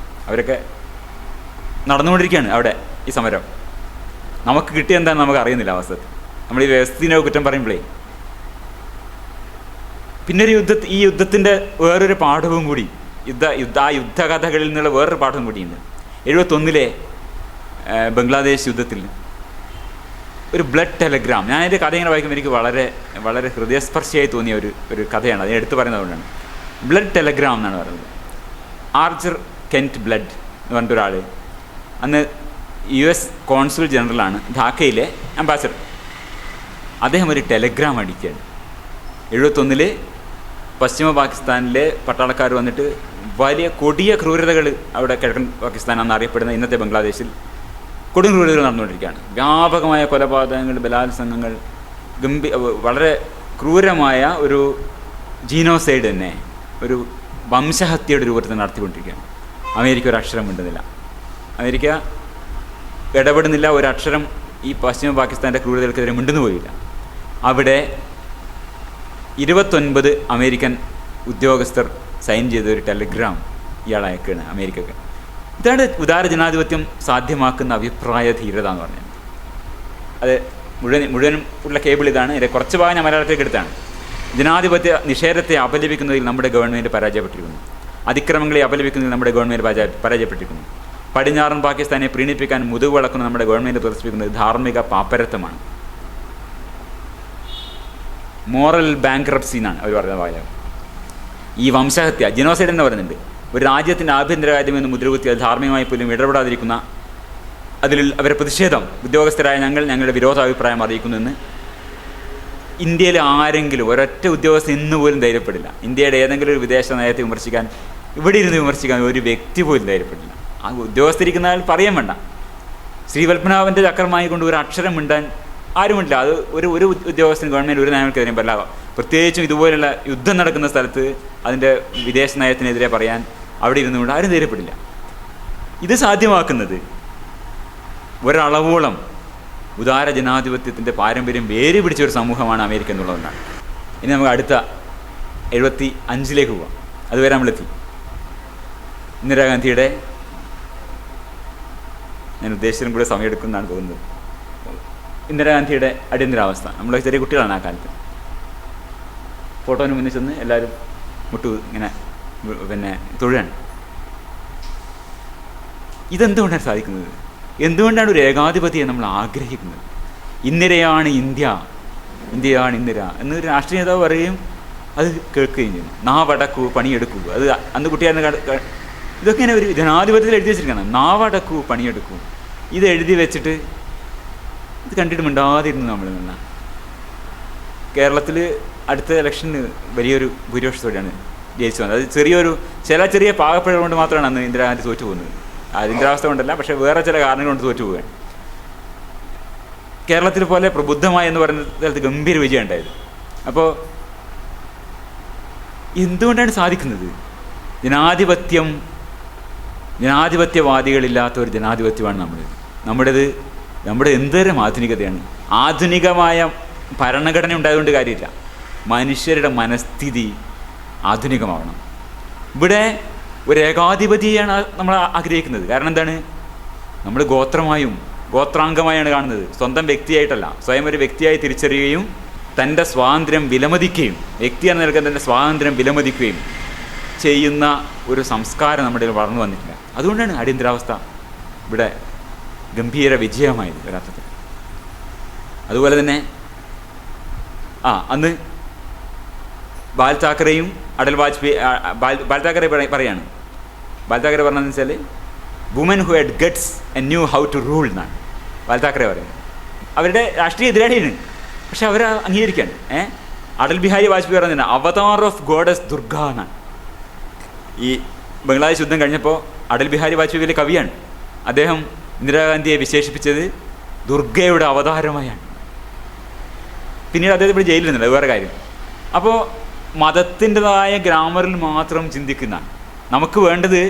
അവരൊക്കെ നടന്നുകൊണ്ടിരിക്കുകയാണ് അവിടെ ഈ സമരം. നമുക്ക് കിട്ടിയ എന്താണെന്ന് നമുക്ക് അറിയുന്നില്ല അവസ്ഥത്തിൽ. നമ്മൾ ഈ വ്യവസ്ഥിതിനെ കുറ്റം പറയുമ്പോഴേ. പിന്നെ ഈ യുദ്ധത്തിൻ്റെ വേറൊരു പാഠവും കൂടി, ആ യുദ്ധകഥകളിൽ നിന്നുള്ള വേറൊരു പാഠവും കൂടിയുണ്ട്. 71 ബംഗ്ലാദേശ് യുദ്ധത്തിൽ ഒരു ബ്ലഡ് ടെലഗ്രാം, ഞാൻ അതിൻ്റെ കഥ ഇങ്ങനെ വായിക്കുമ്പോൾ എനിക്ക് വളരെ വളരെ ഹൃദയസ്പർശിയായി തോന്നിയ ഒരു കഥയാണ്. അതിനെ എടുത്തു പറയുന്നതുകൊണ്ടാണ്. ബ്ലഡ് ടെലഗ്രാം എന്നാണ് പറയുന്നത്. ആർച്ചർ കെൻറ്റ് ബ്ലഡ് എന്ന് പറഞ്ഞിട്ടൊരാൾ, അന്ന് US കോൺസുൽ ജനറലാണ്, ധാക്കയിലെ അംബാസഡർ. അദ്ദേഹം ഒരു ടെലഗ്രാം അടിക്കുകയാണ്. 71 പശ്ചിമ പാകിസ്ഥാനിലെ പട്ടാളക്കാർ വന്നിട്ട് വലിയ കൊടിയ ക്രൂരതകൾ അവിടെ കിഴക്കൻ പാകിസ്ഥാൻ എന്നറിയപ്പെടുന്ന ഇന്നത്തെ ബംഗ്ലാദേശിൽ കൊടുങ്ക്രൂരതകൾ നടന്നുകൊണ്ടിരിക്കുകയാണ്. വ്യാപകമായ കൊലപാതകങ്ങൾ, ബലാത്സംഗങ്ങൾ, വളരെ ക്രൂരമായ ഒരു ജീനോസൈഡ് തന്നെ, ഒരു വംശഹത്യയുടെ രൂപത്തിൽ നടത്തിക്കൊണ്ടിരിക്കുകയാണ്. അമേരിക്ക ഒരു അക്ഷരം മിണ്ടുന്നില്ല. അമേരിക്ക ഇടപെടുന്നില്ല. ഒരക്ഷരം ഈ പശ്ചിമ പാകിസ്ഥാൻ്റെ ക്രൂരതകൾക്കെതിരെ മിണ്ടുന്നു പോയില്ല. അവിടെ 29 അമേരിക്കൻ ഉദ്യോഗസ്ഥർ സൈൻ ചെയ്ത ഒരു ടെലിഗ്രാം ഇയാൾ അയക്കുകയാണ് അമേരിക്കക്ക്. ഇതാണ് ഉദാര ജനാധിപത്യം സാധ്യമാക്കുന്ന അഭിപ്രായ ധീരത എന്ന് പറഞ്ഞത്. അത് മുഴുവനും ഉള്ള കേബിൾ ഇതാണ്. ഇതിൻ്റെ കുറച്ച് ഭാഗം ഞാൻ മലയാളത്തിലേക്ക് എടുത്താണ്. ജനാധിപത്യ നിഷേധത്തെ അപലപിക്കുന്നതിൽ നമ്മുടെ ഗവൺമെൻറ് പരാജയപ്പെട്ടിരിക്കുന്നു. അതിക്രമങ്ങളെ അപലപിക്കുന്നതിൽ നമ്മുടെ ഗവൺമെൻറ് പരാജയപ്പെട്ടിരിക്കുന്നു. പടിഞ്ഞാറൻ പാകിസ്ഥാനെ പ്രീണിപ്പിക്കാൻ മുതുക് വളക്കുന്ന നമ്മുടെ ഗവൺമെൻറ് പ്രദർശിപ്പിക്കുന്നത് ധാർമ്മിക പാപ്പരത്വമാണ്. മോറൽ ബാങ്ക്രപ്സി എന്നാണ് അവർ പറയുന്ന വാചകം. ഈ വംശഹത്യ, ജനോസൈഡ് എന്ന് പറയുന്നുണ്ട്. ഒരു രാജ്യത്തിൻ്റെ ആഭ്യന്തര കാര്യമെന്ന് മുദ്രകുത്തി അത് ധാർമ്മികമായി പോലും ഇടപെടാതിരിക്കുന്ന, അതിൽ അവരെ പ്രതിഷേധം ഉദ്യോഗസ്ഥരായ ഞങ്ങളുടെ വിരോധാഭിപ്രായം അറിയിക്കുന്നുവെന്ന് ഇന്ത്യയിൽ ആരെങ്കിലും ഒരൊറ്റ ഉദ്യോഗസ്ഥൻ ഇന്ന് പോലും ധൈര്യപ്പെടില്ല. ഇന്ത്യയുടെ ഏതെങ്കിലും ഒരു വിദേശ നയത്തെ വിമർശിക്കാൻ, ഇവിടെ ഇരുന്ന് വിമർശിക്കാൻ ഒരു വ്യക്തി പോലും ധൈര്യപ്പെടില്ല. ആ ഉദ്യോഗസ്ഥരിക്കുന്ന ആൾ പറയാൻ വേണ്ട. ശ്രീപത്മനാഭൻ്റെ ചക്രമായി കൊണ്ട് ഒരു അക്ഷരം മിണ്ടാൻ ആരുമില്ല. അത് ഒരു ഉദ്യോഗസ്ഥൻ ഗവൺമെൻറ് ഒരു നയങ്ങൾക്കെതിരെ പറ്റില്ല. പ്രത്യേകിച്ചും ഇതുപോലുള്ള യുദ്ധം നടക്കുന്ന സ്ഥലത്ത് അതിൻ്റെ വിദേശ നയത്തിനെതിരെ പറയാൻ അവിടെ ഇരുന്നുകൊണ്ട് ആരും ധൈര്യപ്പെടില്ല. ഇത് സാധ്യമാക്കുന്നത് ഒരളവോളം ഉദാര ജനാധിപത്യത്തിൻ്റെ പാരമ്പര്യം വേര് പിടിച്ചൊരു സമൂഹമാണ് അമേരിക്ക എന്നുള്ളതുകൊണ്ടാണ്. ഇനി നമുക്ക് അടുത്ത 75 പോവാം. അതുവരെ നമ്മളെത്തി. ഇന്ദിരാഗാന്ധിയുടെ, ഞാൻ ഉദ്ദേശിച്ചും കൂടെ സമയമെടുക്കുന്നതാണ് തോന്നുന്നത്, ഇന്ദിരാഗാന്ധിയുടെ അടിയന്തരാവസ്ഥ. നമ്മൾ ചെറിയ കുട്ടികളാണ് ആ കാലത്ത്. ഫോട്ടോന് മുന്നിൽ ചെന്ന് എല്ലാവരും ഇങ്ങനെ തൊഴുകയാണ്. ഇതെന്തുകൊണ്ടാണ് സാധിക്കുന്നത്? എന്തുകൊണ്ടാണ് ഒരു ഏകാധിപതിയെ നമ്മൾ ആഗ്രഹിക്കുന്നത്? ഇന്ദിരയാണ് ഇന്ത്യ, ഇന്ത്യയാണ് ഇന്ദിര എന്നൊരു രാഷ്ട്രീയ നേതാവ് പറയുകയും അത് കേൾക്കുകയും ചെയ്യുന്നു. നാവടക്കൂ പണിയെടുക്കൂ. അത് അന്ന് കുട്ടിയായിരുന്ന ഇതൊക്കെ ഇങ്ങനെ ഒരു ജനാധിപത്യത്തിൽ എഴുതി വെച്ചിരിക്കണം. നാവടക്കൂ പണിയെടുക്കൂ. ഇത് എഴുതി വെച്ചിട്ട് ഇത് കണ്ടിട്ട് മിണ്ടാതിരുന്നു നമ്മൾ. കേരളത്തിൽ അടുത്ത ഇലക്ഷന് വലിയൊരു ഭൂരിപക്ഷത്തോടെയാണ് ജയിച്ചു വന്നത്. അത് ചെറിയ പാകപ്പിഴ കൊണ്ട് മാത്രമാണ് അന്ന് ഇന്ദിരാഗാന്ധി തോറ്റു പോകുന്നത്. ഇന്ദിരാവസ്ഥ കൊണ്ടല്ല, പക്ഷേ വേറെ ചില കാരണങ്ങൾ കൊണ്ട് തോറ്റു പോവുകയാണ്. കേരളത്തിൽ പോലെ പ്രബുദ്ധമായി എന്ന് പറയുന്ന സ്ഥലത്ത് ഗംഭീര വിജയം ഉണ്ടായത്. അപ്പോൾ എന്തുകൊണ്ടാണ് സാധിക്കുന്നത്? ജനാധിപത്യവാദികളില്ലാത്ത ഒരു ജനാധിപത്യമാണ് നമ്മുടെ എന്തുതരം ആധുനികതയാണ്. ആധുനികമായ ഭരണഘടന ഉണ്ടായതുകൊണ്ട് കാര്യമില്ല. മനുഷ്യരുടെ മനസ്ഥിതി ആധുനികമാവണം. ഇവിടെ ഒരു ഏകാധിപതിയാണ് നമ്മൾ ആഗ്രഹിക്കുന്നത്. കാരണം എന്താണ്? നമ്മൾ ഗോത്രാംഗമായാണ് കാണുന്നത്, സ്വന്തം വ്യക്തിയായിട്ടല്ല. സ്വയം ഒരു വ്യക്തിയായി തിരിച്ചറിയുകയും തൻ്റെ സ്വാതന്ത്ര്യം വിലമതിക്കുകയും, വ്യക്തി എന്ന നിലയ്ക്ക് തൻ്റെ സ്വാതന്ത്ര്യം വിലമതിക്കുകയും ചെയ്യുന്ന ഒരു സംസ്കാരം നമ്മുടെ വളർന്നു വന്നിട്ടില്ല. അതുകൊണ്ടാണ് അടിയന്തരാവസ്ഥ ഇവിടെ ഗംഭീര വിജയമായത് ഒരർത്ഥത്തിൽ. അതുപോലെ തന്നെ അന്ന് ബാൽ താക്കറെയും അടൽ വാജ്പേയി, ബാൽ താക്കറെ പറയാണ്. ബാൽ താക്കറെ പറഞ്ഞതെന്ന് വെച്ചാൽ woman who had guts and knew how to rule എന്നാണ് ബാൽ താക്കറെ പറയുന്നത്. അവരുടെ രാഷ്ട്രീയ എതിരാളിയാണ്, പക്ഷെ അവർ അംഗീകരിക്കുകയാണ്. അടൽ ബിഹാരി വാജ്പേയി പറഞ്ഞത് അവതാർ ഓഫ് ഗോഡസ് ദുർഗ എന്നാണ്. ഈ ബംഗ്ലാദേശ് യുദ്ധം കഴിഞ്ഞപ്പോൾ അടൽ ബിഹാരി വാജ്പേയി വലിയ കവിയാണ്. അദ്ദേഹം ഇന്ദിരാഗാന്ധിയെ വിശേഷിപ്പിച്ചത് ദുർഗയുടെ അവതാരമായാണ്. പിന്നീട് അദ്ദേഹം ഇവിടെ ജയിലിലുണ്ട്, വേറെ കാര്യം. അപ്പോൾ മതത്തിൻ്റെതായ ഗ്രാമറിൽ മാത്രം ചിന്തിക്കുന്ന, നമുക്ക് വേണ്ടത്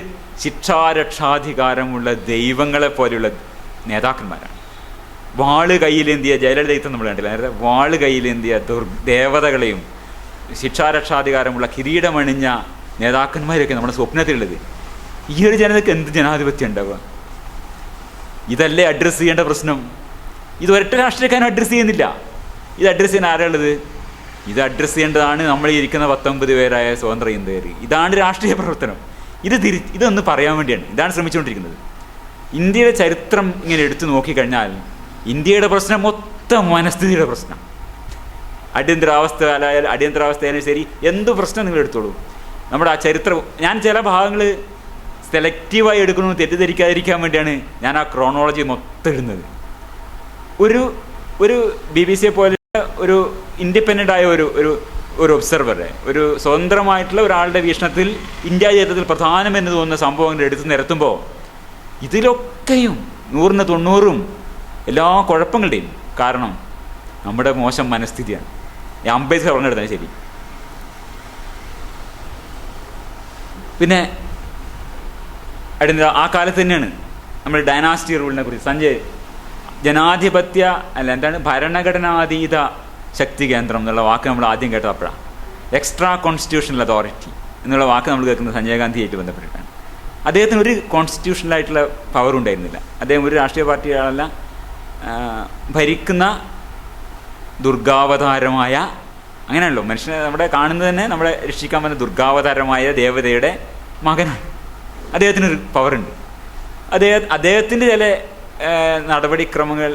ശിക്ഷാരക്ഷാധികാരമുള്ള ദൈവങ്ങളെ പോലെയുള്ള നേതാക്കന്മാരാണ്. വാള് കയ്യിലേന്തിയ ജയലളിതയും നമ്മൾ കണ്ടില്ല, നേരത്തെ വാള് കയ്യിലേന്തിയ ദേവതകളെയും ശിക്ഷാരക്ഷാധികാരമുള്ള കിരീടമണിഞ്ഞ നേതാക്കന്മാരൊക്കെ നമ്മുടെ സ്വപ്നത്തിലുള്ളത്. ഈ ഒരു ജനതയ്ക്ക് എന്ത് ജനാധിപത്യം ഉണ്ടാവുക? ഇതല്ലേ അഡ്രസ്സ് ചെയ്യേണ്ട പ്രശ്നം? ഇത് ഒരൊറ്റ രാഷ്ട്രീയക്കാരും അഡ്രസ്സ് ചെയ്യുന്നില്ല. ഇത് അഡ്രസ്സ് ചെയ്യാൻ ആരാളുള്ളത്? ഇത് അഡ്രസ്സ് ചെയ്യേണ്ടതാണ് നമ്മൾ ഇരിക്കുന്ന 19 പേരായ സ്വതന്ത്ര ഇന്ത്യക്കാർ. ഇതാണ് രാഷ്ട്രീയ പ്രവർത്തനം. ഇതൊന്ന് പറയാൻ വേണ്ടിയാണ് ഇതാണ് ശ്രമിച്ചുകൊണ്ടിരിക്കുന്നത്. ഇന്ത്യയുടെ ചരിത്രം ഇങ്ങനെ എടുത്തു നോക്കിക്കഴിഞ്ഞാൽ ഇന്ത്യയുടെ പ്രശ്നം മൊത്തം മനസ്ഥിതിയുടെ പ്രശ്നം. അടിയന്തരാവസ്ഥയായാലും ശരി, എന്ത് പ്രശ്നം നിങ്ങൾ എടുത്തോളൂ. നമ്മുടെ ആ ചരിത്രം, ഞാൻ ചില ഭാഗങ്ങൾ സെലക്റ്റീവായി എടുക്കണമെന്ന് തെറ്റിദ്ധരിക്കാതിരിക്കാൻ വേണ്ടിയാണ് ഞാൻ ആ ക്രോണോളജി മൊത്തം ഇടുന്നത്. ഒരു BBC പോലെ ഒരു ഇൻഡിപെൻഡൻ്റ് ആയ ഒരു ഒബ്സർവറെ, ഒരു സ്വതന്ത്രമായിട്ടുള്ള ഒരാളുടെ വീക്ഷണത്തിൽ ഇന്ത്യ ചരിത്രത്തിൽ പ്രധാനമെന്ന് തോന്നുന്ന സംഭവങ്ങൾ എടുത്ത് നിരത്തുമ്പോൾ ഇതിലൊക്കെയും 100-90 എല്ലാ കുഴപ്പങ്ങളുടെയും കാരണം നമ്മുടെ മോശം മനസ്ഥിതിയാണ്. അംബേദ്കർ പറഞ്ഞെടുത്താൽ ശരി. പിന്നെ ആ കാലത്ത് തന്നെയാണ് നമ്മൾ ഡൈനാസ്റ്റി റൂളിനെ കുറിച്ച് ജനാധിപത്യ ഭരണഘടനാതീത ശക്തി കേന്ദ്രം എന്നുള്ള വാക്ക് നമ്മൾ ആദ്യം കേട്ടത് അപ്പോഴാണ്. എക്സ്ട്രാ കോൺസ്റ്റിറ്റ്യൂഷണൽ അതോറിറ്റി എന്നുള്ള വാക്ക് നമ്മൾ കേൾക്കുന്നത് സഞ്ജയ് ഗാന്ധിയായിട്ട് ബന്ധപ്പെട്ടിട്ടാണ്. അദ്ദേഹത്തിന് ഒരു കോൺസ്റ്റിറ്റ്യൂഷണലായിട്ടുള്ള പവർ ഉണ്ടായിരുന്നില്ല. അദ്ദേഹം ഒരു രാഷ്ട്രീയ പാർട്ടികളല്ല, ഭരിക്കുന്ന ദുർഗാവതാരമായ, അങ്ങനെയാണല്ലോ മനുഷ്യനെ നമ്മുടെ കാണുന്നത് തന്നെ നമ്മളെ രക്ഷിക്കാൻ വന്ന ദുർഗാവതാരമായ ദേവതയുടെ മകനാണ്. അദ്ദേഹത്തിനൊരു പവറുണ്ട്. അദ്ദേഹത്തിൻ്റെ ചില നടപടിക്രമങ്ങൾ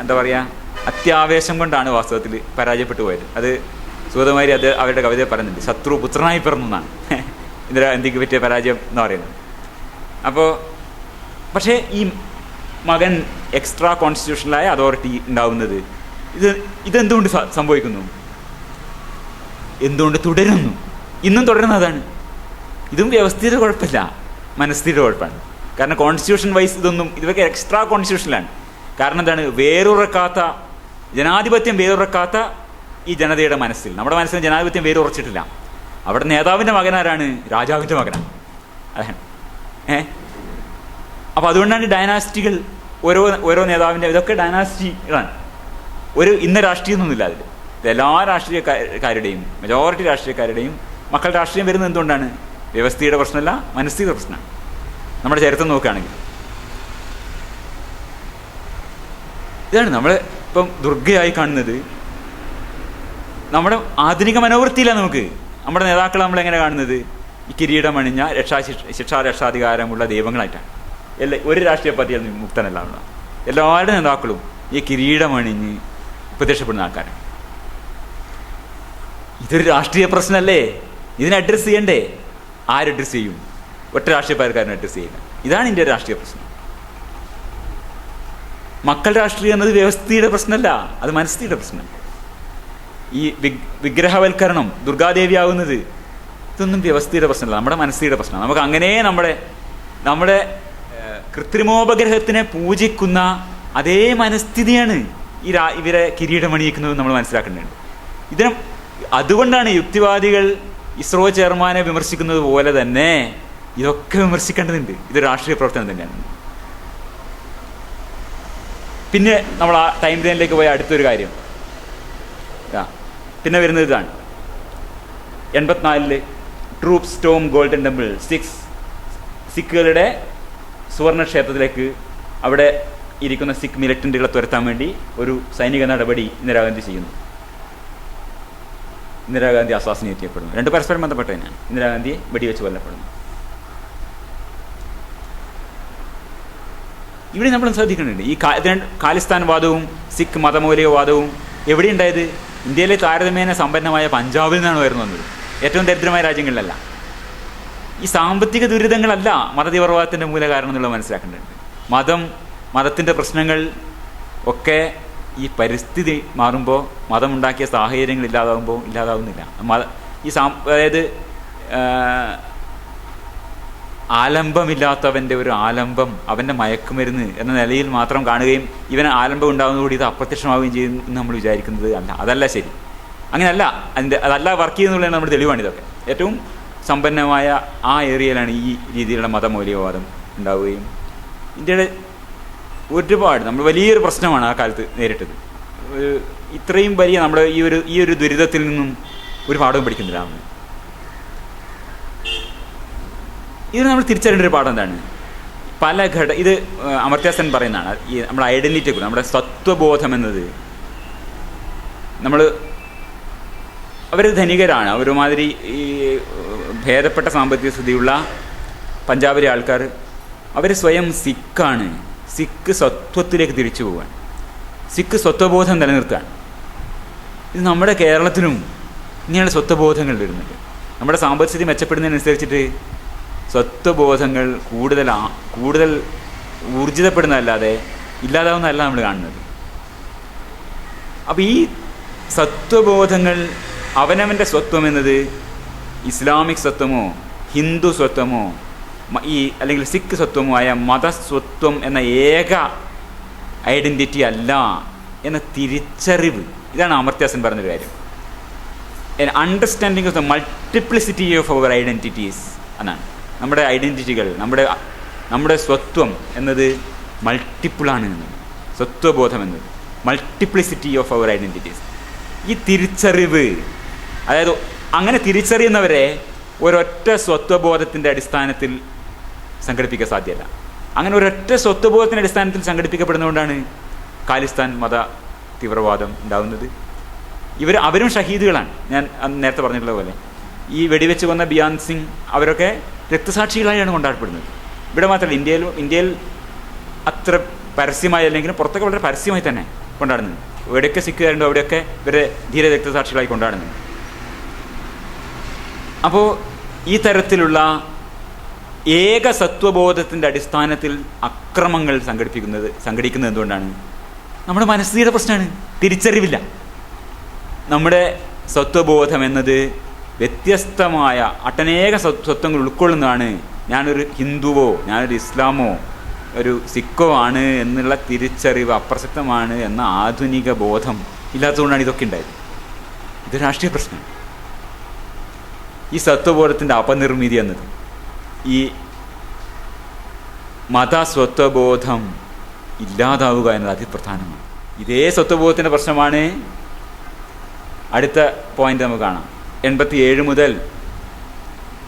എന്താ പറയുക, അത്യാവേശം കൊണ്ടാണ് വാസ്തവത്തിൽ പരാജയപ്പെട്ടു പോയത്. അത് സുഗതമാരി അവരുടെ കവിതയിൽ പറയുന്നുണ്ട്, ശത്രു പുത്രനായി പിറന്നു എന്നാണ് ഇന്ദിരാഗാന്ധിക്ക് പറ്റിയ പരാജയം എന്ന് പറയുന്നത്. അപ്പോൾ പക്ഷേ ഈ മകൻ എക്സ്ട്രാ കോൺസ്റ്റിറ്റ്യൂഷണലായ അതോറിറ്റി ഉണ്ടാവുന്നത് ഇതെന്തുകൊണ്ട് സംഭവിക്കുന്നു, എന്തുകൊണ്ട് തുടരുന്നു, ഇന്നും തുടരുന്നതാണ്. ഇതും വ്യവസ്ഥയുടെ കുഴപ്പമില്ല, മനസ്ഥിതിയുടെ കുഴപ്പമാണ്. കാരണം കോൺസ്റ്റിറ്റ്യൂഷൻ വൈസ് ഇതൊക്കെ എക്സ്ട്രാ കോൺസ്റ്റിറ്റ്യൂഷനിലാണ്. കാരണം എന്താണ്, ജനാധിപത്യം വേരുറക്കാത്ത ഈ ജനതയുടെ മനസ്സിൽ, നമ്മുടെ മനസ്സിൽ ജനാധിപത്യം വേരുറച്ചിട്ടില്ല. അവിടെ നേതാവിൻ്റെ മകനാരാണ്, രാജാവിൻ്റെ മകനാണ്. അതാണ് അപ്പോൾ അതുകൊണ്ടാണ് ഡൈനാസ്റ്റികൾ, ഓരോ നേതാവിൻ്റെ ഇതൊക്കെ ഡൈനാസ്റ്റികളാണ്. ഇന്ന രാഷ്ട്രീയമൊന്നുമില്ല അതിൽ. എല്ലാ രാഷ്ട്രീയക്കാരുടെയും മെജോറിറ്റി രാഷ്ട്രീയക്കാരുടെയും മക്കളുടെ രാഷ്ട്രീയം വരുന്നത് എന്തുകൊണ്ടാണ്, വ്യവസ്ഥയുടെ പ്രശ്നമല്ല, മനസ്ഥിതിയുടെ പ്രശ്നമാണ്. നമ്മുടെ ചരിത്രം നോക്കുകയാണെങ്കിൽ ഇതാണ് നമ്മൾ ഇപ്പം ദുർഗയായി കാണുന്നത്. നമ്മുടെ ആധുനിക മനോവൃത്തിയില്ല. നമ്മുടെ നേതാക്കളെ നമ്മളെങ്ങനെ കാണുന്നത്, ഈ കിരീടമണിഞ്ഞ രക്ഷാധികാരമുള്ള ദൈവങ്ങളായിട്ടാണ്. ഒരു രാഷ്ട്രീയ പാർട്ടിയിൽ നിന്ന് മുക്തനല്ല. എല്ലാവരുടെ നേതാക്കളും ഈ കിരീടമണിഞ്ഞ് പ്രത്യക്ഷപ്പെടുന്ന ആൾക്കാരാണ്. ഇതൊരു രാഷ്ട്രീയ പ്രശ്നമല്ലേ, ഇതിനെ അഡ്രസ്സ് ചെയ്യണ്ടേ? ആരഡ്രസ്സ് ചെയ്യും? ഒറ്റ രാഷ്ട്രീയക്കാരനെ അഡ്രസ്സ് ചെയ്യുക. ഇതാണ് ഇന്ത്യയുടെ രാഷ്ട്രീയ പ്രശ്നം. മക്കൾ രാഷ്ട്രീയം എന്നത് വ്യവസ്ഥയുടെ പ്രശ്നമല്ല, അത് മനസ്ഥിതിയുടെ പ്രശ്നം. ഈ വിഗ്രഹവൽക്കരണം, ദുർഗാദേവി ആവുന്നത്, ഇതൊന്നും വ്യവസ്ഥയുടെ പ്രശ്നമല്ല, നമ്മുടെ മനസ്ഥിതിയുടെ പ്രശ്നമാണ്. നമുക്ക് അങ്ങനെ നമ്മുടെ കൃത്രിമോപഗ്രഹത്തിനെ പൂജിക്കുന്ന അതേ മനസ്ഥിതിയാണ് ഇവരെ കിരീടമണിയിക്കുന്നത് നമ്മൾ മനസ്സിലാക്കേണ്ടതുണ്ട്. അതുകൊണ്ടാണ് യുക്തിവാദികൾ ഇസ്രോ ചെയർമാനെ വിമർശിക്കുന്നത് പോലെ തന്നെ ഇതൊക്കെ വിമർശിക്കേണ്ടതുണ്ട്. ഇത് രാഷ്ട്രീയ പ്രവർത്തനം തന്നെയാണ്. പിന്നെ നമ്മൾ ആ ടൈം ലൈനിലേക്ക് പോയ അടുത്തൊരു കാര്യം പിന്നെ വരുന്നത് ഇതാണ്. 84 ട്രൂപ്പ് സ്റ്റോം ഗോൾഡൻ ടെമ്പിൾ, സിഖുകളുടെ സുവർണ ക്ഷേത്രത്തിലേക്ക് അവിടെ ഇരിക്കുന്ന സിഖ് മിലിറ്റന്റുകളെ തുരത്താൻ വേണ്ടി ഒരു സൈനിക നടപടി ഇന്ദിരാഗാന്ധി ചെയ്യുന്നു. ഇന്ദിരാഗാന്ധി അസാസിനേറ്റ് ചെയ്യപ്പെടുന്നു. രണ്ട് പരസ്പരം ബന്ധപ്പെട്ട തന്നെയാണ്. ഇന്ദിരാഗാന്ധിയെ വെടിവെച്ച് കൊല്ലപ്പെടുന്നു. ഇവിടെ നമ്മൾ ശ്രദ്ധിക്കുന്നുണ്ട്, ഈ ഖാലിസ്ഥാൻ വാദവും സിഖ് മതമൗലികവാദവും എവിടെയുണ്ടായത്? ഇന്ത്യയിലെ താരതമ്യേന സമ്പന്നമായ പഞ്ചാബിൽ നിന്നാണ് ഉയർന്നു വന്നത്, ഏറ്റവും ദരിദ്രമായ രാജ്യങ്ങളിലല്ല. ഈ സാമ്പത്തിക ദുരിതങ്ങളല്ല മതതീവ്രവാദത്തിൻ്റെ മൂല കാരണം എന്നുള്ളത് മനസ്സിലാക്കേണ്ടതുണ്ട്. മതത്തിൻ്റെ പ്രശ്നങ്ങൾ ഒക്കെ ഈ പരിസ്ഥിതി മാറുമ്പോൾ, മതമുണ്ടാക്കിയ സാഹചര്യങ്ങൾ ഇല്ലാതാവുന്നില്ല. അതായത് ആലംബമില്ലാത്തവൻ്റെ ഒരു ആലംബം അവൻ്റെ മയക്കുമരുന്ന് എന്ന നിലയിൽ മാത്രം കാണുകയും ഇവന് ആലംബം ഉണ്ടാകുന്നതോടെ ഇത് അപ്രത്യക്ഷമാവുകയും ചെയ്യുന്നു എന്ന് നമ്മൾ വിചാരിക്കുന്നത് അതല്ല ശരി. അങ്ങനെയല്ല, അതല്ല വർക്ക് ചെയ്യുന്നുള്ളതാണ് നമ്മുടെ തെളിവാണ് ഇതൊക്കെ. ഏറ്റവും സമ്പന്നമായ ആ ഏരിയയിലാണ് ഈ രീതിയിലുള്ള മതമൗലികവാദം ഉണ്ടാവുകയും ഇന്ത്യയുടെ ഒരുപാട് നമ്മൾ വലിയൊരു പ്രശ്നമാണ് ആ കാലത്ത് നേരിട്ടത്. ഇത്രയും വലിയ നമ്മുടെ ഈ ഒരു ദുരിതത്തിൽ നിന്നും ഒരു പാഠവും പഠിക്കുന്നില്ല. ഇതിന് നമ്മൾ തിരിച്ചറിയേണ്ട ഒരു പാഠം എന്താണ്? ഇത് അമർത്യ സെൻ പറയുന്നതാണ്. ഈ നമ്മുടെ ഐഡൻറ്റിറ്റിയെ കുറിച്ച്, നമ്മുടെ സ്വത്വബോധം എന്നത്, അവർ ധനികരാണ്, അവരുമാതിരി ഈ ഭേദപ്പെട്ട സാമ്പത്തിക സ്ഥിതിയുള്ള പഞ്ചാബിലെ ആൾക്കാർ, അവർ സ്വയം സിഖാണ്. സിഖ് സ്വത്വത്തിലേക്ക് തിരിച്ചു പോവുകയാണ്. സിഖ് സ്വത്വബോധം നിലനിർത്തുകയാണ്. ഇത് നമ്മുടെ കേരളത്തിലും ഇങ്ങനെയുള്ള സ്വത്വബോധങ്ങൾ വരുന്നുണ്ട്. നമ്മുടെ സാമ്പത്തിക സ്ഥിതി മെച്ചപ്പെടുന്നതിനനുസരിച്ചിട്ട് സ്വത്വബോധങ്ങൾ കൂടുതൽ ഊർജിതപ്പെടുന്നതല്ലാതെ ഇല്ലാതാവുന്നതല്ല നമ്മൾ കാണുന്നത്. അപ്പോൾ ഈ സത്വബോധങ്ങൾ, അവനവൻ്റെ സ്വത്വം എന്നത് ഇസ്ലാമിക് സ്വത്വമോ ഹിന്ദു സ്വത്വമോ അല്ലെങ്കിൽ സിഖ് സ്വത്വമായ മതസ്വത്വം എന്ന ഏക ഐഡൻറ്റിറ്റി അല്ല എന്ന തിരിച്ചറിവ്. ഇതാണ് അമർത്യ സെൻ പറഞ്ഞൊരു കാര്യം. Understanding of the multiplicity of our identities എന്നാണ്. നമ്മുടെ ഐഡൻറ്റിറ്റികൾ, നമ്മുടെ സ്വത്വം എന്നത് മൾട്ടിപ്പിളാണ് എന്നത്, സ്വത്വബോധം എന്നത് മൾട്ടിപ്ലിസിറ്റി ഓഫ് അവർ ഐഡൻറ്റിറ്റീസ്. ഈ തിരിച്ചറിവ്, അതായത് അങ്ങനെ തിരിച്ചറിയുന്നവരെ ഒരൊറ്റ സ്വത്വബോധത്തിൻ്റെ അടിസ്ഥാനത്തിൽ സംഘടിപ്പിക്കാൻ സാധ്യമല്ല. അങ്ങനെ ഒരൊറ്റ സ്വത്വബോധത്തിൻ്റെ അടിസ്ഥാനത്തിൽ സംഘടിപ്പിക്കപ്പെടുന്നതുകൊണ്ടാണ് ഖാലിസ്ഥാൻ മത തീവ്രവാദം ഉണ്ടാകുന്നത്. അവരും ഷഹീദുകളാണ്. ഞാൻ നേരത്തെ പറഞ്ഞിട്ടുള്ള പോലെ ഈ വെടിവെച്ച് കൊന്ന ബിയാൻ സിംഗ് അവരൊക്കെ രക്തസാക്ഷികളായാണ് കൊണ്ടാടപ്പെടുന്നത്. ഇവിടെ മാത്രമല്ല, ഇന്ത്യയിൽ അത്ര പരസ്യമായി അല്ലെങ്കിലും പുറത്തൊക്കെ വളരെ പരസ്യമായി തന്നെ കൊണ്ടാടുന്നുണ്ട്. എവിടെയൊക്കെ സിഖുകാരുണ്ടോ അവിടെയൊക്കെ ഇവരെ ധീര രക്തസാക്ഷികളായി കൊണ്ടാടുന്നുണ്ട്. അപ്പോൾ ഈ തരത്തിലുള്ള ഏക സത്വബോധത്തിൻ്റെ അടിസ്ഥാനത്തിൽ അക്രമങ്ങൾ സംഘടിക്കുന്നത് എന്തുകൊണ്ടാണ്? നമ്മുടെ മനസ്ഥിതിയുടെ പ്രശ്നമാണ്, തിരിച്ചറിവില്ല. നമ്മുടെ സ്വത്വബോധം എന്നത് വ്യത്യസ്തമായ ഒട്ടനേക സ്വത്വങ്ങൾ ഉൾക്കൊള്ളുന്നതാണ്. ഞാനൊരു ഹിന്ദുവോ ഞാനൊരു ഇസ്ലാമോ ഒരു സിഖോ ആണ് എന്നുള്ള തിരിച്ചറിവ് അപ്രസക്തമാണ് എന്ന ആധുനിക ബോധം ഇല്ലാത്തതുകൊണ്ടാണ് ഇതൊക്കെ ഉണ്ടായത്. ഇത് രാഷ്ട്രീയ പ്രശ്നം. ഈ സത്വബോധത്തിൻ്റെ അപനിർമ്മിതി എന്നത്, ഈ മതസ്വത്വബോധം ഇല്ലാതാവുക എന്നത് അതിപ്രധാനമാണ്. ഇതേ സ്വത്വബോധത്തിൻ്റെ പ്രശ്നമാണ് അടുത്ത പോയിന്റ് നമുക്ക് കാണാം. 87 മുതൽ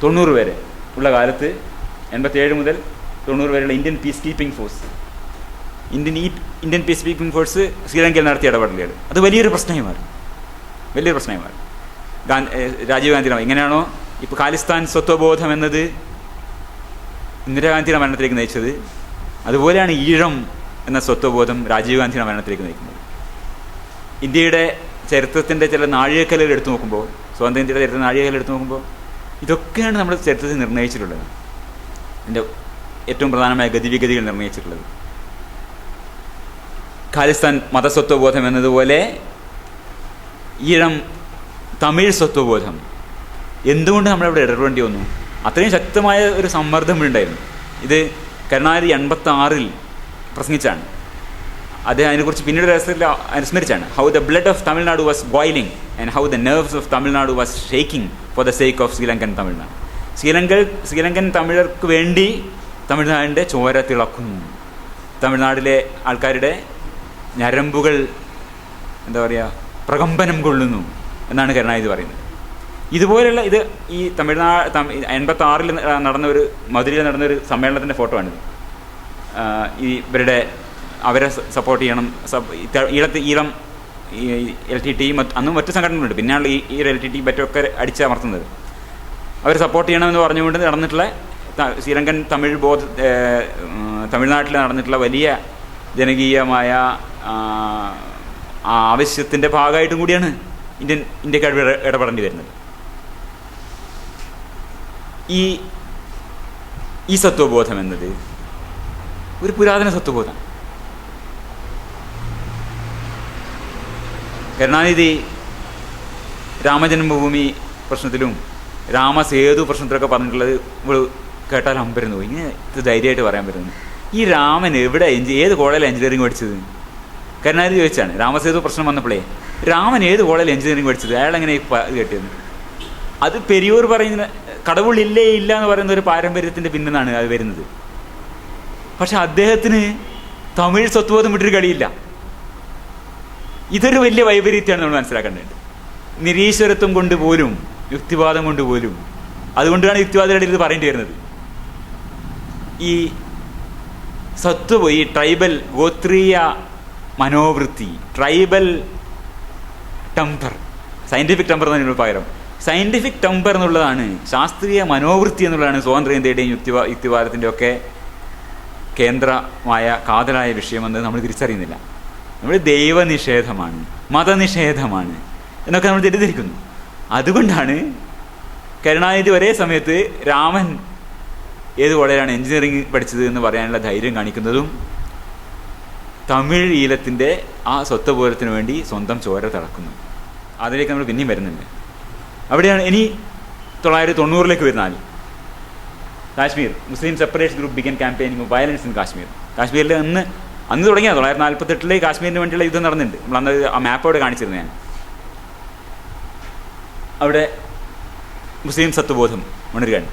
90 വരെ ഉള്ള കാലത്ത്, 87 മുതൽ 90 വരെയുള്ള Indian peace keeping force, Indian peace keeping force ശ്രീലങ്കയിൽ നടത്തിയ ഇടപെടലുകൾ അത് വലിയൊരു പ്രശ്നമായി മാറി. രാജീവ് ഗാന്ധിയുടെ എങ്ങനെയാണോ ഇപ്പോൾ ഖാലിസ്ഥാൻ സ്വത്വബോധം എന്നത് ഇന്ദിരാഗാന്ധിയുടെ മരണത്തിലേക്ക് നയിച്ചത്, അതുപോലെയാണ് ഈഴം എന്ന സ്വത്വബോധം രാജീവ് ഗാന്ധിയുടെ മരണത്തിലേക്ക് നയിക്കുന്നത്. ഇന്ത്യയുടെ ചരിത്രത്തിൻ്റെ ചില നാഴികക്കല്ലുകൾ എടുത്തു നോക്കുമ്പോൾ, സ്വതന്ത്ര ഇന്ത്യയുടെ ചരിത്ര നാഴികക്കല്ലുകൾ എടുത്തു നോക്കുമ്പോൾ ഇതൊക്കെയാണ് നമ്മുടെ ചരിത്രത്തിൽ നിർണ്ണയിച്ചിട്ടുള്ളത്. ഇതിൻ്റെ ഏറ്റവും പ്രധാനമായ ഗതിവിഗതികൾ നിർണ്ണയിച്ചിട്ടുള്ളത്. ഖാലിസ്ഥാൻ മതസ്വത്വബോധം എന്നതുപോലെ ഈഴം തമിഴ് സ്വത്വബോധം എന്തുകൊണ്ട് നമ്മളവിടെ ഇടപെടേണ്ടി വന്നു? അത്രയും ശക്തമായ ഒരു സമ്മർദ്ദം ഉണ്ടായിരുന്നു. ഇത് കരുണാനിധി 86 പ്രസംഗിച്ചാണ്. അദ്ദേഹം അതിനെക്കുറിച്ച് പിന്നീട് രസത്തിൽ അനുസ്മരിച്ചാണ്. How the blood of Tamil Nadu was boiling and how the nerves of Tamil Nadu was shaking for the sake of Sri Lankan Tamil Nadu. Sri Lankan തമിഴർക്ക് വേണ്ടി തമിഴ്നാടിൻ്റെ ചോര തിളക്കുന്നു, തമിഴ്നാട്ടിലെ ആൾക്കാരുടെ ഞരമ്പുകൾ എന്താ പറയുക പ്രകമ്പനം കൊള്ളുന്നു എന്നാണ് കരുണാനിധി പറയുന്നത്. ഇതുപോലെയുള്ള ഇത് ഈ 86 നടന്ന മധുരയിൽ നടന്നൊരു സമ്മേളനത്തിൻ്റെ ഫോട്ടോ ആണിത്. ഈ അവരെ സപ്പോർട്ട് ചെയ്യണം, ഈളം LTT അന്നും മറ്റു സംഘടനകളുണ്ട്, പിന്നെയാണ് ഈ LTT മറ്റൊക്കെ അടിച്ചമർത്തുന്നത്. അവരെ സപ്പോർട്ട് ചെയ്യണമെന്ന് പറഞ്ഞുകൊണ്ട് നടന്നിട്ടുള്ള ശ്രീലങ്കൻ തമിഴ്നാട്ടിൽ നടന്നിട്ടുള്ള വലിയ ജനകീയമായ ആവശ്യത്തിൻ്റെ ഭാഗമായിട്ടും കൂടിയാണ് ഇന്ത്യക്കാർ ഇടപെടേണ്ടി വരുന്നത്. ഈ സത്വബോധം എന്നത് ഒരു പുരാതന സത്വബോധം. കരുണാനിധി രാമജന്മഭൂമി പ്രശ്നത്തിലും രാമസേതു പ്രശ്നത്തിലൊക്കെ പറഞ്ഞിട്ടുള്ളത് നമ്മൾ കേട്ടാൽ അമ്പരന്ന് പോയി. ഇങ്ങനെ ഇത് ധൈര്യമായിട്ട് പറയാൻ പറ്റുന്നു. ഈ രാമൻ ഏത് കോളേജിൽ എഞ്ചിനീയറിംഗ് പഠിച്ചത്? കരുണാനിധി ചോദിച്ചാണ്. രാമസേതു പ്രശ്നം വന്നപ്പോഴേ രാമൻ ഏത് കോളേജിൽ എഞ്ചിനീയറിംഗ് പഠിച്ചത്? അയാളെങ്ങനെ കേട്ടിരുന്നു? അത് പെരിയൂർ പറയുന്ന കടവുള്ളില്ലേ ഇല്ല എന്ന് പറയുന്ന ഒരു പാരമ്പര്യത്തിൻ്റെ പിന്നിലാണ് അത് വരുന്നത്. പക്ഷെ അദ്ദേഹത്തിന് തമിഴ് സ്വത്വബോധം വിട്ടൊരു കളിയില്ല. ഇതൊരു വലിയ വൈപരീത്യമാണ് നമ്മൾ മനസ്സിലാക്കേണ്ടത്. നിരീശ്വരത്വം കൊണ്ട് പോലും, യുക്തിവാദം കൊണ്ട് പോലും, അതുകൊണ്ടാണ് യുക്തിവാദികളുടെ ഇത് പറയേണ്ടി വരുന്നത്. ഈ ഈ ട്രൈബൽ ഗോത്രീയ മനോവൃത്തി, ട്രൈബൽ ടെമ്പർ, സയൻറ്റിഫിക് ടെമ്പർ എന്നതിന് പകരം സയൻറ്റിഫിക് ടെമ്പർ എന്നുള്ളതാണ്, ശാസ്ത്രീയ മനോവൃത്തി എന്നുള്ളതാണ് സ്വാതന്ത്ര്യ ഇന്ത്യയുടെയും യുക്തിവാദത്തിൻ്റെ ഒക്കെ കേന്ദ്രമായ കാതലായ വിഷയമെന്ന് നമ്മൾ തിരിച്ചറിയുന്നില്ല. നമ്മൾ ദൈവനിഷേധമാണ്, മതനിഷേധമാണ് എന്നൊക്കെ നമ്മൾ തെറ്റിദ്ധരിക്കുന്നു. അതുകൊണ്ടാണ് കരുണാനിധി ഒരേ സമയത്ത് രാമൻ ഏത് കോളേജിലാണ് എഞ്ചിനീയറിംഗ് പഠിച്ചത് എന്ന് പറയാനുള്ള ധൈര്യം കാണിക്കുന്നതും തമിഴ് ഈലത്തിൻ്റെ ആ സ്വത്വബോധത്തിന് വേണ്ടി സ്വന്തം ചോര തിളക്കുന്നു. അതിലേക്ക് നമ്മൾ പിന്നെയും വരുന്നുണ്ട്. അവിടെയാണ് ഇനി 1990 വരുന്നാൽ Kashmir Muslim separation group began campaigning violence in Kashmir. കാശ്മീരിൽ അന്ന് തുടങ്ങിയത് 1948 കാശ്മീരിന് വേണ്ടിയുള്ള യുദ്ധം നടന്നിട്ടുണ്ട്. നമ്മളന്ന് ആ മാപ്പ് അവിടെ കാണിച്ചിരുന്നു ഞാൻ. അവിടെ മുസ്ലിം സത്വബോധം ഉണരുകയാണ്.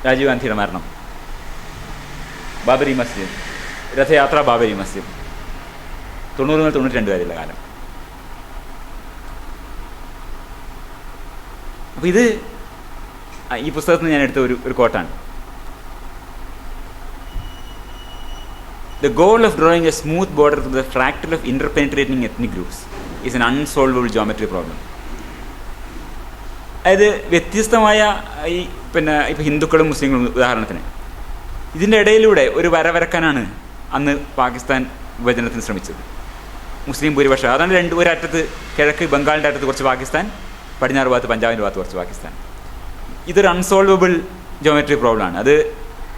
രാജീവ് ഗാന്ധിയുടെ മരണം, ബാബരി മസ്ജിദ്, രഥയാത്ര ബാബരി മസ്ജിദ്, 90 മുതൽ 92 വരെയുള്ള കാലം. അപ്പോൾ ഇത് ഈ പുസ്തകത്തിൽ നിന്ന് ഞാൻ എടുത്ത ഒരു കോട്ടാണ്. The goal of drawing a smooth border through the fractal of interpenetrating ethnic groups is an unsolvable geometry problem. അതായത് വ്യത്യസ്തമായ ഈ ഇപ്പോൾ ഹിന്ദുക്കളും മുസ്ലിങ്ങളും ഉദാഹരണത്തിന് ഇതിൻ്റെ ഇടയിലൂടെ ഒരു വര വരക്കാനാണ് അന്ന് പാകിസ്ഥാൻ വിഭജനത്തിന് ശ്രമിച്ചത്. മുസ്ലിം ഭൂരിപക്ഷം അതാണ് ഒരറ്റത്ത് കിഴക്ക് ബംഗാളിൻ്റെ അറ്റത്ത് കുറച്ച് പാകിസ്ഥാൻ, പടിഞ്ഞാറ് ഭാഗത്ത് പഞ്ചാബിൻ്റെ ഭാഗത്ത് കുറച്ച് പാകിസ്ഥാൻ. ഇതൊരു അൺസോൾവബിൾ ജോമെട്രി പ്രോബ്ലമാണ്. അത്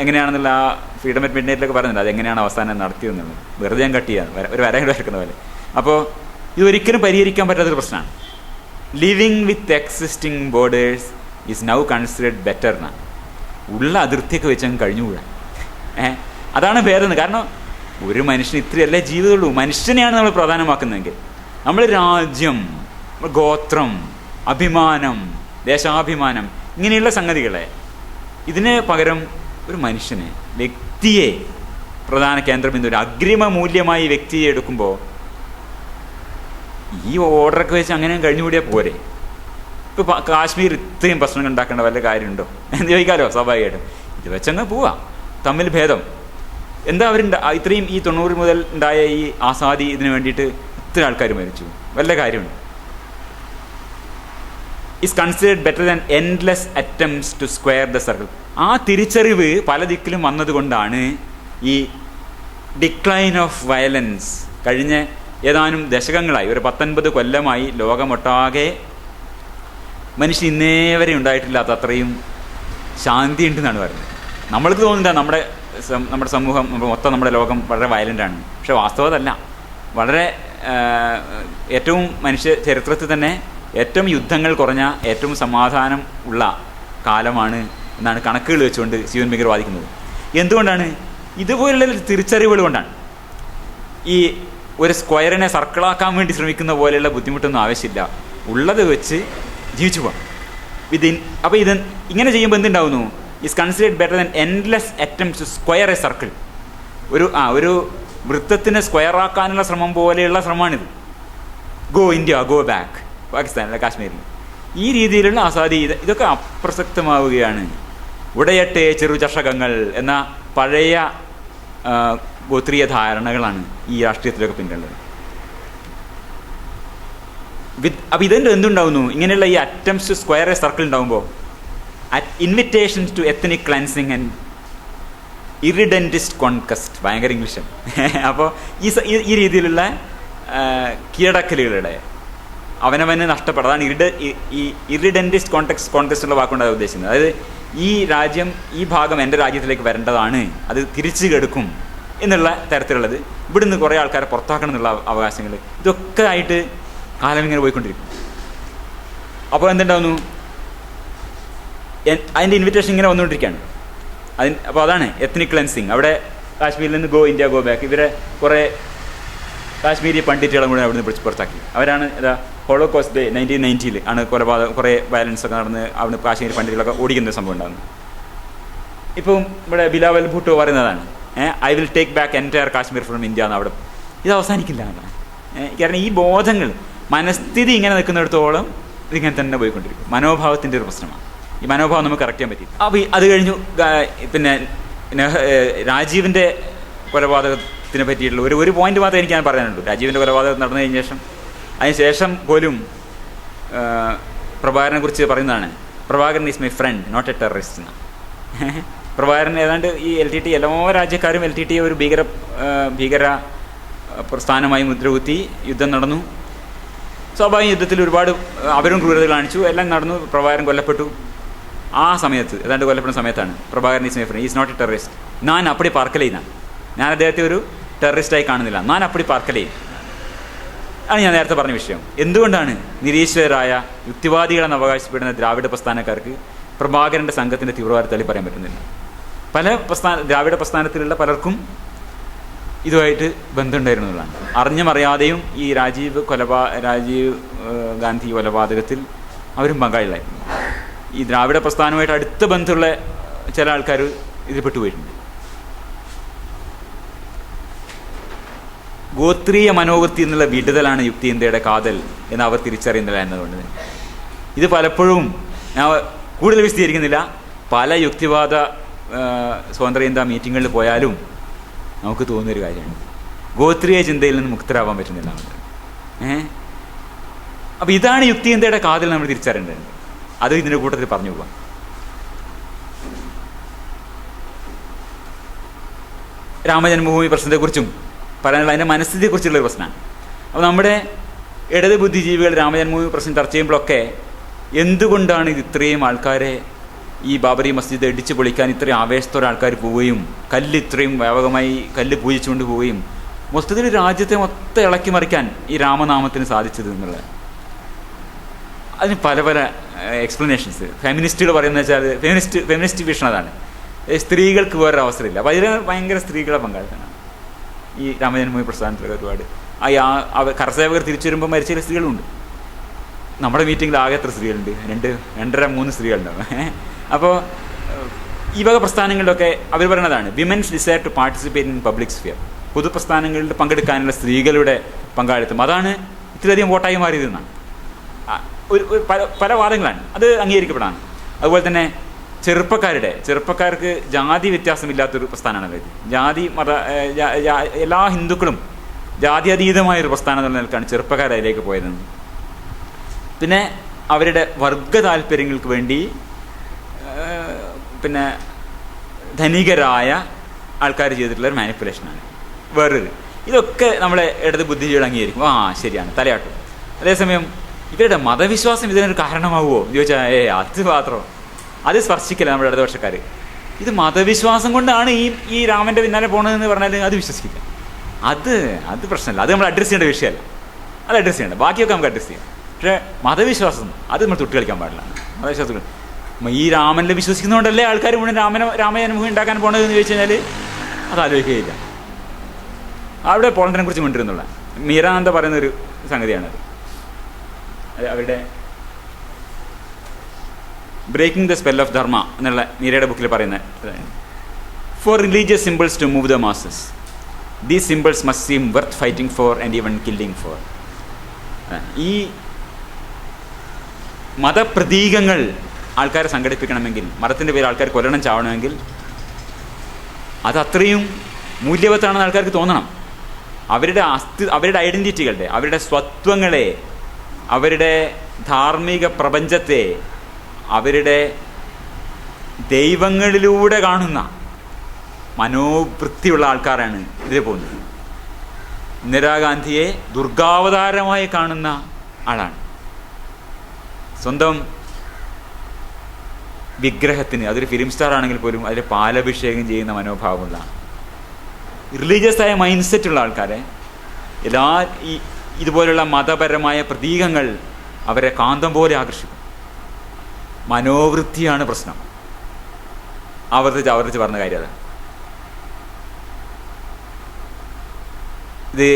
എങ്ങനെയാണെന്നുള്ള ആ ഫ്രീഡം അറ്റ് മിഡ്നൈറ്റിലൊക്കെ പറയുന്നുണ്ട്, അതെങ്ങനെയാണ് അവസാനം നടത്തിയതെന്നുള്ളത്. വെറുതെ ഞാൻ കട്ട് ചെയ്യാൻ ഒരു വര വരക്കുന്ന പോലെ. അപ്പോൾ ഇതൊരിക്കലും പരിഹരിക്കാൻ പറ്റാത്തൊരു പ്രശ്നമാണ്. Living with existing borders is now considered better എന്നാണ്. ഉള്ള അതിർത്തിയൊക്കെ വെച്ച് അങ്ങ് കഴിഞ്ഞുകൂടാ. അതാണ് ഭേദം. കാരണം ഒരു മനുഷ്യന് ഇത്രയല്ലേ ജീവിതമുള്ളൂ. മനുഷ്യനെയാണ് നമ്മൾ പ്രധാനമാക്കുന്നതെങ്കിൽ നമ്മൾ രാജ്യം, ഗോത്രം, അഭിമാനം, ദേശാഭിമാനം ഇങ്ങനെയുള്ള സംഗതികളെ ഇതിന് പകരം ഒരു മനുഷ്യനെ, വ്യക്തിയെ പ്രധാന കേന്ദ്രബിന്ദു, ഒരു അഗ്രിമ മൂല്യമായി വ്യക്തിയെ എടുക്കുമ്പോൾ ഈ ഓർഡറൊക്കെ വെച്ച് അങ്ങനെ കഴിഞ്ഞുകൂടിയാൽ പോരെ. ഇപ്പോൾ കാശ്മീർ ഇത്രയും പ്രശ്നങ്ങൾ ഉണ്ടാക്കേണ്ട വല്ല കാര്യമുണ്ടോ എന്ന് ചോദിക്കാമല്ലോ സ്വാഭാവികമായിട്ടും. ഇത് വെച്ചങ്ങ് പോവാം. തമ്മിൽ ഭേദം എന്താ? ഇത്രയും ഈ 90 മുതൽ ഉണ്ടായ ഈ ആസാദി ഇതിന് വേണ്ടിയിട്ട് ഇത്ര ആൾക്കാർ മരിച്ചു, വല്ല കാര്യമുണ്ട്? is considered better than endless attempts to square the circle. ആ തിരിച്ചറിവ് പല ദിക്കിലും വന്നതുകൊണ്ടാണ് ഈ ഡിക്ലൈൻ ഓഫ് വയലൻസ് കഴിഞ്ഞ ഏതാനും ദശകങ്ങളായി, ഒരു 19 കൊല്ലമായി ലോകമൊട്ടാകെ മനുഷ്യൻ ഇന്നേ വരെ ഉണ്ടായിട്ടില്ലാത്ത അത്രയും ശാന്തി ഉണ്ടെന്നാണ് പറയുന്നത്. നമ്മൾക്ക് തോന്നുന്നില്ല നമ്മുടെ സമൂഹം, മൊത്തം നമ്മുടെ ലോകം വളരെ വയലൻ്റാണ്. പക്ഷെ വാസ്തവതല്ല. വളരെ ഏറ്റവും മനുഷ്യ ചരിത്രത്തിൽ തന്നെ ഏറ്റവും യുദ്ധങ്ങൾ കുറഞ്ഞ, ഏറ്റവും സമാധാനം ഉള്ള കാലമാണ് എന്നാണ് കണക്കുകൾ വെച്ചുകൊണ്ട് സ്റ്റീവൻ പിങ്കർ വാദിക്കുന്നത്. എന്തുകൊണ്ടാണ്? ഇതുപോലുള്ള തിരിച്ചറിവുകൾ കൊണ്ടാണ്. ഈ ഒരു സ്ക്വയറിനെ സർക്കിളാക്കാൻ വേണ്ടി ശ്രമിക്കുന്ന പോലെയുള്ള ബുദ്ധിമുട്ടൊന്നും ആവശ്യമില്ല. ഉള്ളത് വെച്ച് ജീവിച്ചു പോകാം വിതിൻ. അപ്പോൾ ഇങ്ങനെ ചെയ്യുമ്പോൾ എന്തുണ്ടാവുന്നു? Is considered better than endless attempts to square a circle. ഒരു വൃത്തത്തിനെ സ്ക്വയറാക്കാനുള്ള ശ്രമം പോലെയുള്ള ശ്രമമാണിത്. ഗോ ഇന്ത്യ, ഗോ ബാക്ക്, പാകിസ്ഥാനിലെ കാശ്മീരിൽ ഈ രീതിയിലുള്ള ആസാദി ഇതൊക്കെ അപ്രസക്തമാവുകയാണ്. ഉടയട്ടെ ചെറുചഷകങ്ങൾ എന്ന പഴയ ഗോത്രീയ ധാരണകളാണ് ഈ രാഷ്ട്രീയത്തിലൊക്കെ പിന്നുള്ളത്. അപ്പോൾ ഇതിൻ്റെ എന്തുണ്ടാവുന്നു? ഇങ്ങനെയുള്ള ഈ attempts to square a circle ഉണ്ടാകുമ്പോൾ invitations to ethnic cleansing and irredentist conquest, ഭയങ്കര ഇംഗ്ലീഷ്. അപ്പോൾ ഈ രീതിയിലുള്ള കീഴടക്കലുകളുടെ അവനവന് നഷ്ടപ്പെടും. അതാണ് ഈ ഇറിഡൻറ്റിസ്റ്റ് കോൺടെക്സ്റ്റ് ഉള്ള വാക്കുകൊണ്ടാണ് ഉദ്ദേശിക്കുന്നത്. അതായത് ഈ രാജ്യം, ഈ ഭാഗം എൻ്റെ രാജ്യത്തിലേക്ക് വരേണ്ടതാണ്, അത് തിരിച്ചു കെടുക്കും എന്നുള്ള തരത്തിലുള്ളത്. ഇവിടുന്ന് കുറേ ആൾക്കാരെ പുറത്താക്കണം എന്നുള്ള അവകാശങ്ങൾ, ഇതൊക്കെ ആയിട്ട് കാലം ഇങ്ങനെ പോയിക്കൊണ്ടിരിക്കും. അപ്പോൾ എന്തുണ്ടാവുന്നു? അതിൻ്റെ ഇൻവിറ്റേഷൻ ഇങ്ങനെ വന്നുകൊണ്ടിരിക്കുകയാണ്. അപ്പോൾ അതാണ് എത്നിക് ക്ലെൻസിങ്. അവിടെ കാശ്മീരിൽ നിന്ന് ഗോ ഇന്ത്യ, ഗോ ബാക്ക്, ഇവരെ കുറേ കാശ്മീരി പണ്ഡിറ്റുകളും കൂടെ അവിടുന്ന് പിടിച്ച് പുറത്താക്കി. അവരാണ് ഹോളോകോസ്റ്റ് ഡേ 1990 ആണ് കൊലപാതകം, കുറേ വയലൻസ് ഒക്കെ നടന്ന് അവിടുന്ന് കാശ്മീരി പണ്ഡിറ്റുകളൊക്കെ ഓടിക്കുന്ന സംഭവം ഉണ്ടാകുന്നു. ഇപ്പം ഇവിടെ ബിലാവൽ ഭൂട്ടോ പറയുന്നതാണ്, I will take back entire Kashmir from India എന്ന്. അവിടെ ഇത് അവസാനിക്കില്ല. കാരണം ഈ ബോധങ്ങൾ, മനസ്ഥിതി ഇങ്ങനെ നിൽക്കുന്നിടത്തോളം ഇതിങ്ങനെ തന്നെ പോയിക്കൊണ്ടിരിക്കും. മനോഭാവത്തിൻ്റെ ഒരു പ്രശ്നമാണ്. ഈ മനോഭാവം നമുക്ക് കറക്റ്റ് ചെയ്യാൻ പറ്റില്ല. അപ്പോൾ അത് കഴിഞ്ഞു. പിന്നെ രാജീവിൻ്റെ കൊലപാതകത്തിനെ പറ്റിയിട്ടുള്ള ഒരു പോയിന്റ് മാത്രമേ എനിക്ക് ഞാൻ പറയാനുള്ളൂ. രാജീവിൻ്റെ കൊലപാതകം നടന്നു കഴിഞ്ഞ ശേഷം, അതിനുശേഷം പോലും പ്രഭാകരനെ കുറിച്ച് പറയുന്നതാണ്, Prabhakaran is my friend not a terrorist എന്ന്. പ്രഭാകരൻ ഏതാണ്ട് ഈ LTT എല്ലാ രാജ്യക്കാരും LTT ഒരു ഭീകര പ്രസ്ഥാനമായി മുദ്രകുത്തി. യുദ്ധം നടന്നു. സ്വാഭാവിക യുദ്ധത്തിൽ ഒരുപാട് അവരും ക്രൂരത കാണിച്ചു, എല്ലാം നടന്നു. പ്രഭാകരൻ കൊല്ലപ്പെട്ടു. ആ സമയത്ത്, ഏതാണ്ട് കൊല്ലപ്പെടുന്ന സമയത്താണ് Prabhakaran is my friend, is not a terrorist, ഞാൻ അപ്പടി പാർക്കലേന്ന, ഞാൻ അദ്ദേഹത്തെ ഒരു ടെററിസ്റ്റായി കാണുന്നില്ല, ഞാൻ അപ്പടി പാർക്കലേ ആണ് ഞാൻ നേരത്തെ പറഞ്ഞ വിഷയം. എന്തുകൊണ്ടാണ് നിരീശ്വരരായ യുക്തിവാദികളെന്ന് അവകാശപ്പെടുന്ന ദ്രാവിഡ പ്രസ്ഥാനക്കാർക്ക് പ്രഭാകരൻ്റെ സംഘത്തിൻ്റെ തീവ്രവാദത്തെ തള്ളി പറയാൻ പറ്റുന്നില്ല. പല ദ്രാവിഡ പ്രസ്ഥാനത്തിലുള്ള പലർക്കും ഇതുമായിട്ട് ബന്ധമുണ്ടായിരുന്നു എന്നുള്ളതാണ്. അറിഞ്ഞുമറിയാതെയും ഈ രാജീവ് ഗാന്ധി കൊലപാതകത്തിൽ അവരും പങ്കാളികളായിരുന്നു. ഈ ദ്രാവിഡ പ്രസ്ഥാനവുമായിട്ട് അടുത്ത ബന്ധമുള്ള ചില ആൾക്കാർ ഇതിൽ പെട്ടുപോയിട്ടുണ്ട്. ഗോത്രീയ മനോവൃത്തി എന്നുള്ള വിടുതലാണ് യുക്തിചിന്തയുടെ കാതൽ എന്ന് അവർ തിരിച്ചറിയുന്നില്ല എന്നതുകൊണ്ട് തന്നെ ഇത് പലപ്പോഴും ഞാൻ കൂടുതൽ വിശദീകരിക്കുന്നില്ല. പല യുക്തിവാദ സ്വതന്ത്രചിന്താ മീറ്റിങ്ങുകളിൽ പോയാലും നമുക്ക് തോന്നുന്നൊരു കാര്യമാണ്, ഗോത്രീയ ചിന്തയിൽ നിന്ന് മുക്തരാവാൻ പറ്റുന്നില്ല. അപ്പോൾ ഇതാണ് യുക്തിചിന്തയുടെ കാതൽ നമ്മൾ തിരിച്ചറിയേണ്ടത്. അത് ഇതിൻ്റെ കൂട്ടത്തിൽ പറഞ്ഞു പോകാം. രാമജന്മഭൂമി പ്രശ്നത്തെക്കുറിച്ചും പറയാനുള്ള അതിൻ്റെ മനസ്ഥിതിയെക്കുറിച്ചുള്ളൊരു പ്രശ്നമാണ്. അപ്പോൾ നമ്മുടെ ഇടത് ബുദ്ധിജീവികൾ രാമജന്മഭൂമി പ്രശ്നം ചർച്ച ചെയ്യുമ്പോഴൊക്കെ എന്തുകൊണ്ടാണ് ഇത് ഇത്രയും ആൾക്കാരെ ഈ ബാബറി മസ്ജിദ് ഇടിച്ചു പൊളിക്കാൻ ഇത്രയും ആവേശത്തോടെ ആൾക്കാർ പോവുകയും ഇത്രയും വ്യാപകമായി പൂജിച്ചുകൊണ്ട് പോവുകയും മൊത്തത്തിൽ രാജ്യത്തെ മൊത്തം ഇളക്കി മറിക്കാൻ ഈ രാമനാമത്തിന് സാധിച്ചത് എന്നുള്ളത്, അതിന് പല പല എക്സ്പ്ലനേഷൻസ് ഫെമിനിസ്റ്റുകൾ പറയുന്നത് വെച്ചാൽ ഫെമിനിസ്റ്റ് വിഷൻ അതാണ്. സ്ത്രീകൾക്ക് വേറൊരു അവസരമില്ല. അപ്പോൾ അതിന് ഭയങ്കര സ്ത്രീകളെ പങ്കാളിത്തമാണ് ഈ രാമജന്മഭൂമി പ്രസ്ഥാനത്തിലൊക്കെ ഒരുപാട്. കർഷകർ തിരിച്ചു വരുമ്പോൾ മരിച്ച ചില സ്ത്രീകളുണ്ട്. നമ്മുടെ മീറ്റിങ്ങിൽ ആകെ എത്ര സ്ത്രീകളുണ്ട്? 2-3 സ്ത്രീകളുണ്ടാവും. അപ്പോൾ ഈ വക പ്രസ്ഥാനങ്ങളിലൊക്കെ അവർ പറയുന്നതാണ് women's desire to participate in public sphere. പൊതുപ്രസ്ഥാനങ്ങളിൽ പങ്കെടുക്കാനുള്ള സ്ത്രീകളുടെ പങ്കാളിത്തം അതാണ് ഇത്രയധികം വോട്ടായി മാറിയതെന്നാണ്. പല വാദങ്ങളാണ്, അത് അംഗീകരിക്കപ്പെടാണ്. അതുപോലെ തന്നെ ചെറുപ്പക്കാർക്ക് ജാതി വ്യത്യാസമില്ലാത്തൊരു പ്രസ്ഥാനമാണ് ഇത്. എല്ലാ ഹിന്ദുക്കളും ജാതി അതീതമായൊരു പ്രസ്ഥാനം എന്നുള്ള നിലക്കാണ് ചെറുപ്പക്കാർ അതിലേക്ക് പോയതെന്ന്. പിന്നെ അവരുടെ വർഗ താല്പര്യങ്ങൾക്ക് വേണ്ടി പിന്നെ ധനികരായ ആൾക്കാർ ചെയ്തിട്ടുള്ളൊരു മാനിപ്പുലേഷനാണ് വേറൊരു. ഇതൊക്കെ നമ്മളെ ഇടത് ബുദ്ധിജീവികൾ അംഗീകരിക്കും, ശരിയാണ്, തലയാട്ടും. അതേസമയം ഇവരുടെ മതവിശ്വാസം ഇതിനൊരു കാരണമാവുമോ എന്ന് ചോദിച്ചാൽ അത് മാത്രം അത് സ്പർശിക്കില്ല നമ്മുടെ ഇടതുപക്ഷക്കാർ. ഇത് മതവിശ്വാസം കൊണ്ടാണ് ഈ രാമൻ്റെ പിന്നാലെ പോകണതെന്ന് പറഞ്ഞാൽ അത് വിശ്വസിക്കില്ല. അത് പ്രശ്നമല്ല, അത് നമ്മൾ അഡ്രസ്സ് ചെയ്യേണ്ട വിഷയമല്ല, അത് അഡ്രസ്സ് ചെയ്യേണ്ട. ബാക്കിയൊക്കെ നമുക്ക് അഡ്രസ്സ് ചെയ്യാം. പക്ഷേ മതവിശ്വാസം അത് നമ്മൾ തൊട്ട് കളിക്കാൻ പാടില്ല. മതവിശ്വാസങ്ങൾ ഈ രാമനിൽ വിശ്വസിക്കുന്നതുകൊണ്ടല്ലേ ആൾക്കാർ മുഴുവൻ രാമജന്മഭൂമി ഉണ്ടാക്കാൻ പോകണതെന്ന് ചോദിച്ചു കഴിഞ്ഞാൽ അത് ആലോചിക്കുകയില്ല. അവിടെ പോളണ്ടിനെ കുറിച്ച് കൊണ്ടിരുന്നുള്ള മീരാനന്ദ പറയുന്നൊരു സംഗതിയാണത്. അവരുടെ ബ്രേക്കിംഗ് ദ സ്പെൽ ഓഫ് ധർമ്മ എന്നുള്ള മീരയുടെ ബുക്കിൽ പറയുന്ന four religious symbols to move the masses these symbols must seam worth fighting four and even killing four. ഈ മതപ്രതീകങ്ങൾ ആൾക്കാരെ സംഘടിപ്പിക്കണമെങ്കിൽ, മതത്തിൻ്റെ പേര് ആൾക്കാർ കൊല്ലണം ചാവണമെങ്കിൽ അത് അത്രയും മൂല്യവത്താണെന്ന് ആൾക്കാർക്ക് തോന്നണം. അവരുടെ ഐഡൻറ്റിറ്റികളുടെ, അവരുടെ സ്വത്വങ്ങളെ, അവരുടെ ധാർമ്മിക പ്രപഞ്ചത്തെ അവരുടെ ദൈവങ്ങളിലൂടെ കാണുന്ന മനോവൃത്തിയുള്ള ആൾക്കാരാണ് ഇതിൽ പോകുന്നത്. ഇന്ദിരാഗാന്ധിയെ ദുർഗാവതാരമായി കാണുന്ന ആളാണ്. സ്വന്തം വിഗ്രഹത്തിന്, അതൊരു ഫിലിം സ്റ്റാർ ആണെങ്കിൽ പോലും അതിൽ പാലഭിഷേകം ചെയ്യുന്ന മനോഭാവമുള്ള, റിലീജിയസായ മൈൻഡ് സെറ്റുള്ള ആൾക്കാരെ ഇതുപോലുള്ള മതപരമായ പ്രതീകങ്ങൾ അവരെ കാന്തം പോലെ ആകർഷിക്കും. മനോവൃത്തിയാണ് പ്രശ്നം. ആവർത്തിച്ച് പറഞ്ഞ കാര്യം അതാണ്. ഇത്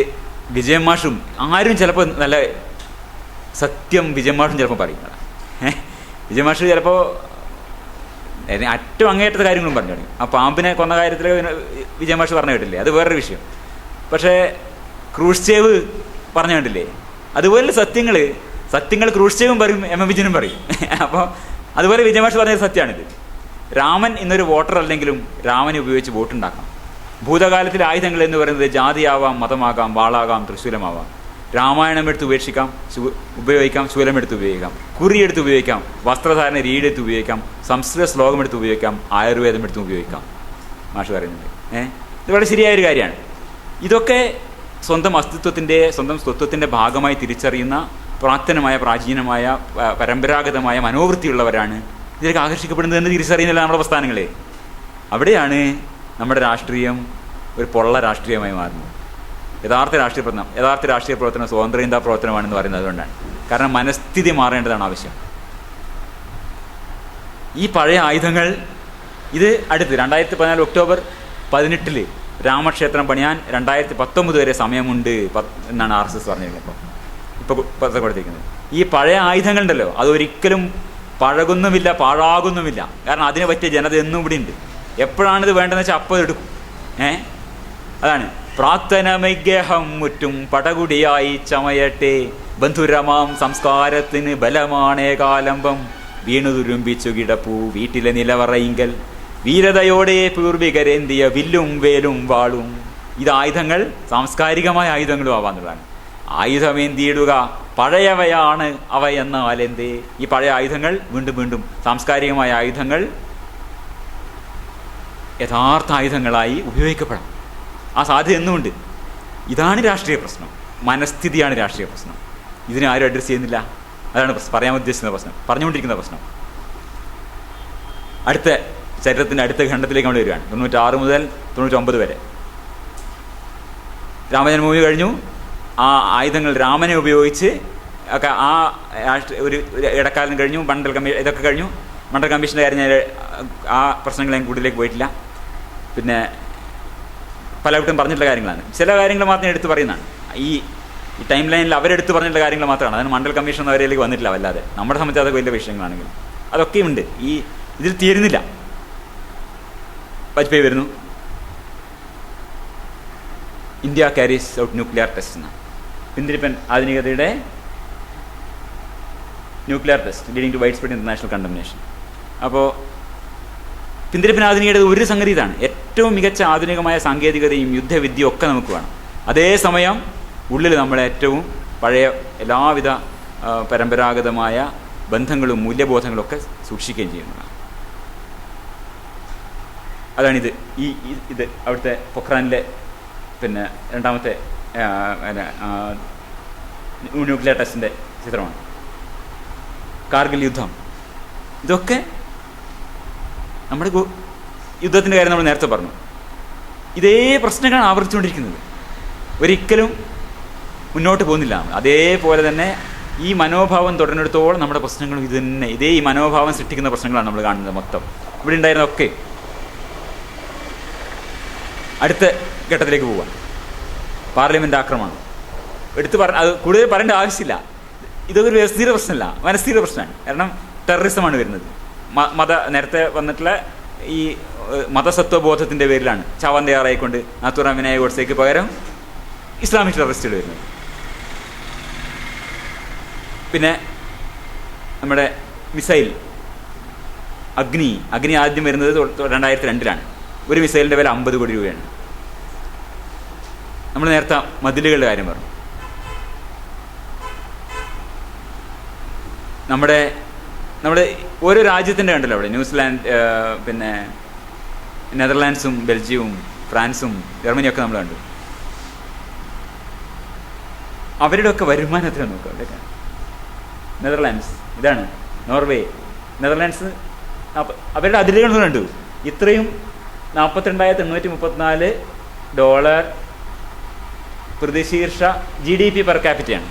വിജയൻ മാഷും ആരും ചിലപ്പോൾ നല്ല സത്യം വിജയൻ മാഷും ചിലപ്പോൾ പറയും. വിജയൻ മാഷ് ചിലപ്പോൾ അറ്റവും അങ്ങേറ്റത്തെ കാര്യങ്ങളും പറഞ്ഞു തുടങ്ങി. ആ പാമ്പിനെ കൊന്ന കാര്യത്തിൽ വിജയൻ മാഷ് പറഞ്ഞു കേട്ടില്ലേ, അത് വേറൊരു വിഷയം. പക്ഷേ ക്രൂഷ്ചേവ് പറഞ്ഞു കണ്ടില്ലേ, അതുപോലെ സത്യങ്ങൾ ക്രൂഷ്ചേവും പറയും, എം വിജയനും പറയും. അപ്പോൾ അതുപോലെ വിജയൻ മാഷ് പറഞ്ഞ സത്യമാണിത്. രാമൻ ഇന്നൊരു വോട്ടർ അല്ലെങ്കിലും രാമനെ ഉപയോഗിച്ച് വോട്ടുണ്ടാക്കാം. ഭൂതകാലത്തിൽ ആയുധങ്ങൾ എന്ന് പറയുന്നത് ജാതിയാവാം, മതമാകാം, വാളാകാം, തൃശൂലമാവാം. രാമായണം എടുത്ത് ഉപയോഗിക്കാം, ശൂലമെടുത്ത് ഉപയോഗിക്കാം, കുറിയെടുത്ത് ഉപയോഗിക്കാം, വസ്ത്രധാരണ രീതിയെടുത്ത് ഉപയോഗിക്കാം, സംസ്കൃത ശ്ലോകം എടുത്ത് ഉപയോഗിക്കാം, ആയുർവേദം എടുത്ത് ഉപയോഗിക്കാം. മാഷ് പറയുന്നത് ഇത് വളരെ ശരിയായൊരു കാര്യമാണ്. ഇതൊക്കെ സ്വന്തം സ്വത്വത്തിൻ്റെ ഭാഗമായി തിരിച്ചറിയുന്ന പ്രാചീനമായ പരമ്പരാഗതമായ മനോവൃത്തിയുള്ളവരാണ് ഇതിലേക്ക് ആകർഷിക്കപ്പെടുന്നത് എന്ന് തിരിച്ചറിയുന്നില്ല നമ്മുടെ പ്രസ്ഥാനങ്ങളെ. അവിടെയാണ് നമ്മുടെ രാഷ്ട്രീയം ഒരു പൊള്ള രാഷ്ട്രീയമായി മാറുന്നത്. യഥാർത്ഥ രാഷ്ട്രീയ പ്രവർത്തനം സ്വതന്ത്രചിന്താ പ്രവർത്തനമാണെന്ന് പറയുന്നത് അതുകൊണ്ടാണ്. കാരണം മനസ്ഥിതി മാറേണ്ടതാണ് ആവശ്യം. ഈ പഴയ ആയുധങ്ങൾ ഇത് അടുത്ത് 2014 ഒക്ടോബർ 18 രാമക്ഷേത്രം പണിയാൻ 2019 വരെ സമയമുണ്ട് എന്നാണ് RSS പറഞ്ഞിരിക്കുന്നത്. ഇപ്പോൾ കൊടുത്തിരിക്കുന്നത് ഈ പഴയ ആയുധങ്ങളുണ്ടല്ലോ അതൊരിക്കലും പഴകുന്നുമില്ല, പാഴാകുന്നുമില്ല. കാരണം അതിനെ പറ്റിയ ജനത എന്നും ഇവിടെ ഉണ്ട്. എപ്പോഴാണിത് വേണ്ടതെന്ന് വെച്ചാൽ അപ്പോൾ എടുക്കും. അതാണ് പ്രാർത്ഥനമൈഗ്രഹം മുറ്റും പടകുടിയായി ചമയട്ടെ, ബന്ധുരമാം സംസ്കാരത്തിന് ബലമാണേകാലംബം, വീണു തുരുമ്പിച്ചു കിടപ്പൂ വീട്ടിലെ നിലവറയിങ്കൽ, വീരതയോടെ പൂർവികരേന്തിയ വില്ലും വേലും വാളും. ഇത് ആയുധങ്ങൾ സാംസ്കാരികമായ ആയുധങ്ങളും ആവാന്നുള്ളതാണ്. ആയുധമേന്തിയിടുക പഴയവയാണ് അവ എന്നാൽ എന്തേ. ഈ പഴയ ആയുധങ്ങൾ വീണ്ടും വീണ്ടും സാംസ്കാരികമായ ആയുധങ്ങൾ യഥാർത്ഥ ആയുധങ്ങളായി ഉപയോഗിക്കപ്പെടാം. ആ സാധ്യത എന്നുമുണ്ട്. ഇതാണ് രാഷ്ട്രീയ പ്രശ്നം, മനസ്ഥിതിയാണ് രാഷ്ട്രീയ പ്രശ്നം. ഇതിനെ ആരും അഡ്രസ്സ് ചെയ്യുന്നില്ല. അതാണ് പറയാൻ ഉദ്ദേശിക്കുന്ന പ്രശ്നം, പറഞ്ഞുകൊണ്ടിരിക്കുന്ന പ്രശ്നം. അടുത്ത ചരിത്രത്തിൻ്റെ അടുത്ത ഖണ്ഡത്തിലേക്ക് നമ്മൾ വരികയാണ്. 96 മുതൽ 99 വരെ രാമജന്മഭൂമി കഴിഞ്ഞു. ആ ആയുധങ്ങൾ രാമനെ ഉപയോഗിച്ച് ഒക്കെ ആ ഒരു ഇടക്കാലം കഴിഞ്ഞു. മണ്ഡൽ കമ്മീഷൻ ഇതൊക്കെ കഴിഞ്ഞു. മണ്ഡൽ കമ്മീഷൻ്റെ കാര്യം ഞാൻ ആ പ്രശ്നങ്ങൾ ഞാൻ കൂടുതലേക്ക് പോയിട്ടില്ല. പിന്നെ പലവട്ടം പറഞ്ഞിട്ടുള്ള കാര്യങ്ങളാണ്. ചില കാര്യങ്ങൾ മാത്രം എടുത്ത് പറയുന്നതാണ്. ഈ ടൈം ലൈനിൽ അവരെടുത്ത് പറഞ്ഞിട്ടുള്ള കാര്യങ്ങൾ മാത്രമാണ്. അതിന് മണ്ഡൽ കമ്മീഷൻ അവരിലേക്ക് വന്നിട്ടില്ല. വല്ലാതെ നമ്മുടെ സംബന്ധിച്ച് അതൊക്കെ വലിയ വിഷയങ്ങളാണെങ്കിൽ അതൊക്കെയുണ്ട്. ഇതിൽ തീരുന്നില്ല. വാജ്പേയി വരുന്നു, India carries out nuclear test എന്നാണ്. പിന്തിരിപ്പൻ ആധുനികതയുടെ nuclear test leading to widespread international condemnation. അപ്പോൾ പിന്തിരിപ്പൻ ആധുനികയുടെ ഒരു സംഗതി ഇതാണ്. ഏറ്റവും മികച്ച ആധുനികമായ സാങ്കേതികതയും യുദ്ധവിദ്യയും ഒക്കെ നമുക്ക് വേണം. അതേസമയം ഉള്ളിൽ നമ്മളെ ഏറ്റവും പഴയ എല്ലാവിധ പരമ്പരാഗതമായ ബന്ധങ്ങളും മൂല്യബോധങ്ങളും ഒക്കെ സൂക്ഷിക്കുകയും ചെയ്യുന്നതാണ്. അതാണിത്. ഇത് അവിടുത്തെ പൊഖ്രാനിലെ പിന്നെ രണ്ടാമത്തെ ന്യൂക്ലിയർ ടെസ്റ്റിൻ്റെ ചിത്രമാണ്. കാർഗിൽ യുദ്ധം, ഇതൊക്കെ നമ്മുടെ യുദ്ധത്തിൻ്റെ കാര്യം നമ്മൾ നേരത്തെ പറഞ്ഞു. ഇതേ പ്രശ്നങ്ങളാണ് ആവർത്തിച്ചുകൊണ്ടിരിക്കുന്നത്. ഒരിക്കലും മുന്നോട്ട് പോകുന്നില്ല. അതേപോലെ തന്നെ ഈ മനോഭാവം തുടരുന്നിടത്തോളം നമ്മുടെ പ്രശ്നങ്ങളും ഇത് തന്നെ. ഈ മനോഭാവം സൃഷ്ടിക്കുന്ന പ്രശ്നങ്ങളാണ് നമ്മൾ കാണുന്നത് മൊത്തം. ഇവിടെ ഉണ്ടായിരുന്നതൊക്കെ അടുത്ത ഘട്ടത്തിലേക്ക് പോവാം. പാർലമെൻറ്റ് ആക്രമണം അത് കൂടുതൽ പറയേണ്ട ആവശ്യമില്ല. ഇതൊരു വ്യവസ്ഥിത പ്രശ്നമല്ല, മനസ്ഥിത പ്രശ്നമാണ്. കാരണം ടെററിസമാണ് വരുന്നത്. നേരത്തെ വന്നിട്ടുള്ള ഈ മതസത്വബോധത്തിൻ്റെ പേരിലാണ് ചാവാൻ തയ്യാറായിക്കൊണ്ട് നാഥുറാം വിനായക ഗോഡ്സേക്ക് പകരം ഇസ്ലാമിക് ടെററിസ്റ്റുകൾ വരുന്നത്. പിന്നെ നമ്മുടെ മിസൈൽ അഗ്നി ആദ്യം വരുന്നത് 2002 ഒരു മിസൈലിൻ്റെ വില 50 കോടി രൂപയാണ്. നമ്മൾ നേരത്തെ മതിലുകളുടെ കാര്യം പറഞ്ഞു. നമ്മുടെ ഓരോ രാജ്യത്തിൻ്റെ കണ്ടല്ലോ അവിടെ ന്യൂസിലാൻഡ്, പിന്നെ നെതർലാൻഡ്സും ബെൽജിയവും ഫ്രാൻസും ജർമ്മനിയൊക്കെ നമ്മൾ കണ്ടു. അവരുടെയൊക്കെ വരുമാനത്തിന് നോക്കുക. അവിടെയൊക്കെ നെതർലാൻഡ്സ് ഇതാണ്, നോർവേ, നെതർലാൻഡ്സ് അവരുടെ അതിരുകൾ കണ്ടു. ഇത്രയും $42,834 പ്രതിശീർഷ GDP പെർ ക്യാപിറ്റയാണ്.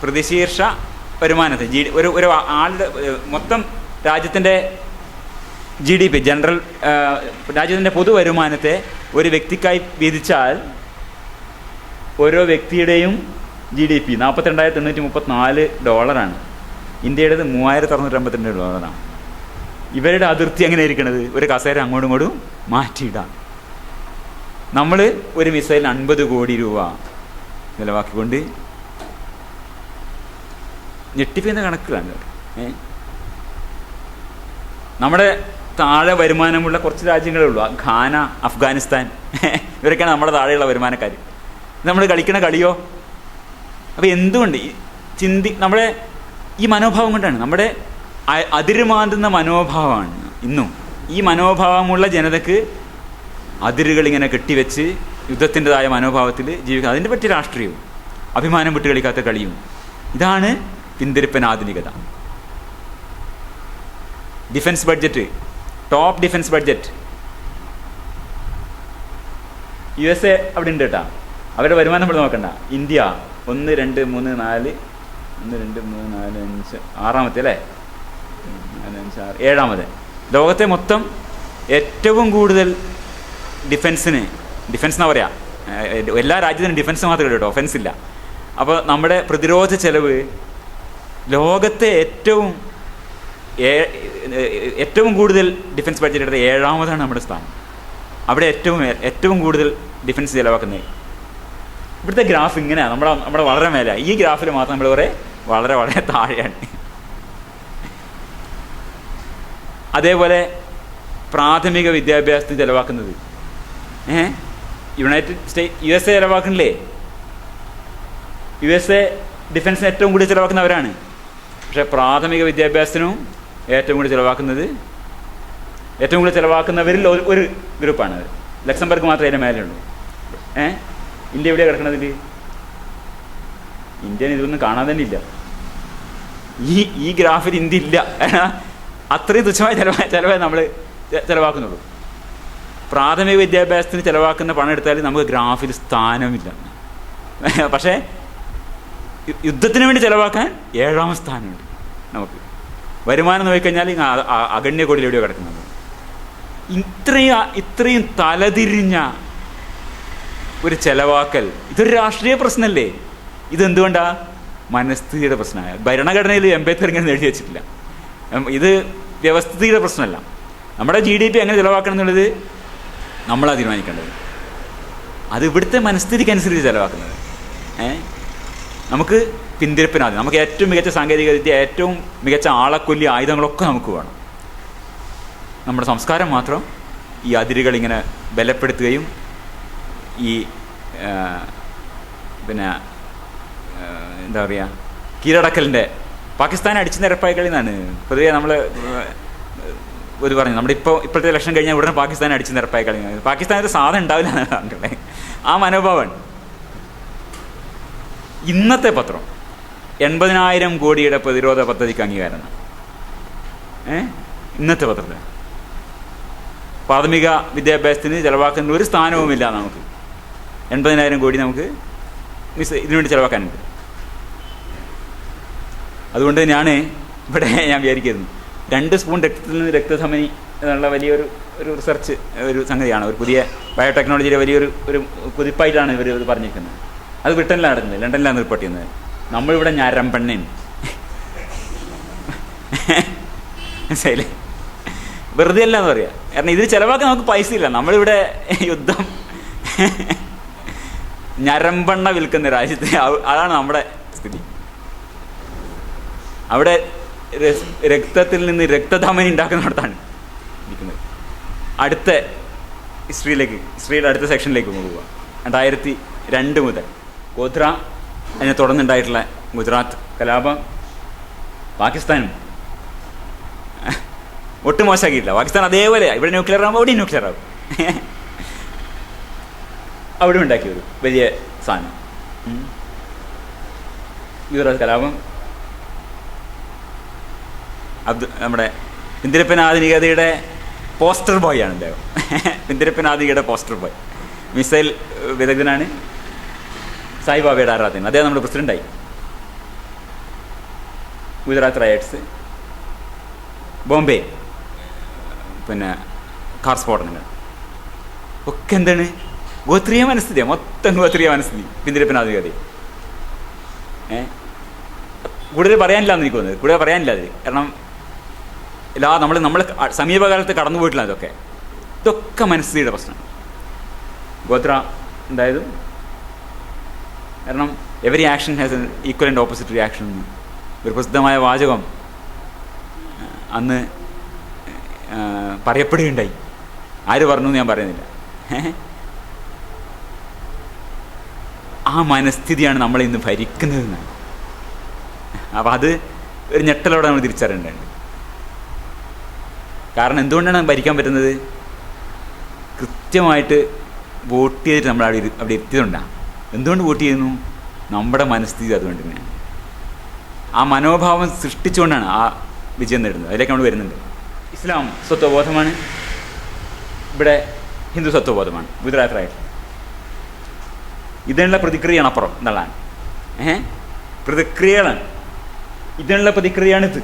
പ്രതിശീർഷ വരുമാനത്തിൽ ഒരു ആളുടെ മൊത്തം രാജ്യത്തിൻ്റെ GDP ജനറൽ രാജ്യത്തിൻ്റെ പൊതുവരുമാനത്തെ ഒരു വ്യക്തിക്കായി വീതിച്ചാൽ ഓരോ വ്യക്തിയുടെയും GDP $42,834. ഇന്ത്യയുടേത് $3,652. ഇവരുടെ അതിർത്തി എങ്ങനെ ഇരിക്കണത്? ഒരു കസേര അങ്ങോട്ടും ഇങ്ങോട്ടും മാറ്റിയിടാം. നമ്മൾ ഒരു മിസൈലിന് 50 കോടി രൂപ ചിലവാക്കിക്കൊണ്ട് ഞെട്ടിപ്പിക്കുന്ന കണക്കുകളാണ്. നമ്മുടെ താഴെ വരുമാനമുള്ള കുറച്ച് രാജ്യങ്ങളേ ഉള്ളൂ. ഘാന, അഫ്ഗാനിസ്ഥാൻ, ഇവരൊക്കെയാണ് നമ്മുടെ താഴെയുള്ള വരുമാനക്കാർ. നമ്മൾ കളിക്കണ കളിയോ? അപ്പോൾ എന്തുകൊണ്ട് നമ്മുടെ ഈ മനോഭാവം കൊണ്ടാണ്, നമ്മുടെ അതിരുമാന്തുന്ന മനോഭാവമാണ് ഇന്നും. ഈ മനോഭാവമുള്ള ജനതയ്ക്ക് അതിരുകളിങ്ങനെ കെട്ടിവെച്ച് യുദ്ധത്തിൻ്റെതായ മനോഭാവത്തിൽ ജീവിക്കുക. അതിൻ്റെ പറ്റിയ രാഷ്ട്രീയവും അഭിമാനം വിട്ട് കളിക്കാത്ത കളിയും. ഇതാണ് പിന്തിരിപ്പൻ ആധുനികത. Defence budget, top defence budget USA അവിടെ ഉണ്ട് കേട്ടോ. അവരുടെ വരുമാനം നമ്മൾ നോക്കണ്ട. ഇന്ത്യ 1, 2, 3, 4, 1, 2, 3, 4, 5, 6ാമത്തെ അല്ലേ? ഏഴാമത്, ലോകത്തെ മൊത്തം ഏറ്റവും കൂടുതൽ ഡിഫൻസ് എന്നാ പറയാ, എല്ലാ രാജ്യത്തിനും ഡിഫൻസ് മാത്രമേ കേട്ടോ, ഒഫൻസ് ഇല്ല. അപ്പോൾ നമ്മുടെ പ്രതിരോധ ചെലവ് ലോകത്തെ ഏറ്റവും കൂടുതൽ ഡിഫൻസ് ബഡ്ജറ്റ് എടുത്ത ഏഴാമതാണ് നമ്മുടെ സ്ഥാനം. അവിടെ ഏറ്റവും കൂടുതൽ ഡിഫൻസ് ചിലവാക്കുന്നത്. ഇവിടുത്തെ ഗ്രാഫ് ഇങ്ങനെയാണ്, നമ്മുടെ വളരെ മേലെ. ഈ ഗ്രാഫിൽ മാത്രം നമ്മൾ വളരെ വളരെ താഴെയാണ്. അതേപോലെ പ്രാഥമിക വിദ്യാഭ്യാസത്തിന് ചിലവാക്കുന്നത് യുണൈറ്റഡ് സ്റ്റേറ്റ് USA ചിലവാക്കണില്ലേ? USA ഡിഫൻസിന് ഏറ്റവും കൂടുതൽ ചിലവാക്കുന്നവരാണ്. പക്ഷേ പ്രാഥമിക വിദ്യാഭ്യാസത്തിനും ഏറ്റവും കൂടുതൽ ചിലവാക്കുന്നവരിൽ ഒരു ഗ്രൂപ്പാണ്. ലക്സംബർഗ് മാത്രമേ അതിൻ്റെ മേലെ ഉള്ളൂ. ഇന്ത്യ എവിടെയാണ് കിടക്കണതിൽ? ഇന്ത്യൻ ഇതൊന്നും കാണാൻ തന്നെ ഇല്ല. ഈ ഗ്രാഫിൽ ഇന്ത്യ ഇല്ല. അത്രയും തുച്ഛമായ ചിലവേ നമ്മൾ ചിലവാക്കുന്നുള്ളൂ. പ്രാഥമിക വിദ്യാഭ്യാസത്തിന് ചിലവാക്കുന്ന പണം എടുത്താൽ നമുക്ക് ഗ്രാഫിൽ സ്ഥാനമില്ല. പക്ഷേ യുദ്ധത്തിന് വേണ്ടി ചിലവാക്കാൻ 7ാം സ്ഥാനമുണ്ട് നമുക്ക്. വരുമാനം നോക്കിക്കഴിഞ്ഞാൽ അഗണ്യ കോടിയിൽ എവിടെയോ കിടക്കുന്നത്. ഇത്രയും തലതിരിഞ്ഞ ഒരു ചിലവാക്കൽ, ഇതൊരു രാഷ്ട്രീയ പ്രശ്നമല്ലേ? ഇതെന്തുകൊണ്ടാ? മനസ്ഥിതിയുടെ പ്രശ്നമായ. ഭരണഘടനയിൽ അംബേദ്കർ ഇങ്ങനെ എഴുതി വെച്ചിട്ടില്ല. ഇത് വ്യവസ്ഥിതിയുടെ പ്രശ്നമല്ല. നമ്മുടെ GDP എങ്ങനെ ചിലവാക്കണം എന്നുള്ളത് നമ്മളാ തീരുമാനിക്കേണ്ടത്. അത് ഇവിടുത്തെ മനസ്ഥിതിക്കനുസരിച്ച് ചിലവാക്കുന്നത്. നമുക്ക് പിന്തിരിപ്പിനാദ്യം, നമുക്ക് ഏറ്റവും മികച്ച സാങ്കേതിക വിദ്യ, ഏറ്റവും മികച്ച ആളെക്കൊല്ലി ആയുധങ്ങളൊക്കെ നമുക്ക് വേണം. നമ്മുടെ സംസ്കാരം മാത്രം ഈ അതിരുകളിങ്ങനെ ബലപ്പെടുത്തുകയും ഈ എന്താ പറയുക, കീഴടക്കലിൻ്റെ പാകിസ്ഥാനെ അടിച്ചു നിരപ്പായി കളിന്നാണ് പൊതുവെ നമ്മൾ പറഞ്ഞു. നമ്മുടെ ഇപ്പോഴത്തെ ഇലക്ഷൻ കഴിഞ്ഞാൽ ഉടനെ പാകിസ്ഥാനെ അടിച്ചു നിരപ്പായി കളി. പാകിസ്ഥാനത്തെ സാധനം ഉണ്ടാവില്ല എന്നാണ് പറഞ്ഞിട്ടുള്ളത്. ആ മനോഭാവമാണ്. ഇന്നത്തെ പത്രം 80,000 കോടിയുടെ പ്രതിരോധ പദ്ധതിക്ക് അംഗീകാരം. ഇന്നത്തെ പത്രത്തിൽ പ്രാഥമിക വിദ്യാഭ്യാസത്തിന് ചിലവാക്കുന്ന ഒരു സ്ഥാനവുമില്ല നമുക്ക്. 80,000 കോടി നമുക്ക് ഇതിനുവേണ്ടി ചിലവാക്കാനുണ്ട്. അതുകൊണ്ട് ഞാൻ വിചാരിക്കുന്നു, 2 സ്പൂൺ രക്തത്തിൽ നിന്ന് രക്തധമനി എന്നുള്ള വലിയൊരു റിസർച്ച് ഒരു സംഗതിയാണ്. ഒരു പുതിയ ബയോടെക്നോളജിയുടെ വലിയൊരു കുതിപ്പായിട്ടാണ് ഇവർ ഇത് പറഞ്ഞിരിക്കുന്നത്. അത് ബ്രിട്ടനിലാണ് നടക്കുന്നത്, ലണ്ടനിലാണ് റിപ്പോർട്ട് ചെയ്യുന്നത്. നമ്മളിവിടെ ഞരമ്പെണ്ണയാണ്. മനസ്സിലായില്ലേ? വെറുതെ അല്ല എന്ന് പറയാം. കാരണം ഇതിൽ ചിലവാക്കാൻ നമുക്ക് പൈസ ഇല്ല. നമ്മളിവിടെ യുദ്ധം ഞരമ്പെണ്ണ വിൽക്കുന്ന രാജ്യത്ത് അതാണ് നമ്മുടെ സ്ഥിതി. അവിടെ രക്തത്തിൽ നിന്ന് രക്തധമനി ഉണ്ടാക്കുന്നിടത്താണ് ഇരിക്കുന്നത്. അടുത്ത ഹിസ്റ്ററിയുടെ അടുത്ത സെക്ഷനിലേക്ക് പോവുക. 2002 മുതൽ ഗോധ്ര, അതിനെ തുടർന്നുണ്ടായിട്ടുള്ള ഗുജറാത്ത് കലാപം, പാകിസ്ഥാനും ഒട്ടും മോശമാക്കിയിട്ടില്ല. പാകിസ്ഥാൻ അതേപോലെ ഇവിടെ ന്യൂക്ലിയർ ആകുമ്പോൾ അവിടെയും ന്യൂക്ലിയർ ആകും. അവിടെ ഉണ്ടാക്കിയ ഒരു വലിയ സാധനം ഗുജറാത്ത് കലാപം. നമ്മുടെ പിന്തിരപ്പൻ ആധുനികതയുടെ പോസ്റ്റർ ബോയ് ആണ് അദ്ദേഹം. പിന്തിരപ്പൻ ആധുനികയുടെ പോസ്റ്റർ ബോയ്, മിസൈൽ വിദഗ്ധനാണ്, സായിബാബയുടെ ആരാധന. അദ്ദേഹം നമ്മുടെ പ്രസിഡൻ്റായി. ഗുജറാത്ത് റയറ്റ്സ്, ബോംബെ കാർ സ്ഫോടനങ്ങൾ ഒക്കെ എന്താണ്? ഗോത്രീയ മനസ്ഥിതിയാണ്. മൊത്തം ഗോത്രീയ മനസ്ഥിതി പിന്തിരപ്പൻ ആധുനികത. കൂടുതൽ പറയാനില്ല എന്ന് എനിക്ക് തോന്നുന്നത്. കൂടുതൽ പറയാനില്ല അതിൽ. കാരണം നമ്മൾ സമീപകാലത്ത് കടന്നു പോയിട്ടില്ല. ഇതൊക്കെ മനസ്ഥിതിയുടെ പ്രശ്നമാണ്. ഗോത്ര ഉണ്ടായതും കാരണം every action has N equal and opposite reaction. ഒരു പ്രസിദ്ധമായ വാചകം അന്ന് പറയപ്പെടുകയുണ്ടായി. ആര് പറഞ്ഞു എന്ന് ഞാൻ പറയുന്നില്ല. ആ മനസ്ഥിതിയാണ് നമ്മളെ ഇന്ന് ഭരിക്കുന്നതെന്നാണ്. അപ്പം അത് ഒരു ഞെട്ടലോടെ നമ്മൾ തിരിച്ചറിയേണ്ടതുണ്ട്. കാരണം എന്തുകൊണ്ടാണ് ഭരിക്കാൻ പറ്റുന്നത്? കൃത്യമായിട്ട് വോട്ട് ചെയ്തിട്ട് നമ്മൾ അവിടെ എത്തിയതുകൊണ്ടാണ്. എന്തുകൊണ്ട് വോട്ട് ചെയ്യുന്നു? നമ്മുടെ മനസ്ഥിതി അതുകൊണ്ട് തന്നെയാണ്. ആ മനോഭാവം സൃഷ്ടിച്ചുകൊണ്ടാണ് ആ വിജയം നേടുന്നത്. അതിലേക്ക് നമ്മൾ വരുന്നുണ്ട്. ഇസ്ലാം സ്വത്വബോധമാണ്, ഇവിടെ ഹിന്ദു സ്വത്വബോധമാണ്. ഗുജറാത്ത് റൈറ്റ് ഇതിനുള്ള പ്രതിക്രിയയാണ് അപ്പുറം എന്നുള്ളതാണ്. പ്രതിക്രിയകളാണ്. ഇതിനുള്ള പ്രതിക്രിയയാണിത്.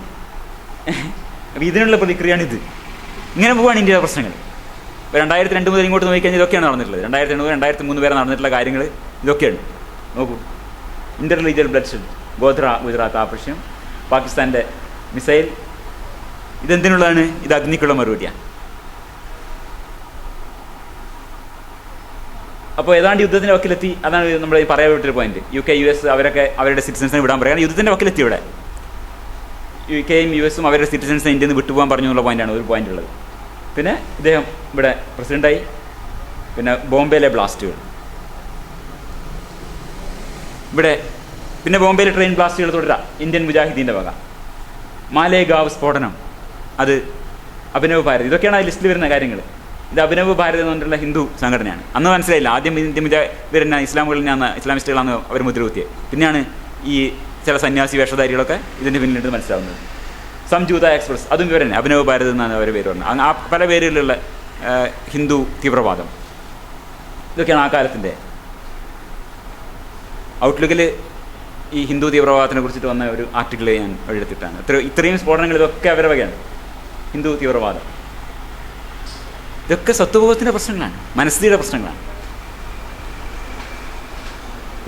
അപ്പോൾ ഇതിനുള്ള പ്രതിക്രിയയാണിത്. ഇങ്ങനെ പോവുകയാണ് ഇന്ത്യയുടെ പ്രശ്നങ്ങൾ. ഇപ്പോൾ 2002 മുതൽ ഇങ്ങോട്ട് നോക്കിക്കഴിഞ്ഞാൽ ഇതൊക്കെയാണ് നടന്നിട്ടുള്ളത്. 2002 2003 വരെ നടന്നിട്ടുള്ള കാര്യങ്ങൾ ഇതൊക്കെയാണ്. നോക്കൂ, ഇന്റർ റിലീജിയൽ ബ്ലഡ്ഷെഡ്, ഗോത്ര ഗുജറാത്ത് ആ പ്രശ്നം, പാകിസ്ഥാൻ്റെ മിസൈൽ, ഇതെന്തിനുള്ളതാണ്? ഇത് അഗ്നിക്കുള്ള മറുപടിയാണ്. അപ്പോൾ ഏതാണ്ട് യുദ്ധത്തിൻ്റെ വക്കിലെത്തി. അതാണ് നമ്മൾ ഈ പറയാൻ വിട്ടൊരു പോയിന്റ്. UK US അവരൊക്കെ അവരുടെ സിറ്റിസൻസിനെ വിടാൻ പറയാൻ യുദ്ധത്തിൻ്റെ വക്കിലെത്തി. ഇവിടെ UK യും US ഉം അവരുടെ സിറ്റിസൻസിനെ ഇന്ത്യയിൽ നിന്ന് വിട്ടുപോകാൻ പറഞ്ഞു എന്നുള്ള പോയിന്റാണ് ഒരു പോയിന്റ് ഉള്ളത്. പിന്നെ ഇദ്ദേഹം ഇവിടെ പ്രസിഡൻ്റായി. പിന്നെ ബോംബെയിലെ ബ്ലാസ്റ്റുകൾ, ഇവിടെ പിന്നെ ബോംബെയിലെ ട്രെയിൻ ബ്ലാസ്റ്റുകൾ തുടരാം, ഇന്ത്യൻ മുജാഹിദീൻ്റെ വക. മാലേഗാവ് സ്ഫോടനം, അത് അഭിനവ് ഭാരത്, ഇതൊക്കെയാണ് ആ ലിസ്റ്റിൽ വരുന്ന കാര്യങ്ങൾ. ഇത് അഭിനവ് ഭാരത് എന്ന് പറഞ്ഞിട്ടുള്ള ഹിന്ദു സംഘടനയാണ്. അന്ന് മനസ്സിലായില്ല. ആദ്യം ഇന്ത്യൻ ഇവരെന്നെ ഇസ്ലാമിസ്റ്റുകളാണ് അവർ മുദ്രകുത്തിയത്. പിന്നെയാണ് ഈ ചില സന്യാസി വേഷധാരികളൊക്കെ ഇതിൻ്റെ പിന്നിലിട്ട് മനസ്സിലാവുന്നത്. സംജൂത എക്സ്പ്രസ്, അതും ഇവർ തന്നെ അഭിനവ് ഭാരത് എന്നാണ് അവർ പേര് പറഞ്ഞത്. ആ പല പേരിലുള്ള ഹിന്ദു തീവ്രവാദം, ഇതൊക്കെയാണ് ആ കാലത്തിൻ്റെ ഔട്ട്ലുക്കിൽ ഈ ഹിന്ദു തീവ്രവാദത്തിനെ കുറിച്ചിട്ട് വന്ന ഒരു ആർട്ടിക്കിൾ ഞാൻ എഴുതിയിട്ടാണ്. ഇത്രയും സ്ഫോടനങ്ങൾ ഇതൊക്കെ അവരുടെ വകയാണ്. ഹിന്ദു തീവ്രവാദം ഇതൊക്കെ സത്വബോധത്തിൻ്റെ പ്രശ്നങ്ങളാണ്, മനസ്ഥിതിയുടെ പ്രശ്നങ്ങളാണ്.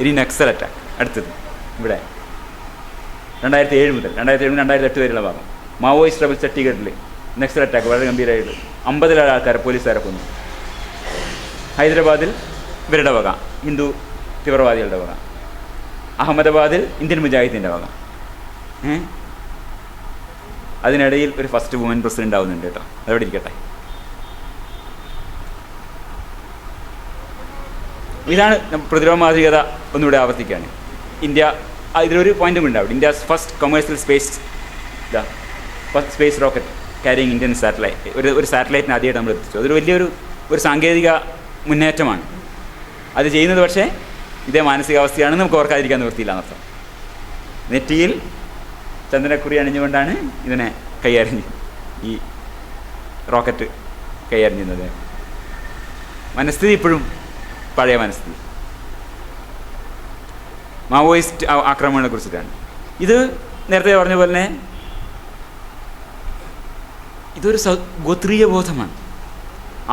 ഇനി നക്സൽ അറ്റാക്ക് അടുത്തത്. ഇവിടെ 2007 മുതൽ 2008 വരെയുള്ള ഭാഗം. മാവോയിസ്റ്റ് റബൽ ചട്ടിഗഡിൽ നക്സൽ അറ്റാക്ക് വളരെ ഗംഭീരമായിട്ട് 50 ആൾക്കാരെ പോലീസുകാരെ കൊന്നു. ഹൈദരാബാദിൽ ഇവരുടെ വക, ഹിന്ദു തീവ്രവാദികളുടെ വക. അഹമ്മദാബാദിൽ ഇന്ത്യൻ മുജാഹിദീൻ്റെ വക. അതിനിടയിൽ ഒരു ഫസ്റ്റ് വുമൻ പ്രസിഡന്റ് ആവുന്നുണ്ട് കേട്ടോ, അതവിടെ ഇരിക്കട്ടെ. ഇതാണ് പ്രതിരോധ മാതൃകത ഒന്നുകൂടെ ആവർത്തിക്കുകയാണ്. ഇന്ത്യ ഇതിലൊരു പോയിന്റും ഉണ്ടാവും. India first commercial space rocket carrying Indian satellite, ഒരു സാറ്റലൈറ്റിന് ആദ്യമായിട്ട് നമ്മൾ എത്തിച്ചു. അതൊരു വലിയൊരു സാങ്കേതിക മുന്നേറ്റമാണ്. അത് ചെയ്യുന്നത് പക്ഷേ ഇതേ മാനസികാവസ്ഥയാണെന്ന് നമുക്ക് ഓർക്കാതിരിക്കാൻ നിവൃത്തിയില്ല എന്നർത്ഥം. നെറ്റിയിൽ ചന്ദനക്കുറി അണിഞ്ഞുകൊണ്ടാണ് ഇതിനെ ഈ റോക്കറ്റ് കൈയറിഞ്ഞത്. മനസ്ഥിതി ഇപ്പോഴും പഴയ മനസ്ഥിതി. മാവോയിസ്റ്റ് ആക്രമണങ്ങളെ കുറിച്ചിട്ടാണ് ഇത്. നേരത്തെ പറഞ്ഞ പോലെ തന്നെ ഇതൊരു ഗോത്രീയ ബോധമാണ്.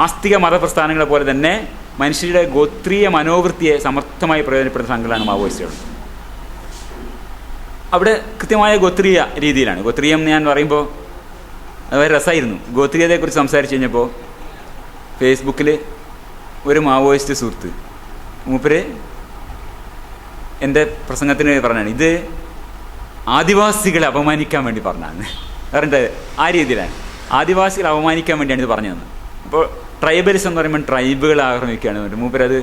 ആസ്തിക മതപ്രസ്ഥാനങ്ങളെ പോലെ തന്നെ മനുഷ്യരുടെ ഗോത്രീയ മനോവൃത്തിയെ സമർത്ഥമായി പ്രയോജനപ്പെടുന്ന സംഘടനയാണ് മാവോയിസ്റ്റുകൾ. അവിടെ കൃത്യമായ ഗോത്രീയ രീതിയിലാണ്. ഗോത്രീയം ഞാൻ പറയുമ്പോൾ അത് വളരെ രസമായിരുന്നു. ഗോത്രീയതയെക്കുറിച്ച് സംസാരിച്ച് കഴിഞ്ഞപ്പോൾ ഫേസ്ബുക്കിൽ ഒരു മാവോയിസ്റ്റ് സുഹൃത്ത് മൂപ്പര് എൻ്റെ പ്രസംഗത്തിന് പറഞ്ഞാണ്, ഇത് ആദിവാസികളെ അപമാനിക്കാൻ വേണ്ടി പറഞ്ഞാണ്. പറഞ്ഞിട്ട് ആ രീതിയിലാണ് ആദിവാസികളെ അപമാനിക്കാൻ വേണ്ടിയാണ് ഇത് പറഞ്ഞു തന്നത്. അപ്പോൾ ട്രൈബലിസം എന്ന് പറയുമ്പോൾ ട്രൈബുകളെ ആക്രമിക്കുകയാണ്. മൂപ്പരത്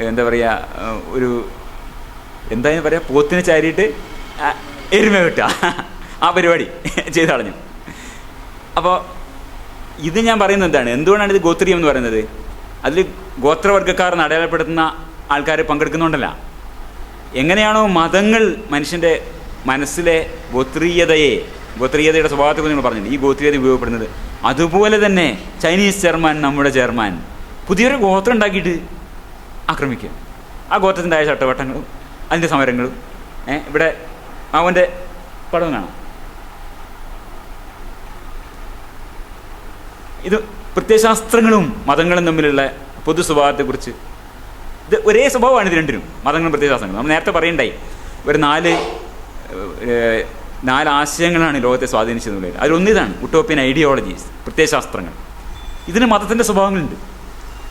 എന്താ പറയുക, എന്തായാലും പറയുക, പോത്തിനെ ചാരിയിട്ട് എരുമ കിട്ടുക, ആ പരിപാടി ചെയ്ത് കളഞ്ഞു. അപ്പോൾ ഇത് ഞാൻ പറയുന്നത് എന്താണ്, എന്തുകൊണ്ടാണ് ഇത് ഗോത്രീയം എന്ന് പറയുന്നത്? അതിൽ ഗോത്രവർഗ്ഗക്കാർ അടയാളപ്പെടുത്തുന്ന ആൾക്കാർ പങ്കെടുക്കുന്നുണ്ടല്ല. എങ്ങനെയാണോ മതങ്ങൾ മനുഷ്യൻ്റെ മനസ്സിലെ ഗോത്രീയതയുടെ സ്വഭാവത്തെക്കുറിച്ച് നിങ്ങൾ പറഞ്ഞിട്ടുണ്ട്, ഈ ഗോത്രീയത ഉപയോഗപ്പെടുന്നത്, അതുപോലെ തന്നെ ചൈനീസ് ചെയർമാൻ, നമ്മുടെ ചെയർമാൻ പുതിയൊരു ഗോത്രം ഉണ്ടാക്കിയിട്ട് ആക്രമിക്കുക. ആ ഗോത്രത്തിൻ്റെ ആയ ചട്ടവട്ടങ്ങളും അതിൻ്റെ സമരങ്ങളും ഇവിടെ അവൻ്റെ പടം കാണാം. ഇത് പ്രത്യയശാസ്ത്രങ്ങളും മതങ്ങളും തമ്മിലുള്ള പൊതു സ്വഭാവത്തെക്കുറിച്ച്, ഇത് ഒരേ സ്വഭാവമാണ് ഇത് രണ്ടിനും, മതങ്ങളും പ്രത്യയശാസ്ത്രങ്ങളും. നമ്മൾ നേരത്തെ പറയണ്ടായി, ഒരു നാല് ആശയങ്ങളാണ് ലോകത്തെ സ്വാധീനിച്ചതെന്നുള്ളത്. അതിലൊന്നിതാണ് ഉട്ടോപ്യൻ ഐഡിയോളജീസ്, പ്രത്യയശാസ്ത്രങ്ങൾ. ഇതിന് മതത്തിൻ്റെ സ്വഭാവങ്ങളുണ്ട്.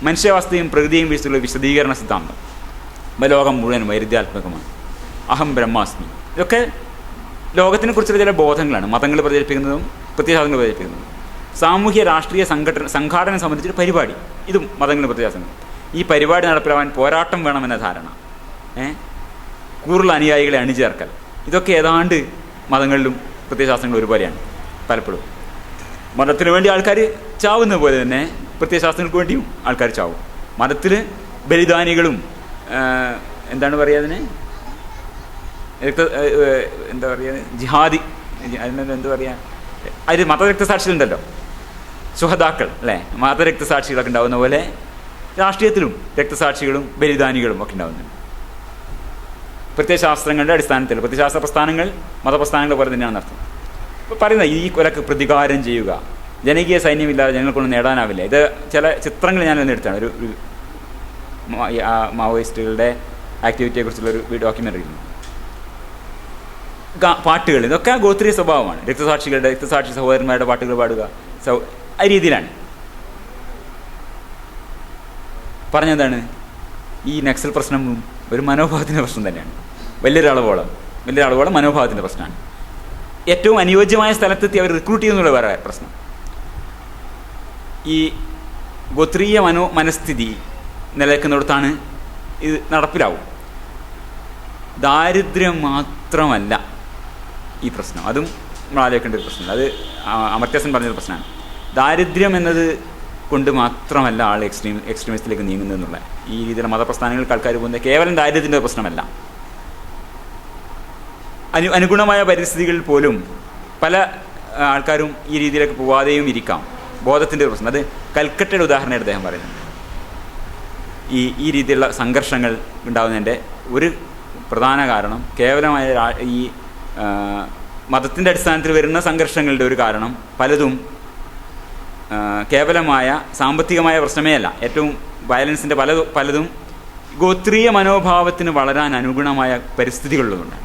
മനുഷ്യാവസ്ഥയും പ്രകൃതിയും വെച്ചുള്ള വിശദീകരണ സിദ്ധാന്തം, ലോകം മുഴുവൻ വൈരുദ്ധ്യാത്മകമാണ്, അഹം ബ്രഹ്മാസ്മി, ഇതൊക്കെ ലോകത്തിനെ കുറിച്ചുള്ള ചില ബോധങ്ങളാണ് മതങ്ങൾ പ്രചരിപ്പിക്കുന്നതും പ്രത്യയശാസ്ത്രങ്ങൾ പ്രചരിപ്പിക്കുന്നതും. സാമൂഹ്യ രാഷ്ട്രീയ സംഘാടനം സംബന്ധിച്ചൊരു പരിപാടി, ഇതും മതങ്ങളും പ്രത്യയശാസ്ത്രങ്ങളും. ഈ പരിപാടി നടപ്പിലാവാൻ പോരാട്ടം വേണമെന്ന ധാരണ, കൂടുതൽ അനുയായികളെ അണിചേർക്കൽ, ഇതൊക്കെ ഏതാണ്ട് മതങ്ങളിലും പ്രത്യയശാസ്ത്രങ്ങളും ഒരുപോലെയാണ്. പലപ്പോഴും മതത്തിന് വേണ്ടി ആൾക്കാർ ചാവുന്ന പോലെ തന്നെ പ്രത്യയശാസ്ത്രങ്ങൾക്ക് വേണ്ടിയും ആൾക്കാർ ചാവും. മതത്തിൽ ബലിദാനികളും എന്താണ് പറയുക, അതിന് എന്താ പറയുക, ജിഹാദി, എന്താ പറയുക, അതിൽ മതരക്തസാക്ഷികളുണ്ടല്ലോ, സുഹദാക്കൾ അല്ലേ, മതരക്തസാക്ഷികളൊക്കെ ഉണ്ടാവുന്ന പോലെ രാഷ്ട്രീയത്തിലും രക്തസാക്ഷികളും ബലിദാനികളും ഒക്കെ ഉണ്ടാവുന്നുണ്ട്. പ്രത്യയശാസ്ത്രങ്ങളുടെ അടിസ്ഥാനത്തിൽ പ്രത്യയശാസ്ത്ര പ്രസ്ഥാനങ്ങൾ മതപ്രസ്ഥാനങ്ങൾ പോലെ തന്നെയാണെന്ന് അർത്ഥം. പറയുന്നത് ഈ കൊലക്ക് പ്രതികാരം ചെയ്യുക, ജനകീയ സൈന്യമില്ലാതെ ജനങ്ങൾക്കൊന്നും നേടാനാവില്ല. ഇത് ചില ചിത്രങ്ങൾ ഞാൻ എടുത്താണ്. ഒരു മാവോയിസ്റ്റുകളുടെ ആക്ടിവിറ്റിയെക്കുറിച്ചുള്ളൊരു ഡോക്യുമെൻ്ററി. പാട്ടുകൾ ഇതൊക്കെ ഗോത്രീയ സ്വഭാവമാണ്. രക്തസാക്ഷി സഹോദരന്മാരുടെ പാട്ടുകൾ പാടുക, ആ രീതിയിലാണ് പറഞ്ഞെന്താണ്. ഈ നക്സൽ പ്രശ്നം ഒരു മനോഭാവത്തിൻ്റെ പ്രശ്നം തന്നെയാണ്. വലിയൊരളവോളം മനോഭാവത്തിൻ്റെ പ്രശ്നമാണ്. ഏറ്റവും അനുയോജ്യമായ സ്ഥലത്തെത്തി അവർ റിക്രൂട്ട് ചെയ്യുന്നുള്ള വേറെ പ്രശ്നം. ഈ ഗോത്രീയ മനസ്ഥിതി നിലനിൽക്കുന്നിടത്താണ് ഇത് നടപ്പിലാവും. ദാരിദ്ര്യം മാത്രമല്ല ഈ പ്രശ്നം, അതും നമ്മൾ ആലോചിക്കേണ്ട ഒരു പ്രശ്നമാണ്. അത് അമർത്യ സെൻ പറഞ്ഞൊരു പ്രശ്നമാണ്. ദാരിദ്ര്യം എന്നത് കൊണ്ട് മാത്രമല്ല ആൾ എക്സ്ട്രീമിസ്റ്റിലേക്ക് നീങ്ങുന്നതെന്നുള്ള ഈ രീതിയിലുള്ള മതപ്രസ്ഥാനങ്ങൾക്ക് ആൾക്കാർ പോകുന്നത് കേവലം ദാരിദ്ര്യത്തിൻ്റെ പ്രശ്നമല്ല. അനുഗുണമായ പരിസ്ഥിതികളിൽ പോലും പല ആൾക്കാരും ഈ രീതിയിലേക്ക് പോവാതെയും ഇരിക്കാം. ബോധത്തിൻ്റെ ഒരു പ്രശ്നം. അത് കൽക്കട്ടയുടെ ഉദാഹരണം അദ്ദേഹം പറയുന്നുണ്ട്. ഈ രീതിയിലുള്ള സംഘർഷങ്ങൾ ഉണ്ടാകുന്നതിൻ്റെ ഒരു പ്രധാന കാരണം കേവലമായ ഈ മതത്തിൻ്റെ അടിസ്ഥാനത്തിൽ വരുന്ന സംഘർഷങ്ങളുടെ ഒരു കാരണം പലതും കേവലമായ സാമ്പത്തികമായ പ്രശ്നമേ അല്ല. ഏറ്റവും വയലൻസിൻ്റെ പലതും ഗോത്രീയ മനോഭാവത്തിന് വളരാൻ അനുഗുണമായ പരിസ്ഥിതികളുള്ളതുകൊണ്ടാണ്.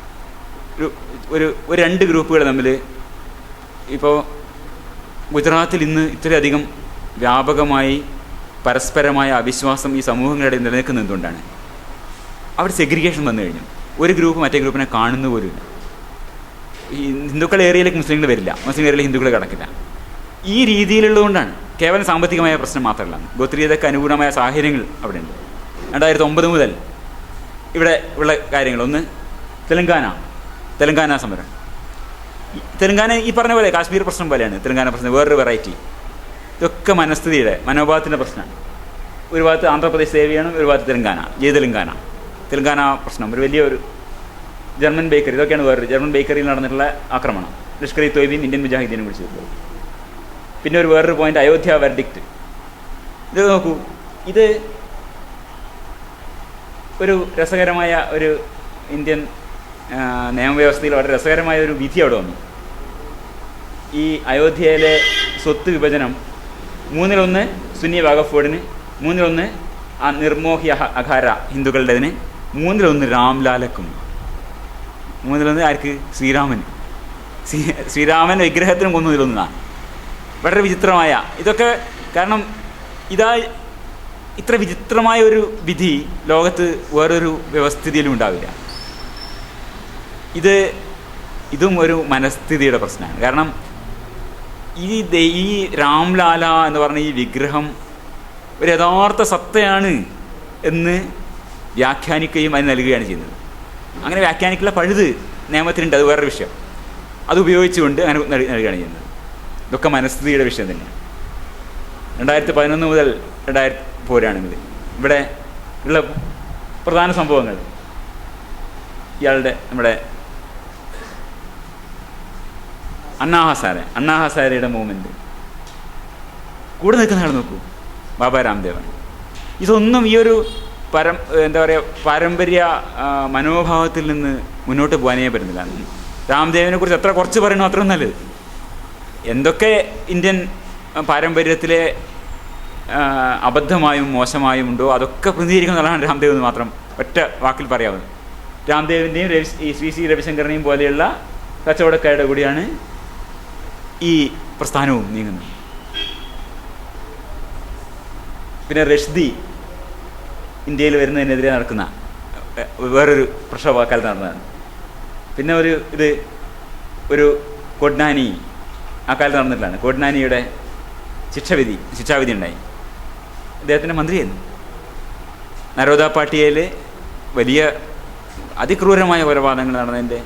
ഒരു രണ്ട് ഗ്രൂപ്പുകൾ തമ്മിൽ ഇപ്പോൾ ഗുജറാത്തിൽ ഇന്ന് ഇത്രയധികം വ്യാപകമായി പരസ്പരമായ അവിശ്വാസം ഈ സമൂഹങ്ങളുടെ നിലനിൽക്കുന്നത് എന്തുകൊണ്ടാണ്? അവിടെ സെഗ്രിഗേഷൻ വന്നു കഴിഞ്ഞു. ഒരു ഗ്രൂപ്പ് മറ്റേ ഗ്രൂപ്പിനെ കാണുന്ന പോലുമില്ല. ഈ ഹിന്ദുക്കൾ ഏരിയയിലേക്ക് മുസ്ലിങ്ങൾ വരില്ല, മുസ്ലിം ഏരിയയിൽ ഹിന്ദുക്കൾ കിടക്കില്ല. ഈ രീതിയിലുള്ളതുകൊണ്ടാണ്. കേവലം സാമ്പത്തികമായ പ്രശ്നം മാത്രമല്ല, ഗോത്രീയതയ്ക്ക് അനുകൂലമായ സാഹചര്യങ്ങൾ അവിടെ ഉണ്ട്. 2009 മുതൽ ഇവിടെ ഉള്ള കാര്യങ്ങൾ. ഒന്ന് തെലങ്കാന സമരം. തെലങ്കാന ഈ പറഞ്ഞ പോലെ കാശ്മീർ പ്രശ്നം പോലെയാണ് തെലങ്കാന പ്രശ്നം, വേറൊരു വെറൈറ്റി. ഇതൊക്കെ മനോഭാവത്തിൻ്റെ പ്രശ്നമാണ്. ഒരു ഭാഗത്ത് ആന്ധ്രാപ്രദേശ് സേവ് ചെയ്യണം, ഒരു ഭാഗത്ത് തെലങ്കാന പ്രശ്നം. ഒരു വലിയൊരു ജർമ്മൻ ബേക്കറി, ഇതൊക്കെയാണ് വേറൊരു ജർമ്മൻ ബേക്കറിയിൽ നടന്നിട്ടുള്ള ആക്രമണം. ലഷ്കർ ഇ തോയ്ബയും ഇന്ത്യൻ മുജാഹിദീനും വിളിച്ചത്. പിന്നെ വേറൊരു പോയിന്റ് അയോധ്യ വെർഡിക്റ്റ്. ഇത് നോക്കൂ, ഇത് ഒരു രസകരമായ ഒരു ഇന്ത്യൻ നിയമവ്യവസ്ഥയിൽ വളരെ രസകരമായ ഒരു വിധി അവിടെ വന്നു. ഈ അയോധ്യയിലെ സ്വത്ത് വിഭജനം 1/3 സുന്നി വഖഫ് ബോർഡിന്, 1/3 നിർമോഹി അഖാര ഹിന്ദുക്കളുടേതിന്, 1/3 രാംലാലക്കും, 1/3 ആർക്ക്? ശ്രീരാമൻ വിഗ്രഹത്തിനും 1/3. വളരെ വിചിത്രമായ ഇതൊക്കെ. കാരണം ഇത്ര വിചിത്രമായ ഒരു വിധി ലോകത്ത് വേറൊരു വ്യവസ്ഥിതിയിലും ഉണ്ടാവില്ല. ഇതും ഒരു മനസ്ഥിതിയുടെ പ്രശ്നമാണ്. കാരണം ഈ രാംലാല എന്ന് പറഞ്ഞ ഈ വിഗ്രഹം ഒരു യഥാർത്ഥ സത്തയാണ് എന്ന് വ്യാഖ്യാനിക്കുകയും അതിന് നൽകുകയാണ് ചെയ്യുന്നത്. അങ്ങനെ വ്യാഖ്യാനിക്കുള്ള പഴുത് നിയമത്തിനുണ്ട്, അത് വേറൊരു വിഷയം. അത് ഉപയോഗിച്ചുകൊണ്ട് അങ്ങനെ നൽകുകയാണ് ചെയ്യുന്നത്. ഇതൊക്കെ മനസ്ഥിതിയുടെ വിഷയം തന്നെയാണ്. 2011 മുതൽ 2000 പോരാണെങ്കിൽ ഇവിടെ ഉള്ള പ്രധാന സംഭവങ്ങൾ, നമ്മുടെ അണ്ണാ ഹസാരയുടെ മൂവ്മെൻറ്റ് കൂടെ നിൽക്കുന്ന ആൾ നോക്കൂ, ബാബാ രാംദേവാണ്. ഇതൊന്നും ഈ ഒരു പാരമ്പര്യ മനോഭാവത്തിൽ നിന്ന് മുന്നോട്ട് പോകാനേ പറ്റുന്നില്ല. രാംദേവിനെ കുറിച്ച് കുറച്ച് പറയണോ അത്രയും നല്ലത്. എന്തൊക്കെ ഇന്ത്യൻ പാരമ്പര്യത്തിലെ അബദ്ധമായും മോശമായും ഉണ്ടോ അതൊക്കെ പ്രതിനിധീകരിക്കുന്നതാണ് രാംദേവ് എന്ന് മാത്രം ഒറ്റ വാക്കിൽ പറയാവുന്നത്. രാംദേവിൻ്റെയും ശ്രീ രവിശങ്കറിനെയും പോലെയുള്ള കച്ചവടക്കാരുടെ കൂടിയാണ് ഈ പ്രസ്ഥാനവും നീങ്ങുന്നത്. പിന്നെ റഷ്ദി ഇന്ത്യയിൽ വരുന്നതിനെതിരെ നടക്കുന്ന വേറൊരു പ്രക്ഷോഭക്കാലത്ത് നടന്നതാണ്. പിന്നെ ഒരു കൊഡ്നാനി ആ കാലത്ത് നടന്നിട്ടുള്ളതാണ്. കൊഡ്നാനിയുടെ ശിക്ഷാവിധി ഉണ്ടായി. അദ്ദേഹത്തിൻ്റെ മന്ത്രിയായിരുന്നു. നരോദ പാട്ടിയയിൽ വലിയ അതിക്രൂരമായ കൊലപാതകങ്ങൾ നടന്നതിൻ്റെ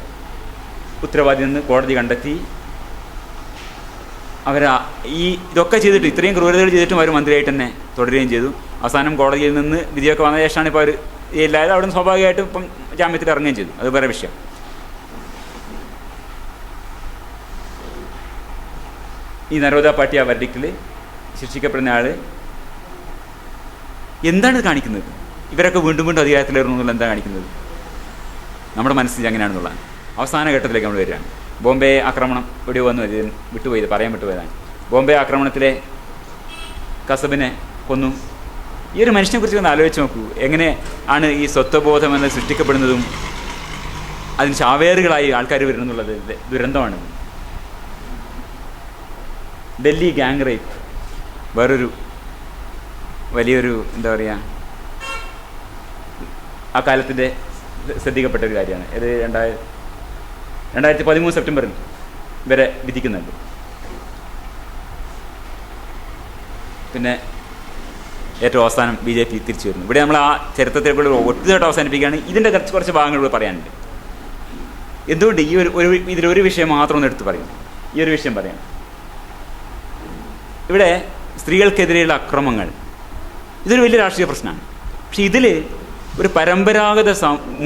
ഉത്തരവാദി നിന്ന് കോടതി കണ്ടെത്തി. ഇതൊക്കെ ചെയ്തിട്ട്, ഇത്രയും ക്രൂരതകൾ ചെയ്തിട്ടും അവർ മന്ത്രിയായിട്ട് തന്നെ തുടരുകയും ചെയ്തു. അവസാനം കോടതിയിൽ നിന്ന് വിധിയൊക്കെ വന്ന ശേഷമാണ് ഇപ്പോൾ അവർ ജയിലിലായത്. അവിടെ നിന്ന് സ്വാഭാവികമായിട്ടും ഇപ്പം ജാമ്യത്തിൽ ഇറങ്ങുകയും ചെയ്തു. അത് വേറെ വിഷയം. ഈ നരോദ പാട്ടിയ വെർഡിക്റ്റിൽ ശിക്ഷിക്കപ്പെടുന്ന ആൾ എന്താണ് കാണിക്കുന്നത്? ഇവരൊക്കെ വീണ്ടും അധികാരത്തിലേറുന്നു എന്നുള്ള എന്താ കാണിക്കുന്നത്? നമ്മുടെ മനസ്സിൽ അങ്ങനെയാണെന്നുള്ളതാണ്. അവസാന ഘട്ടത്തിലേക്ക് നമ്മൾ വരികയാണ്. ബോംബെ ആക്രമണം ഇവിടെ വന്നു വിട്ടുപോയത് പറയാൻ വിട്ടുപോയതാണ്. ബോംബെ ആക്രമണത്തിലെ കസബിനെ കൊന്നു. ഈ ഒരു മനുഷ്യനെ കുറിച്ച് ഒന്ന് ആലോചിച്ച് നോക്കൂ. എങ്ങനെ ആണ് ഈ സ്വത്വബോധം എന്ന് സൃഷ്ടിക്കപ്പെടുന്നതും അതിന് ചാവേറുകളായി ആൾക്കാർ വരുന്നെന്നുള്ളത് ദുരന്തമാണ്. ഡൽഹി ഗ്യാങ് റേപ്പ് വേറൊരു വലിയൊരു എന്താ പറയുക ആ കാലത്തിൻ്റെ ശ്രദ്ധിക്കപ്പെട്ട ഒരു കാര്യമാണ്. ഇത് 2013 സെപ്റ്റംബറിൽ വരെ വിധിക്കുന്നുണ്ട്. പിന്നെ ഏറ്റവും അവസാനം BJP തിരിച്ചു വരുന്നു. ഇവിടെ നമ്മൾ ആ ചരിത്രത്തെക്കുള്ള ഒട്ടുതോട്ട് അവസാനിപ്പിക്കുകയാണ്. ഇതിൻ്റെ കുറച്ച് ഭാഗങ്ങൾ പറയാനുണ്ട്. എന്തുകൊണ്ട് ഈ ഇതിലൊരു വിഷയം മാത്രം ഒന്ന് എടുത്ത് പറയും. ഈ ഒരു വിഷയം പറയാം. ഇവിടെ സ്ത്രീകൾക്കെതിരെയുള്ള അക്രമങ്ങൾ ഇതൊരു വലിയ രാഷ്ട്രീയ പ്രശ്നമാണ്. പക്ഷെ ഇതിൽ ഒരു പരമ്പരാഗത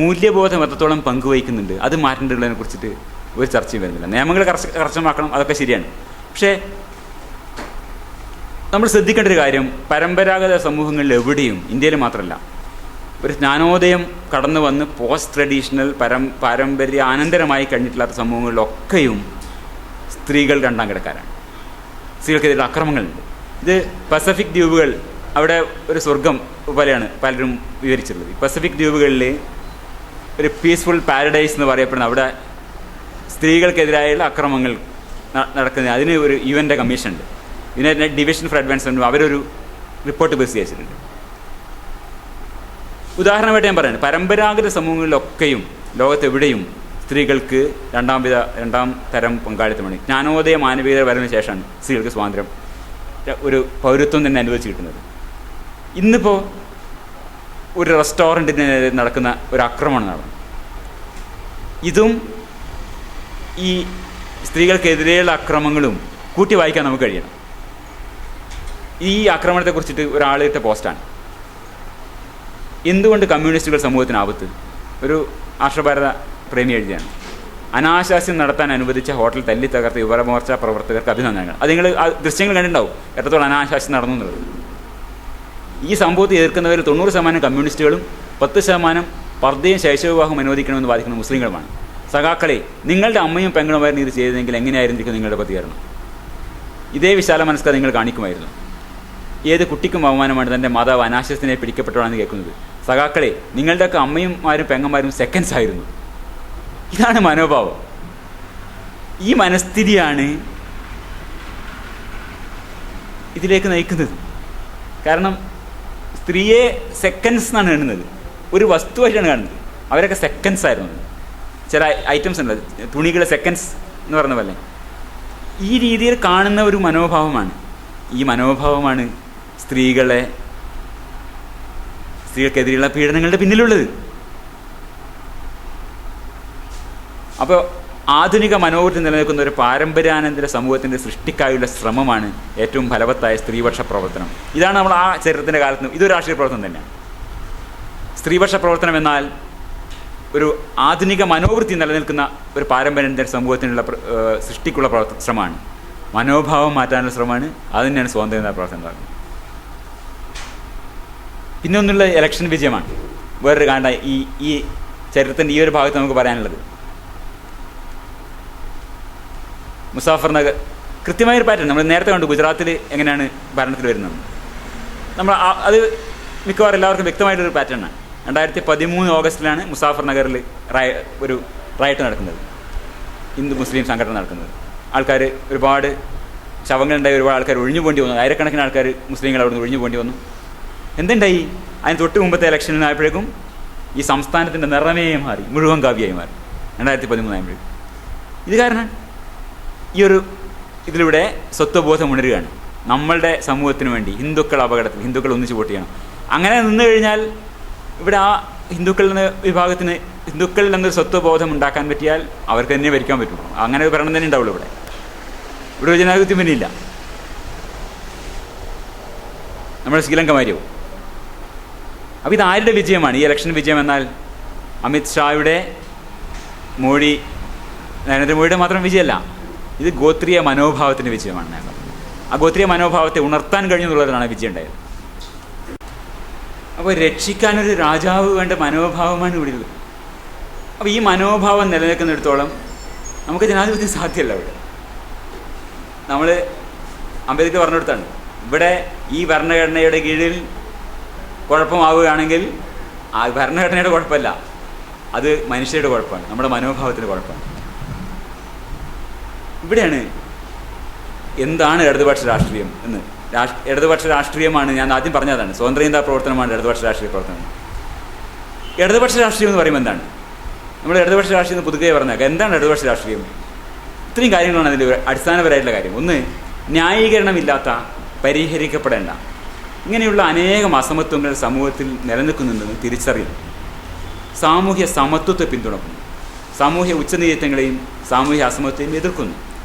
മൂല്യബോധം എത്രത്തോളം പങ്കുവയ്ക്കുന്നുണ്ട് അത് മാറ്റേണ്ടതിനെ കുറിച്ചിട്ട് ഒരു ചർച്ചയും വരുന്നില്ല. നിയമങ്ങൾ കർശനമാക്കണം, അതൊക്കെ ശരിയാണ്. പക്ഷേ നമ്മൾ ശ്രദ്ധിക്കേണ്ട ഒരു കാര്യം, പരമ്പരാഗത സമൂഹങ്ങളിൽ എവിടെയും, ഇന്ത്യയിൽ മാത്രമല്ല, ഒരു ജ്ഞാനോദയം കടന്നു വന്ന് പോസ്റ്റ് ട്രഡീഷണൽ പാരമ്പര്യാനന്തരമായി കഴിഞ്ഞിട്ടില്ലാത്ത സമൂഹങ്ങളിലൊക്കെയും സ്ത്രീകൾ രണ്ടാം കിടക്കാരാണ്. സ്ത്രീകൾക്കെതിരെ അക്രമങ്ങളുണ്ട്. ഇത് പസഫിക് ദ്വീപുകൾ, അവിടെ ഒരു സ്വർഗം പോലെയാണ് പലരും വിവരിച്ചിട്ടുള്ളത്. പസഫിക് ദ്വീപുകളിൽ ഒരു പീസ്ഫുൾ പാരഡൈസ് എന്ന് പറയപ്പെടുന്ന അവിടെ സ്ത്രീകൾക്കെതിരായുള്ള അക്രമങ്ങൾ നടക്കുന്നത്, അതിന് ഒരു UN കമ്മീഷൻ ഉണ്ട്. യുണൈറ്റഡ് ഡിവിഷൻ ഫോർ അഡ്വാൻസ്മെൻറ്റ് അവരൊരു റിപ്പോർട്ട് പ്രസിദ്ധീകരിച്ചിട്ടുണ്ട്. ഉദാഹരണമായിട്ട് ഞാൻ പറയുന്നത്, പരമ്പരാഗത സമൂഹങ്ങളിലൊക്കെയും ലോകത്തെവിടെയും സ്ത്രീകൾക്ക് രണ്ടാം തരം പങ്കാളിത്തമാണ്. ജ്ഞാനോദയ മാനവികത വരുന്ന ശേഷമാണ് സ്ത്രീകൾക്ക് സ്വാതന്ത്ര്യം, ഒരു പൗരത്വം തന്നെ അനുവദിച്ച് കിട്ടുന്നത്. ഇന്നിപ്പോൾ ഒരു റെസ്റ്റോറൻറ്റിന് നടക്കുന്ന ഒരു ആക്രമണം നടന്നു. ഇതും ഈ സ്ത്രീകൾക്കെതിരെയുള്ള അക്രമങ്ങളും കൂട്ടി വായിക്കാൻ നമുക്ക് കഴിയണം. ഈ ആക്രമണത്തെക്കുറിച്ചിട്ട് ഒരാളിട്ട പോസ്റ്റാണ്, എന്തുകൊണ്ട് കമ്മ്യൂണിസ്റ്റുകൾ സമൂഹത്തിന് ആപത്ത്. ഒരു ആർഷഭാരത പ്രേമി എഴുതിയാണ്. അനാശാസ്യം നടത്താൻ അനുവദിച്ച ഹോട്ടൽ തല്ലി തകർത്ത യുവമോർച്ച പ്രവർത്തകർക്ക് അഭിനന്ദനങ്ങൾ. അത് നിങ്ങൾ ആ ദൃശ്യങ്ങൾ കണ്ടിട്ടുണ്ടാവും, എത്രത്തോളം അനാശാസ്യം നടന്നു എന്നുള്ളത്. ഈ സംഭവത്തെ എതിർക്കുന്നവരിൽ 90% കമ്മ്യൂണിസ്റ്റുകളും 10% പർദ്ദയും ശൈശവവിവാഹം അനുവദിക്കണമെന്ന് വാദിക്കുന്ന മുസ്ലിങ്ങളുമാണ്. സഖാക്കളെ, നിങ്ങളുടെ അമ്മയും പെങ്ങളുമായിരുന്നു ഇത് ചെയ്തതെങ്കിൽ എങ്ങനെയായിരിക്കും നിങ്ങളുടെ പ്രതികരണം? ഇതേ വിശാല മനസ്കത നിങ്ങൾ കാണിക്കുമായിരുന്നു. ഏത് കുട്ടിക്കും അവമാനമാണ് തൻ്റെ മാതാവ് അനാശാസ്യത്തിനെ പിടിക്കപ്പെട്ടവരാണെന്ന് കേൾക്കുന്നത്. സഖാക്കളെ, നിങ്ങളുടെയൊക്കെ അമ്മയുമാരും പെങ്ങന്മാരും സെക്കൻഡ്സ് ആയിരുന്നു. ഇതാണ് മനോഭാവം. ഈ മനസ്ഥിതിയാണ് ഇതിലേക്ക് നയിക്കുന്നത്. കാരണം സ്ത്രീയെ സെക്കൻഡ്സ് എന്നാണ് കാണുന്നത്, ഒരു വസ്തുവായിട്ടാണ് കാണുന്നത്. അവരൊക്കെ സെക്കൻഡ്സ് ആയിരുന്നു. ചില ഐറ്റംസ് ഉണ്ട്, തുണികൾ സെക്കൻഡ്സ് എന്ന് പറഞ്ഞ പോലെ. ഈ രീതിയിൽ കാണുന്ന ഒരു മനോഭാവമാണ്, ഈ മനോഭാവമാണ് സ്ത്രീകൾക്കെതിരെയുള്ള പീഡനങ്ങളുടെ പിന്നിലുള്ളത്. അപ്പോൾ ആധുനിക മനോവൃത്തി നിലനിൽക്കുന്ന ഒരു പാരമ്പര്യാനന്തര സമൂഹത്തിൻ്റെ സൃഷ്ടിക്കായുള്ള ശ്രമമാണ് ഏറ്റവും ഫലവത്തായ സ്ത്രീപക്ഷ പ്രവർത്തനം. ഇതാണ് നമ്മൾ ആ ചരിത്രത്തിൻ്റെ കാലത്ത്, ഇതൊരു രാഷ്ട്രീയ പ്രവർത്തനം തന്നെയാണ്. സ്ത്രീപക്ഷ പ്രവർത്തനം എന്നാൽ ഒരു ആധുനിക മനോവൃത്തി നിലനിൽക്കുന്ന ഒരു പാരമ്പര്യാനന്തര സമൂഹത്തിനുള്ള സൃഷ്ടിക്കുള്ള ശ്രമമാണ്, മനോഭാവം മാറ്റാനുള്ള ശ്രമമാണ്. അത് തന്നെയാണ് സ്വാതന്ത്ര്യ പ്രവർത്തനം എന്ന് പറയുന്നത്. പിന്നെ ഒന്നുള്ള ഇലക്ഷൻ വിജയമാണ്. വേറൊരു കാണ്ട ഈ ചരിത്രത്തിൻ്റെ ഈ ഒരു ഭാഗത്ത് നമുക്ക് പറയാനുള്ളത്, മുസാഫർ നഗർ കൃത്യമായൊരു പാറ്റേൺ നമ്മൾ നേരത്തെ കണ്ടു. ഗുജറാത്തിൽ എങ്ങനെയാണ് ഭരണത്തിൽ വരുന്നത്, നമ്മൾ അത് മിക്കവാറും എല്ലാവർക്കും വ്യക്തമായിട്ടൊരു പാറ്റേണാണ്. 2013 ഓഗസ്റ്റിലാണ് മുസാഫർ നഗറിൽ ഒരു റയറ്റ് നടക്കുന്നത്, ഹിന്ദു മുസ്ലിം സംഘടന നടക്കുന്നത്. ആൾക്കാർ ഒരുപാട് ശവങ്ങളുണ്ടായി, ഒരുപാട് ആൾക്കാർ ഒഴിഞ്ഞു പോകേണ്ടി വന്നു. ആയിരക്കണക്കിന് ആൾക്കാർ മുസ്ലിങ്ങൾ അവിടെ നിന്ന് ഒഴിഞ്ഞു പോകേണ്ടി വന്നു. എന്തുണ്ടായി? അതിന് തൊട്ട് മുമ്പത്തെ ഇലക്ഷനിലായപ്പോഴേക്കും ഈ സംസ്ഥാനത്തിൻ്റെ നിറമേ മാറി, മുഴുവൻ കാവ്യമായി മാറി 2013 ആയപ്പോഴേക്കും. ഇത് കാരണം ഇതിലൂടെ സ്വത്വബോധം ഉണരുകയാണ്. നമ്മളുടെ സമൂഹത്തിന് വേണ്ടി ഹിന്ദുക്കൾ അപകടത്തിൽ, ഹിന്ദുക്കൾ ഒന്നിച്ച് വോട്ട് ചെയ്യണം. അങ്ങനെ നിന്ന് കഴിഞ്ഞാൽ ഇവിടെ ആ ഹിന്ദുക്കളിൽ നിന്ന് വിഭാഗത്തിന് ഹിന്ദുക്കളിൽ നിന്നൊരു സ്വത്വബോധം ഉണ്ടാക്കാൻ പറ്റിയാൽ അവർക്ക് തന്നെ ഭരിക്കാൻ പറ്റും. അങ്ങനെ ഒരു ഭരണം തന്നെ ഉണ്ടാവുള്ളൂ. ഇവിടെ ഒരു ജനാധിപത്യം പിന്നെ ഇല്ല. നമ്മുടെ ശ്രീലങ്ക മാരിയാവും. അപ്പോൾ ഇത് ആരുടെ വിജയമാണ് ഈ ഇലക്ഷൻ വിജയം എന്നാൽ? അമിത് ഷായുടെ, നരേന്ദ്രമോദിയുടെ മാത്രം വിജയമല്ല, ഇത് ഗോത്രീയ മനോഭാവത്തിൻ്റെ വിജയമാണ്. ഞാൻ പറഞ്ഞത് ആ ഗോത്രീയ മനോഭാവത്തെ ഉണർത്താൻ കഴിഞ്ഞു എന്നുള്ളതിനാണ് വിജയം ഉണ്ടായത്. അപ്പോൾ രക്ഷിക്കാനൊരു രാജാവ് വേണ്ട മനോഭാവമാണ് ഇവിടെ ഉള്ളത്. അപ്പോൾ ഈ മനോഭാവം നിലനിൽക്കുന്നിടത്തോളം നമുക്ക് ജനാധിപത്യം സാധ്യമല്ല. ഇവിടെ നമ്മൾ അംബേദ്കർ പറഞ്ഞെടുത്താണ്, ഇവിടെ ഈ ഭരണഘടനയുടെ കീഴിൽ കുഴപ്പമാവുകയാണെങ്കിൽ ആ ഭരണഘടനയുടെ കുഴപ്പമല്ല, അത് മനുഷ്യരുടെ കുഴപ്പമാണ്, നമ്മുടെ മനോഭാവത്തിൻ്റെ കുഴപ്പമാണ്. ഇവിടെയാണ് എന്താണ് ഇടതുപക്ഷ രാഷ്ട്രീയം എന്ന്. ഇടതുപക്ഷ രാഷ്ട്രീയമാണ്, ഞാൻ ആദ്യം പറഞ്ഞതാണ്, സ്വതന്ത്ര ചിന്താ പ്രവർത്തനമാണ് ഇടതുപക്ഷ രാഷ്ട്രീയ പ്രവർത്തനം. ഇടതുപക്ഷ രാഷ്ട്രീയം എന്ന് പറയുമ്പോൾ എന്താണ്? നമ്മൾ ഇടതുപക്ഷ രാഷ്ട്രീയം എന്ന് പുതുക്കെ പറഞ്ഞാൽ എന്താണ് ഇടതുപക്ഷ രാഷ്ട്രീയം? ഇത്രയും കാര്യങ്ങളാണ് അതിൻ്റെ അടിസ്ഥാനപരമായിട്ടുള്ള കാര്യം. ഒന്ന്, ന്യായീകരണമില്ലാത്ത, പരിഹരിക്കപ്പെടേണ്ട ഇങ്ങനെയുള്ള അനേകം അസമത്വങ്ങൾ സമൂഹത്തിൽ നിലനിൽക്കുന്നുണ്ടെന്ന് തിരിച്ചറിയുന്നു. സാമൂഹ്യ സമത്വത്തെ പിന്തുണക്കുന്നു. സാമൂഹ്യ ഉച്ചനീചത്വങ്ങളെയും സാമൂഹ്യ അസമത്വത്തെയും എതിർക്കുന്നു.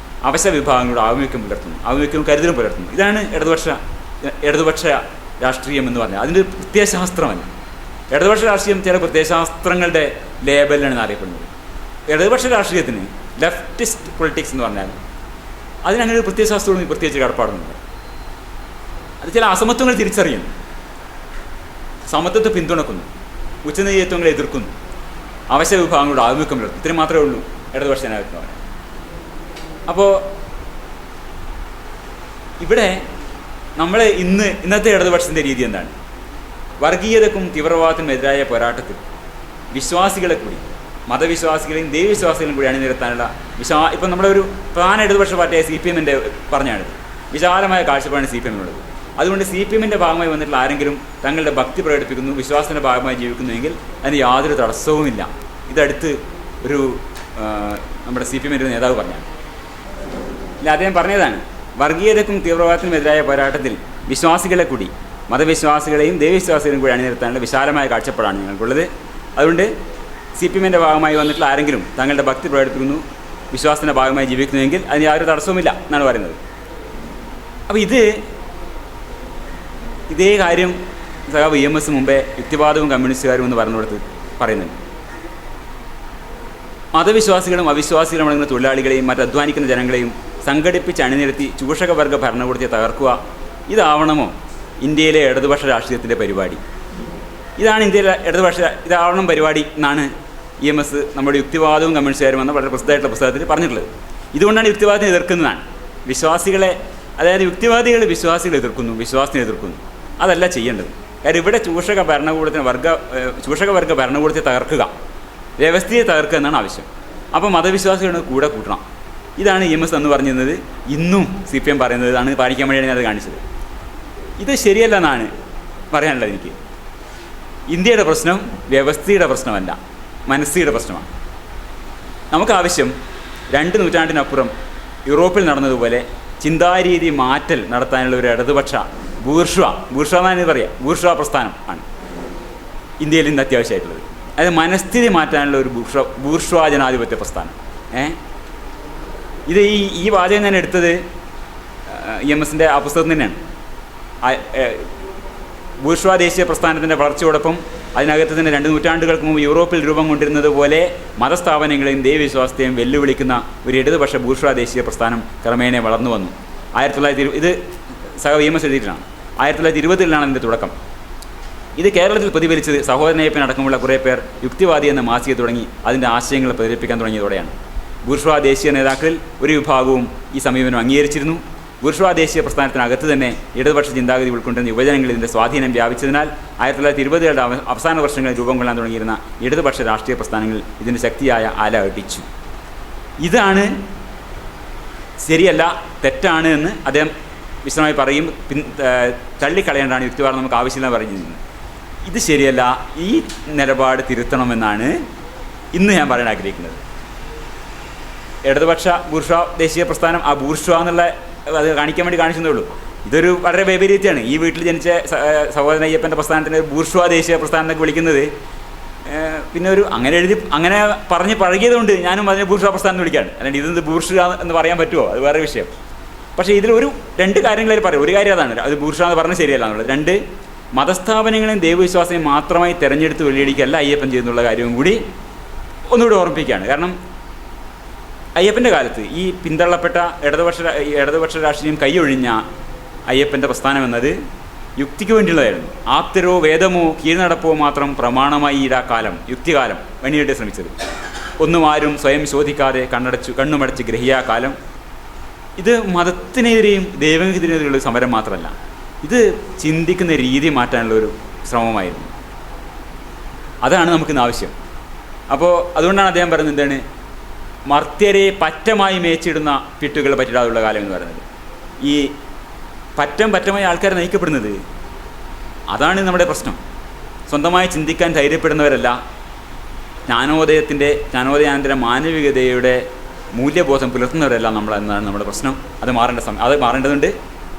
അവശ വിഭാഗങ്ങളുടെ ആഭിമുഖ്യം പുലർത്തുന്നു, ആഭിമുഖ്യവും കരുതലും പുലർത്തുന്നു. ഇതാണ് ഇടതുപക്ഷ രാഷ്ട്രീയം എന്ന് പറഞ്ഞാൽ. അതിൻ്റെ പ്രത്യയശാസ്ത്രമല്ല. ഇടതുപക്ഷ രാഷ്ട്രീയം ചില പ്രത്യയശാസ്ത്രങ്ങളുടെ ലേബലിലാണ് അറിയപ്പെടുന്നത്. ഇടതുപക്ഷ രാഷ്ട്രീയത്തിന് ലെഫ്റ്റിസ്റ്റ് പൊളിറ്റിക്സ് എന്ന് പറഞ്ഞാൽ അതിനങ്ങനെ ഒരു പ്രത്യയശാസ്ത്രവും പ്രത്യേകിച്ച് കടപ്പാടുന്നുണ്ട്. അത് ചില അസമത്വങ്ങൾ തിരിച്ചറിയുന്നു, സമത്വത്തെ പിന്തുണക്കുന്നു, ഉച്ചനീചത്വങ്ങളെ എതിർക്കുന്നു, അവശ വിഭാഗങ്ങളുടെ ആഭിമുഖ്യം പുലർത്തുന്നു. ഇത്രയും മാത്രമേ ഉള്ളൂ ഇടതുപക്ഷ ജനാധിപത്യം പറയാൻ. അപ്പോൾ ഇവിടെ നമ്മൾ ഇന്നത്തെ ഇടതുപക്ഷത്തിൻ്റെ രീതി എന്താണ്? വർഗീയതക്കും തീവ്രവാദത്തിനും എതിരായ പോരാട്ടത്തിൽ വിശ്വാസികളെ കൂടി, മതവിശ്വാസികളെയും ദൈവവിശ്വാസികളെയും കൂടി അണിനിരത്താനുള്ള ഇപ്പം നമ്മുടെ ഒരു പ്രധാന ഇടതുപക്ഷ പാർട്ടിയായ CPM-ൻ്റെ പറഞ്ഞാണിത്. വിശാലമായ കാഴ്ചപ്പാടാണ് CPM-നുള്ളത്. അതുകൊണ്ട് CPM-ൻ്റെ ഭാഗമായി വന്നിട്ടുള്ള ആരെങ്കിലും തങ്ങളുടെ ഭക്തി പ്രകടിപ്പിക്കുന്നു, വിശ്വാസത്തിൻ്റെ ഭാഗമായി ജീവിക്കുന്നുവെങ്കിൽ അതിന് യാതൊരു തടസ്സവുമില്ല. ഇതടുത്ത് ഒരു നമ്മുടെ CPM-ൻ്റെ നേതാവ് പറഞ്ഞാണ്. ഇല്ല, അദ്ദേഹം പറഞ്ഞതാണ്, വർഗീയതക്കും തീവ്രവാദത്തിനും എതിരായ പോരാട്ടത്തിൽ വിശ്വാസികളെ കൂടി, മതവിശ്വാസികളെയും ദൈവവിശ്വാസികളെയും കൂടി അണിനിരത്താനുള്ള വിശാലമായ കാഴ്ചപ്പാടാണ് ഞങ്ങൾക്കുള്ളത്. അതുകൊണ്ട് CPM-ൻ്റെ ഭാഗമായി വന്നിട്ടുള്ള ആരെങ്കിലും തങ്ങളുടെ ഭക്തി പ്രകടിപ്പിക്കുന്നു, വിശ്വാസത്തിൻ്റെ ഭാഗമായി ജീവിക്കുന്നുവെങ്കിൽ അതിന് യാതൊരു തടസ്സവുമില്ല എന്നാണ് പറയുന്നത്. അപ്പോൾ ഇതേ കാര്യം സഖാവ് EMS മുമ്പേ യുക്തിവാദവും കമ്മ്യൂണിസ്റ്റുകാരും എന്ന് പറഞ്ഞുകൊടുത്ത് പറയുന്നുണ്ട്. മതവിശ്വാസികളും അവിശ്വാസികളും അടങ്ങുന്ന തൊഴിലാളികളെയും മറ്റധ്വാനിക്കുന്ന ജനങ്ങളെയും സംഘടിപ്പിച്ച് അണിനിരത്തി ചൂഷകവർഗ ഭരണകൂടത്തെ തകർക്കുക, ഇതാവണമോ ഇന്ത്യയിലെ ഇടതുപക്ഷ രാഷ്ട്രീയത്തിൻ്റെ പരിപാടി? ഇതാണ് ഇന്ത്യയിലെ ഇതാവണം പരിപാടി എന്നാണ് EMS നമ്മുടെ യുക്തിവാദവും കമ്മ്യൂണിസ്റ്റുകാരും എന്ന വളരെ പ്രസിദ്ധമായിട്ടുള്ള പുസ്തകത്തിൽ പറഞ്ഞിട്ടുള്ളത്. ഇതുകൊണ്ടാണ് യുക്തിവാദത്തെ എതിർക്കുന്നതാണ്. വിശ്വാസികളെ, അതായത് യുക്തിവാദികൾ വിശ്വാസികളെ എതിർക്കുന്നു, വിശ്വാസത്തിനെ എതിർക്കുന്നു. അതല്ല ചെയ്യേണ്ടത്. കാര്യം ഇവിടെ ചൂഷകവർഗ ഭരണകൂടത്തെ തകർക്കുക, വ്യവസ്ഥയെ തകർക്കുക എന്നാണ് ആവശ്യം. അപ്പോൾ മതവിശ്വാസികളുടെ കൂടെ കൂട്ടണം. ഇതാണ് EMS എന്ന് പറഞ്ഞിരുന്നത്. ഇന്നും CPM പറയുന്നത്, ഇതാണ് പാലിക്കാൻ വേണ്ടിയാണ് ഞാനത് കാണിച്ചത്. ഇത് ശരിയല്ല എന്നാണ് പറയാനുള്ളത് എനിക്ക്. ഇന്ത്യയുടെ പ്രശ്നം വ്യവസ്ഥയുടെ പ്രശ്നമല്ല, മനസ്സിയുടെ പ്രശ്നമാണ്. നമുക്കാവശ്യം 2 നൂറ്റാണ്ടിനപ്പുറം യൂറോപ്പിൽ നടന്നതുപോലെ ചിന്താരീതി മാറ്റൽ നടത്താനുള്ള ഒരു ഇടതുപക്ഷ ബൂർഷ്വാന്ന് പറയാം, ബൂർഷ്വാ പ്രസ്ഥാനം ആണ് ഇന്ത്യയിൽ ഇന്ന് അത്യാവശ്യമായിട്ടുള്ളത്. അതായത് മനസ്ഥിതി മാറ്റാനുള്ള ഒരു ബൂർഷ്വാ ജനാധിപത്യ പ്രസ്ഥാനം. ഇത് ഈ വാചകം ഞാൻ എടുത്തത് EMS-ൻ്റെ ആ പുസ്തകം തന്നെയാണ്. ബൂർഷ്വാ ദേശീയ പ്രസ്ഥാനത്തിൻ്റെ വളർച്ചയോടൊപ്പം അതിനകത്ത് തന്നെ 2 നൂറ്റാണ്ടുകൾക്ക് മുമ്പ് യൂറോപ്പിൽ രൂപം കൊണ്ടിരുന്നത് പോലെ മതസ്ഥാപനങ്ങളെയും ദൈവവിശ്വാസത്തെയും വെല്ലുവിളിക്കുന്ന ഒരു ഇടതുപക്ഷ ബൂർഷ്വാ ദേശീയ പ്രസ്ഥാനം ക്രമേണ വളർന്നു വന്നു. 1920 ഇത് സഖാവ് EMS എഴുതിയിട്ടാണ്. 1920-ലാണ് ഇതിൻ്റെ തുടക്കം. ഇത് കേരളത്തിൽ പ്രതിഫലിച്ചത് സഹോദരനയ്യപ്പനടക്കമുള്ള കുറേ പേർ യുക്തിവാദി എന്ന മാസിക തുടങ്ങി അതിൻ്റെ ആശയങ്ങൾ പ്രചരിപ്പിക്കാൻ തുടങ്ങിയതോടെയാണ്. ബൂർഷ്വാ ദേശീയ നേതാക്കളിൽ ഒരു വിഭാഗവും ഈ സമീപനം അംഗീകരിച്ചിരുന്നു. ബൂർഷ്വാ ദേശീയ പ്രസ്ഥാനത്തിനകത്ത് തന്നെ ഇടതുപക്ഷ ചിന്താഗതി ഉൾക്കൊണ്ടിരുന്ന യുവജനങ്ങളിൽ ഇതിൻ്റെ സ്വാധീനം വ്യാപിച്ചതിനാൽ 1920-കളുടെ അവസാന വർഷങ്ങളിൽ രൂപം കൊള്ളാൻ തുടങ്ങിയിരുന്ന ഇടതുപക്ഷ രാഷ്ട്രീയ പ്രസ്ഥാനങ്ങൾ ഇതിൻ്റെ ശക്തിയായ അല അടിച്ചു. ഇതാണ് ശരിയല്ല, തെറ്റാണ് എന്ന് അദ്ദേഹം വിശദമായി പറയും. തള്ളിക്കളയേണ്ടതാണ്, യുക്തിവാദം നമുക്ക് ആവശ്യമില്ല പറയുന്നത്. ഇത് ശരിയല്ല, ഈ നിലപാട് തിരുത്തണമെന്നാണ് ഇന്ന് ഞാൻ പറയാൻ ആഗ്രഹിക്കുന്നത്. ഇടതുപക്ഷ ബൂർഷ്വാ ദേശീയ പ്രസ്ഥാനം, ആ ബൂർഷ്വാ എന്നുള്ള അത് കാണിക്കാൻ വേണ്ടി കാണിച്ചതേ ഉള്ളൂ. ഇതൊരു വളരെ വൈപരീത്യമാണ്. ഈ വീട്ടിൽ ജനിച്ച സഹോദരൻ അയ്യപ്പൻ്റെ പ്രസ്ഥാനത്തിന് ബൂർഷ്വാ ദേശീയ പ്രസ്ഥാനം എന്നൊക്കെ വിളിക്കുന്നത് പിന്നെ അങ്ങനെ പറഞ്ഞ് പഴകിയതുകൊണ്ട് ഞാനും അതിനെ ബൂർഷ്വാ പ്രസ്ഥാനം എന്ന് വിളിക്കുകയാണ്. അല്ലെങ്കിൽ ഇതെന്ത് ബൂർഷ്വാ എന്ന് പറയാൻ പറ്റുമോ, അത് വേറെ വിഷയം. പക്ഷേ ഇതിലൊരു 2 കാര്യങ്ങൾ പറയും. ഒരു കാര്യം അതാണ്, അത് ബൂർഷ്വാ എന്ന് പറഞ്ഞാൽ ശരിയല്ല എന്നുള്ളത്. 2, മതസ്ഥാപനങ്ങളെയും ദൈവവിശ്വാസത്തെയും മാത്രമായി തിരഞ്ഞെടുത്ത് വെള്ളിയടിക്കല്ല അയ്യപ്പൻ ചെയ്യുന്നുള്ള കാര്യവും കൂടി ഒന്നുകൂടി ഓർമ്മിപ്പിക്കുകയാണ്. കാരണം അയ്യപ്പൻ്റെ കാലത്ത് ഈ പിന്തള്ളപ്പെട്ട ഇടതുപക്ഷ രാഷ്ട്രീയം കൈയൊഴിഞ്ഞ അയ്യപ്പൻ്റെ പ്രസ്ഥാനം എന്നത് യുക്തിക്ക് വേണ്ടിയുള്ളതായിരുന്നു. ആപ്തരോ വേദമോ കീഴ്നടപ്പോ മാത്രം പ്രമാണമായി യുക്തികാലം വേണ്ടിയിട്ട് ശ്രമിച്ചത്. ഒന്നും ആരും സ്വയം ശോധിക്കാതെ കണ്ണുമടച്ച് ഗ്രഹിയാ കാലം. ഇത് മതത്തിനെതിരെയും ദൈവത്തിനെതിരെയുള്ള സമരം മാത്രമല്ല, ഇത് ചിന്തിക്കുന്ന രീതി മാറ്റാനുള്ളൊരു ശ്രമമായിരുന്നു. അതാണ് നമുക്കിന്ന് ആവശ്യം. അപ്പോൾ അതുകൊണ്ടാണ് അദ്ദേഹം പറയുന്നത് എന്താണ്, മർത്യരെ പറ്റമായി മേച്ചിടുന്ന പിട്ടുകൾ പറ്റിടാതുള്ള കാലം എന്ന് പറയുന്നത്. ഈ പറ്റമായി ആൾക്കാരെ നയിക്കപ്പെടുന്നത്, അതാണ് നമ്മുടെ പ്രശ്നം. സ്വന്തമായി ചിന്തിക്കാൻ ധൈര്യപ്പെടുന്നവരല്ല, ജ്ഞാനോദയാനന്തര മാനവികതയുടെ മൂല്യബോധം പുലർത്തുന്നവരല്ല നമ്മൾ എന്നാണ് നമ്മുടെ പ്രശ്നം. അത് മാറേണ്ടതുണ്ട്.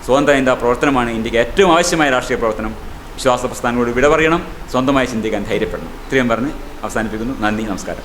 സ്വതന്ത്ര ചിന്താ പ്രവർത്തനമാണ് ഇന്ത്യക്ക് ഏറ്റവും ആവശ്യമായ രാഷ്ട്രീയ പ്രവർത്തനം. വിശ്വാസ പ്രസ്ഥാനങ്ങളോട് വിട പറയണം, സ്വന്തമായി ചിന്തിക്കാൻ ധൈര്യപ്പെടണം. ഇത്രയും പറഞ്ഞ് അവസാനിപ്പിക്കുന്നു. നന്ദി, നമസ്കാരം.